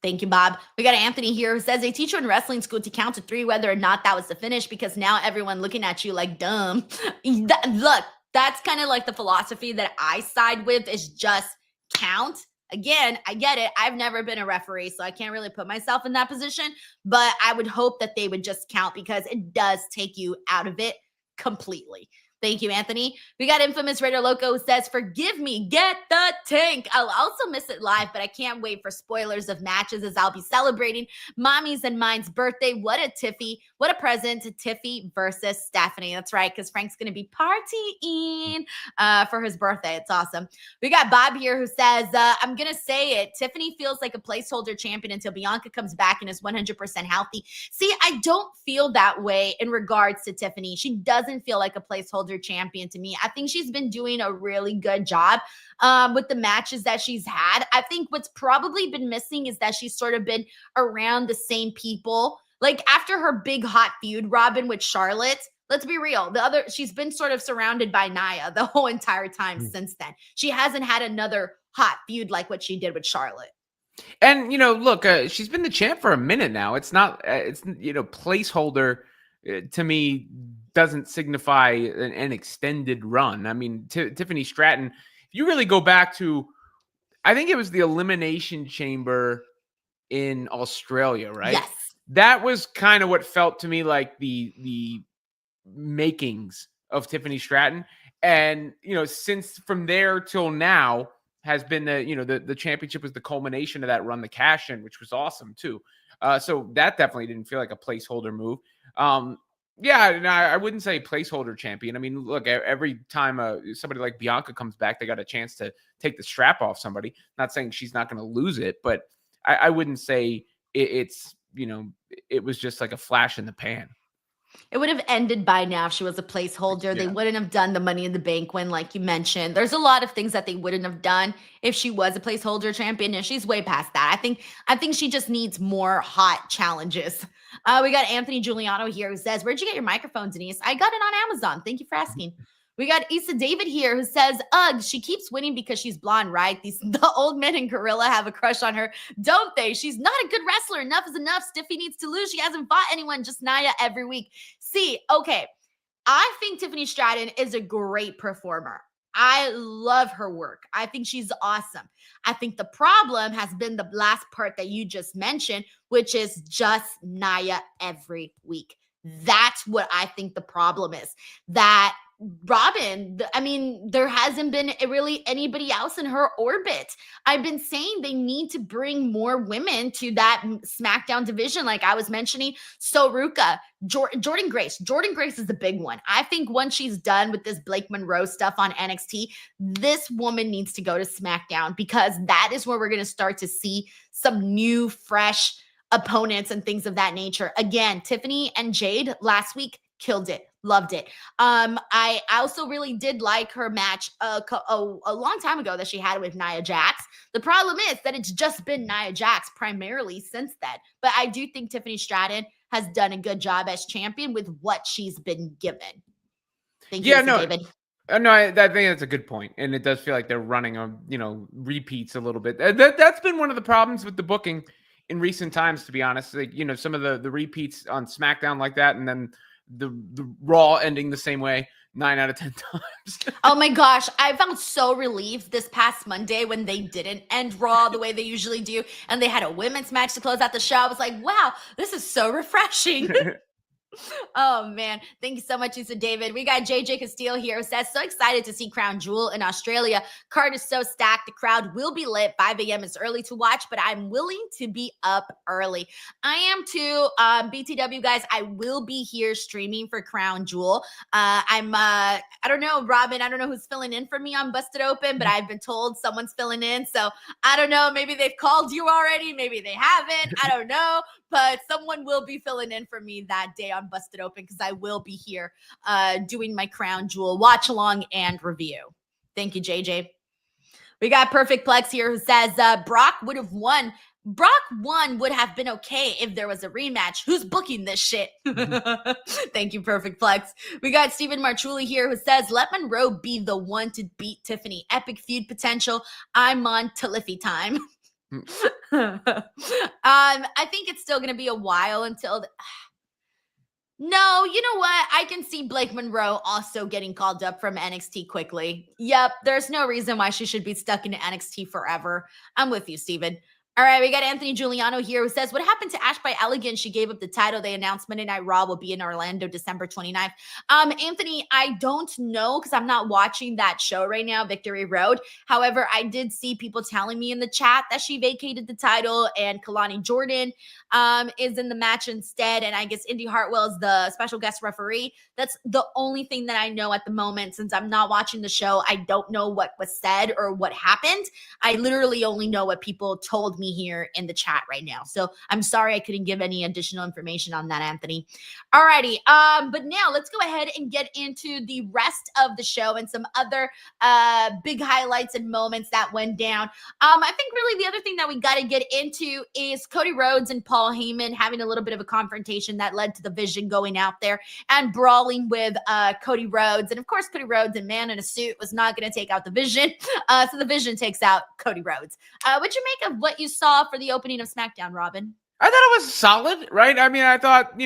Thank you, Bob. We got Anthony here who says they teach you in wrestling school to count to 3 whether or not that was the finish, because now everyone looking at you like dumb. Look, that's kind of like the philosophy that I side with, is just count. Again, I get it. I've never been a referee, so I can't really put myself in that position, but I would hope that they would just count, because it does take you out of it completely. Thank you, Anthony. We got Infamous Raider Loco who says, forgive me, get the tank. I'll also miss it live, but I can't wait for spoilers of matches as I'll be celebrating Mommy's and Mine's birthday. What a present to Tiffy versus Stephanie. That's right, because Frank's going to be partying for his birthday. It's awesome. We got Bob here who says, I'm going to say it. Tiffany feels like a placeholder champion until Bianca comes back and is 100% healthy. See, I don't feel that way in regards to Tiffany. She doesn't feel like a placeholder champion to me. I think she's been doing a really good job with the matches that she's had. I think what's probably been missing is that she's sort of been around the same people. Like after her big hot feud, Robin, with Charlotte, let's be real. She's been sort of surrounded by Nia the whole entire time since then. She hasn't had another hot feud like what she did with Charlotte. And, look, she's been the champ for a minute now. It's not, placeholder to me doesn't signify an extended run. I mean, Tiffany Stratton, if you really go back to, I think it was the Elimination Chamber in Australia, right? Yes. That was kind of what felt to me like the makings of Tiffany Stratton. And, since from there till now has been the championship was the culmination of that run, the cash in, which was awesome too. So that definitely didn't feel like a placeholder move. Yeah, no, I wouldn't say placeholder champion. I mean, look, every time somebody like Bianca comes back, they got a chance to take the strap off somebody. Not saying she's not going to lose it, but I wouldn't say it's, it was just like a flash in the pan. It would have ended by now if she was a placeholder. Yeah. They wouldn't have done the Money in the Bank win, like you mentioned. There's a lot of things that they wouldn't have done if she was a placeholder champion, and she's way past that. I think she just needs more hot challenges. We got Anthony Giuliano here who says, where'd you get your microphone, Denise? I got it on Amazon. Thank you for asking. We got Issa David here who says, ugh, she keeps winning because she's blonde, right? The old men in Gorilla have a crush on her, don't they? She's not a good wrestler. Enough is enough. Stiffy needs to lose. She hasn't fought anyone, just Nia every week. See, okay, I think Tiffany Stratton is a great performer. I love her work. I think she's awesome. I think the problem has been the last part that you just mentioned, which is just Nia every week. That's what I think the problem is. That Robin, I mean, there hasn't been really anybody else in her orbit. I've been saying they need to bring more women to that SmackDown division. Like I was mentioning, Soruka, Jordan Grace. Jordan Grace is the big one. I think once she's done with this Blake Monroe stuff on NXT, this woman needs to go to SmackDown, because that is where we're going to start to see some new, fresh opponents and things of that nature. Again, Tiffany and Jade last week killed it. Loved it. I also really did like her match a long time ago that she had with Nia Jax. The problem is that it's just been Nia Jax primarily since then. But I do think Tiffany Stratton has done a good job as champion with what she's been given. Thank you, David. No, I think that's a good point. And it does feel like they're running on, repeats a little bit. That's been one of the problems with the booking in recent times, to be honest. Like, some of the repeats on SmackDown like that, and then the Raw ending the same way 9 out of 10 times. Oh my gosh, I felt so relieved this past Monday when they didn't end Raw the way they usually do, and they had a women's match to close out the show. I was like, wow, this is so refreshing. Oh man, thank you so much, Issa David. We got JJ Castillo here who says, so excited to see Crown Jewel in Australia. Card is so stacked. The crowd will be lit. 5 a.m. is early to watch, but I'm willing to be up early. I am too. BTW guys, I will be here streaming for Crown Jewel. I don't know, Robin, I don't know who's filling in for me on Busted Open, but I've been told someone's filling in. So I don't know, maybe they've called you already. Maybe they haven't. I don't know, but someone will be filling in for me that day on Busted Open, because I will be here doing my Crown Jewel watch along and review. Thank you, JJ. We got Perfect Plex here who says Brock would have won Brock 1 would have been okay if there was a rematch. Who's booking this shit? Thank you, Perfect Flex. We got Stephen Marchuli here who says, let Monroe be the one to beat Tiffany. Epic feud potential. I'm on Taliffy time. I think it's still going to be a while until... No, you know what? I can see Blake Monroe also getting called up from NXT quickly. Yep, there's no reason why she should be stuck in NXT forever. I'm with you, Steven. All right, we got Anthony Giuliano here who says, what happened to Ash by Elegance? She gave up the title. They announced Monday Night Raw will be in Orlando December 29th. Anthony, I don't know because I'm not watching that show right now, Victory Road. However, I did see people telling me in the chat that she vacated the title and Kalani Jordan is in the match instead. And I guess Indy Hartwell is the special guest referee. That's the only thing that I know at the moment. Since I'm not watching the show, I don't know what was said or what happened. I literally only know what people told me here in the chat right now. So I'm sorry I couldn't give any additional information on that, Anthony. Alrighty. But now let's go ahead and get into the rest of the show and some other big highlights and moments that went down. I think really the other thing that we got to get into is Cody Rhodes and Paul Heyman having a little bit of a confrontation that led to the Vision going out there and brawling with Cody Rhodes. And of course, Cody Rhodes, a man in a suit, was not going to take out the Vision. So the Vision takes out Cody Rhodes. What'd you make of what you saw for the opening of SmackDown, Robin? I thought it was solid, right? I mean, I thought, the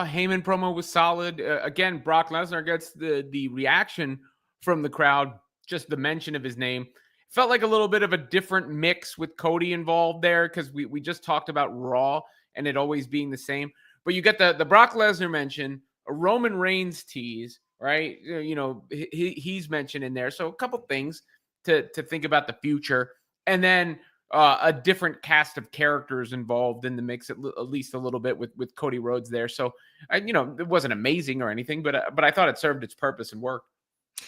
Heyman promo was solid. Again, Brock Lesnar gets the reaction from the crowd, just the mention of his name. Felt like a little bit of a different mix with Cody involved there because we just talked about Raw and it always being the same. But you get the Brock Lesnar mention, a Roman Reigns tease, right? He's mentioned in there. So a couple things to think about the future. And then a different cast of characters involved in the mix, at least a little bit with Cody Rhodes there. So, it wasn't amazing or anything, but I thought it served its purpose and worked.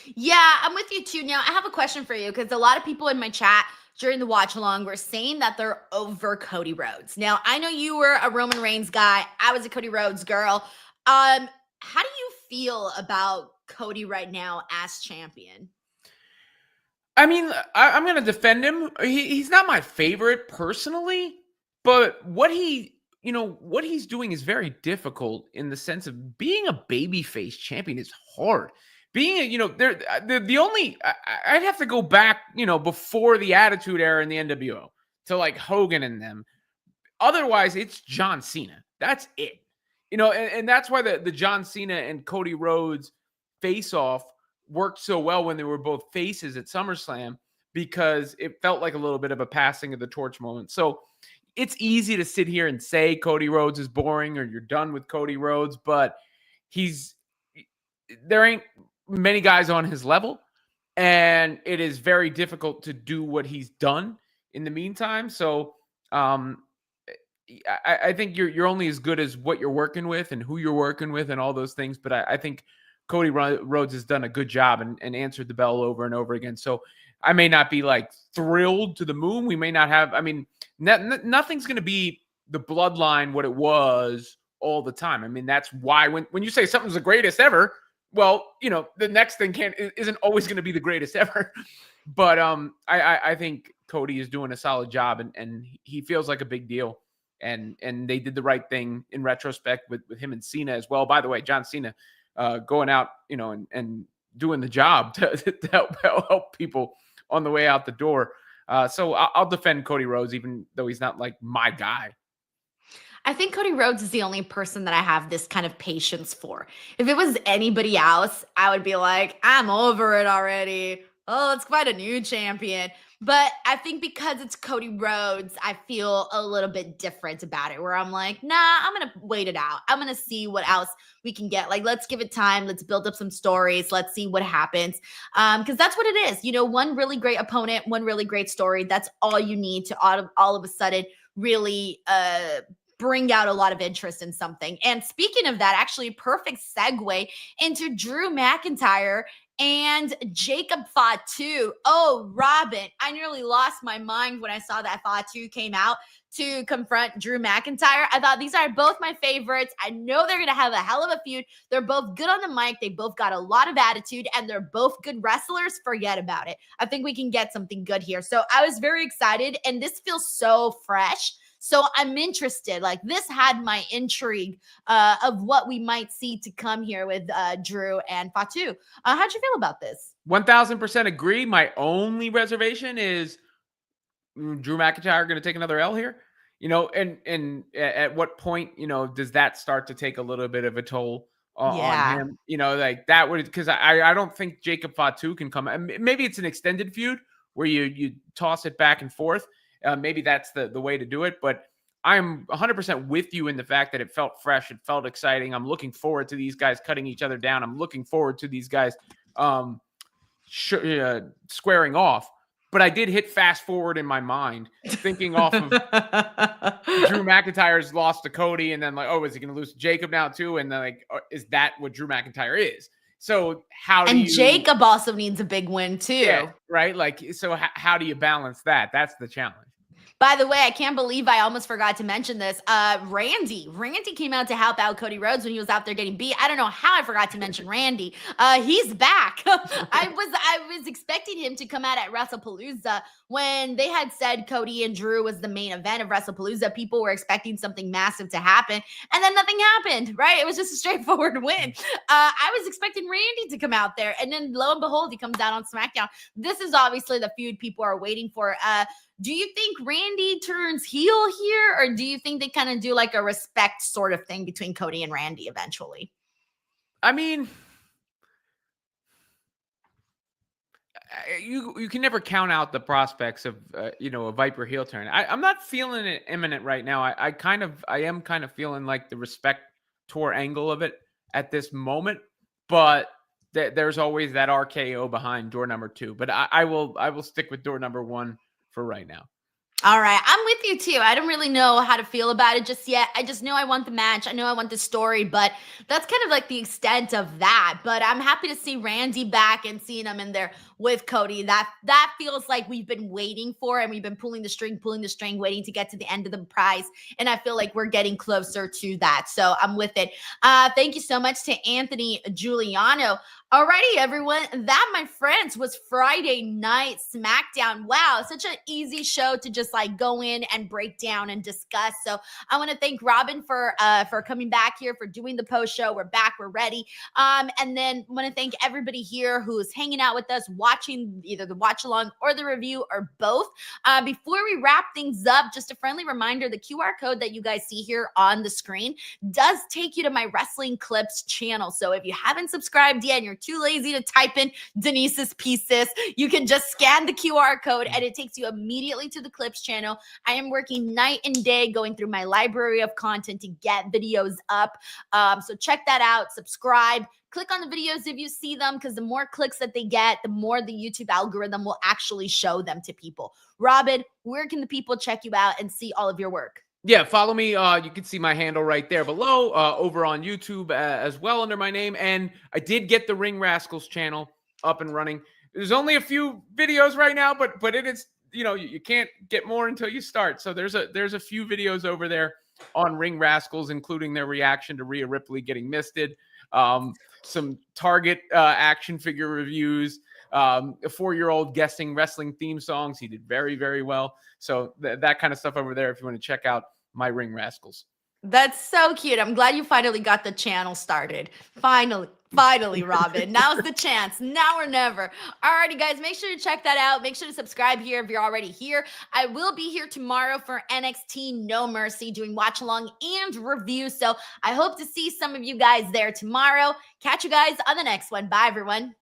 Yeah, I'm with you too. Now, I have a question for you because a lot of people in my chat during the watch along were saying that they're over Cody Rhodes. Now, I know you were a Roman Reigns guy. I was a Cody Rhodes girl. How do you feel about Cody right now as champion? I mean, I'm going to defend him. He's not my favorite personally, but what he's doing is very difficult in the sense of being a babyface champion is hard. Being the only I'd have to go back, before the Attitude Era in the NWO to like Hogan and them. Otherwise, it's John Cena. That's it. And that's why the John Cena and Cody Rhodes face-off worked so well when they were both faces at SummerSlam because it felt like a little bit of a passing of the torch moment. So it's easy to sit here and say Cody Rhodes is boring or you're done with Cody Rhodes, but there ain't many guys on his level, and it is very difficult to do what he's done in the meantime. So I think you're only as good as what you're working with and who you're working with and all those things. But I think Cody Rhodes has done a good job and answered the bell over and over again. So I may not be like thrilled to the moon. We may not have, nothing's going to be the bloodline what it was all the time. I mean, that's why when you say something's the greatest ever, well, the next thing isn't always going to be the greatest ever. But I think Cody is doing a solid job and he feels like a big deal. And they did the right thing in retrospect with him and Cena as well. By the way, John Cena going out, and doing the job to help people on the way out the door. So I'll defend Cody Rhodes, even though he's not like my guy. I think Cody Rhodes is the only person that I have this kind of patience for. If it was anybody else, I would be like, I'm over it already. Oh, it's quite a new champion. But I think because it's Cody Rhodes, I feel a little bit different about it, where I'm like, nah, I'm going to wait it out. I'm going to see what else we can get. Like, let's give it time. Let's build up some stories. Let's see what happens. Because that's what it is. One really great opponent, one really great story. That's all you need to all of a sudden really bring out a lot of interest in something. And speaking of that, actually, perfect segue into Drew McIntyre and Jacob Fatu. Oh, Robin, I nearly lost my mind when I saw that Fatu came out to confront Drew McIntyre. I thought these are both my favorites. I know they're going to have a hell of a feud. They're both good on the mic. They both got a lot of attitude, and they're both good wrestlers. Forget about it. I think we can get something good here. So I was very excited, and this feels so fresh. So I'm interested. Like, this had my intrigue of what we might see to come here with Drew and Fatu. How'd you feel about this? 1000% agree. My only reservation is Drew McIntyre going to take another L here, and at what point, does that start to take a little bit of a toll on him? Like that would, because I don't think Jacob Fatu can come. Maybe it's an extended feud where you toss it back and forth. Maybe that's the way to do it, but I'm 100% with you in the fact that it felt fresh. It felt exciting. I'm looking forward to these guys cutting each other down. I'm looking forward to these guys squaring off. But I did hit fast forward in my mind, thinking off of Drew McIntyre's loss to Cody, and then like, oh, is he going to lose to Jacob now too? And then like, is that what Drew McIntyre is? So Jacob also needs a big win too. Yeah, right? Like, so how do you balance that? That's the challenge. By the way, I can't believe I almost forgot to mention this. Randy came out to help out Cody Rhodes when he was out there getting beat. I don't know how I forgot to mention Randy. He's back. I was expecting him to come out at WrestlePalooza when they had said Cody and Drew was the main event of WrestlePalooza. People were expecting something massive to happen, and then nothing happened, right? It was just a straightforward win. I was expecting Randy to come out there, and then lo and behold, he comes out on SmackDown. This is obviously the feud people are waiting for. Do you think Randy turns heel here, or do you think they kind of do like a respect sort of thing between Cody and Randy eventually? I mean, you can never count out the prospects of a Viper heel turn. I'm not feeling it imminent right now. I am kind of feeling like the respect tour angle of it at this moment, but there's always that RKO behind door number 2. But I will stick with door number 1 for right now. All right. I'm with you too. I don't really know how to feel about it just yet. I just know I want the match. I know I want the story, but that's kind of like the extent of that. But I'm happy to see Randy back and seeing him in there with Cody. That feels like we've been waiting for, and we've been pulling the string, waiting to get to the end of the prize. And I feel like we're getting closer to that. So I'm with it. Thank you so much to Anthony Giuliano. Alrighty, everyone. That, my friends, was Friday Night Smackdown. Wow, such an easy show to just like go in and break down and discuss. So I want to thank Robin for coming back here, for doing the post show. We're back, we're ready. And then want to thank everybody here who's hanging out with us, watching either the watch along or the review or both. Before we wrap things up, just a friendly reminder: the QR code that you guys see here on the screen does take you to my Wrestling Clips channel. So if you haven't subscribed yet and you're too lazy to type in Denise's pieces, you can just scan the QR code and it takes you immediately to the Clips channel. I am working night and day going through my library of content to get videos up. So check that out, subscribe, click on the videos if you see them, because the more clicks that they get, the more the YouTube algorithm will actually show them to people. Robin, where can the people check you out and see all of your work? Yeah, follow me. You can see my handle right there below, over on YouTube as well under my name. And I did get the Ring Rascals channel up and running. There's only a few videos right now, but it is, you can't get more until you start. So there's a few videos over there on Ring Rascals, including their reaction to Rhea Ripley getting misted, some Target action figure reviews, a 4-year-old guessing wrestling theme songs. He did very, very well. So that kind of stuff over there if you want to check out my Ring Rascals. That's so cute. I'm glad you finally got the channel started. Finally, Robin. Now's the chance. Now or never. Alrighty, guys, make sure to check that out. Make sure to subscribe here if you're already here. I will be here tomorrow for NXT No Mercy, doing watch along and review. So I hope to see some of you guys there tomorrow. Catch you guys on the next one. Bye, everyone.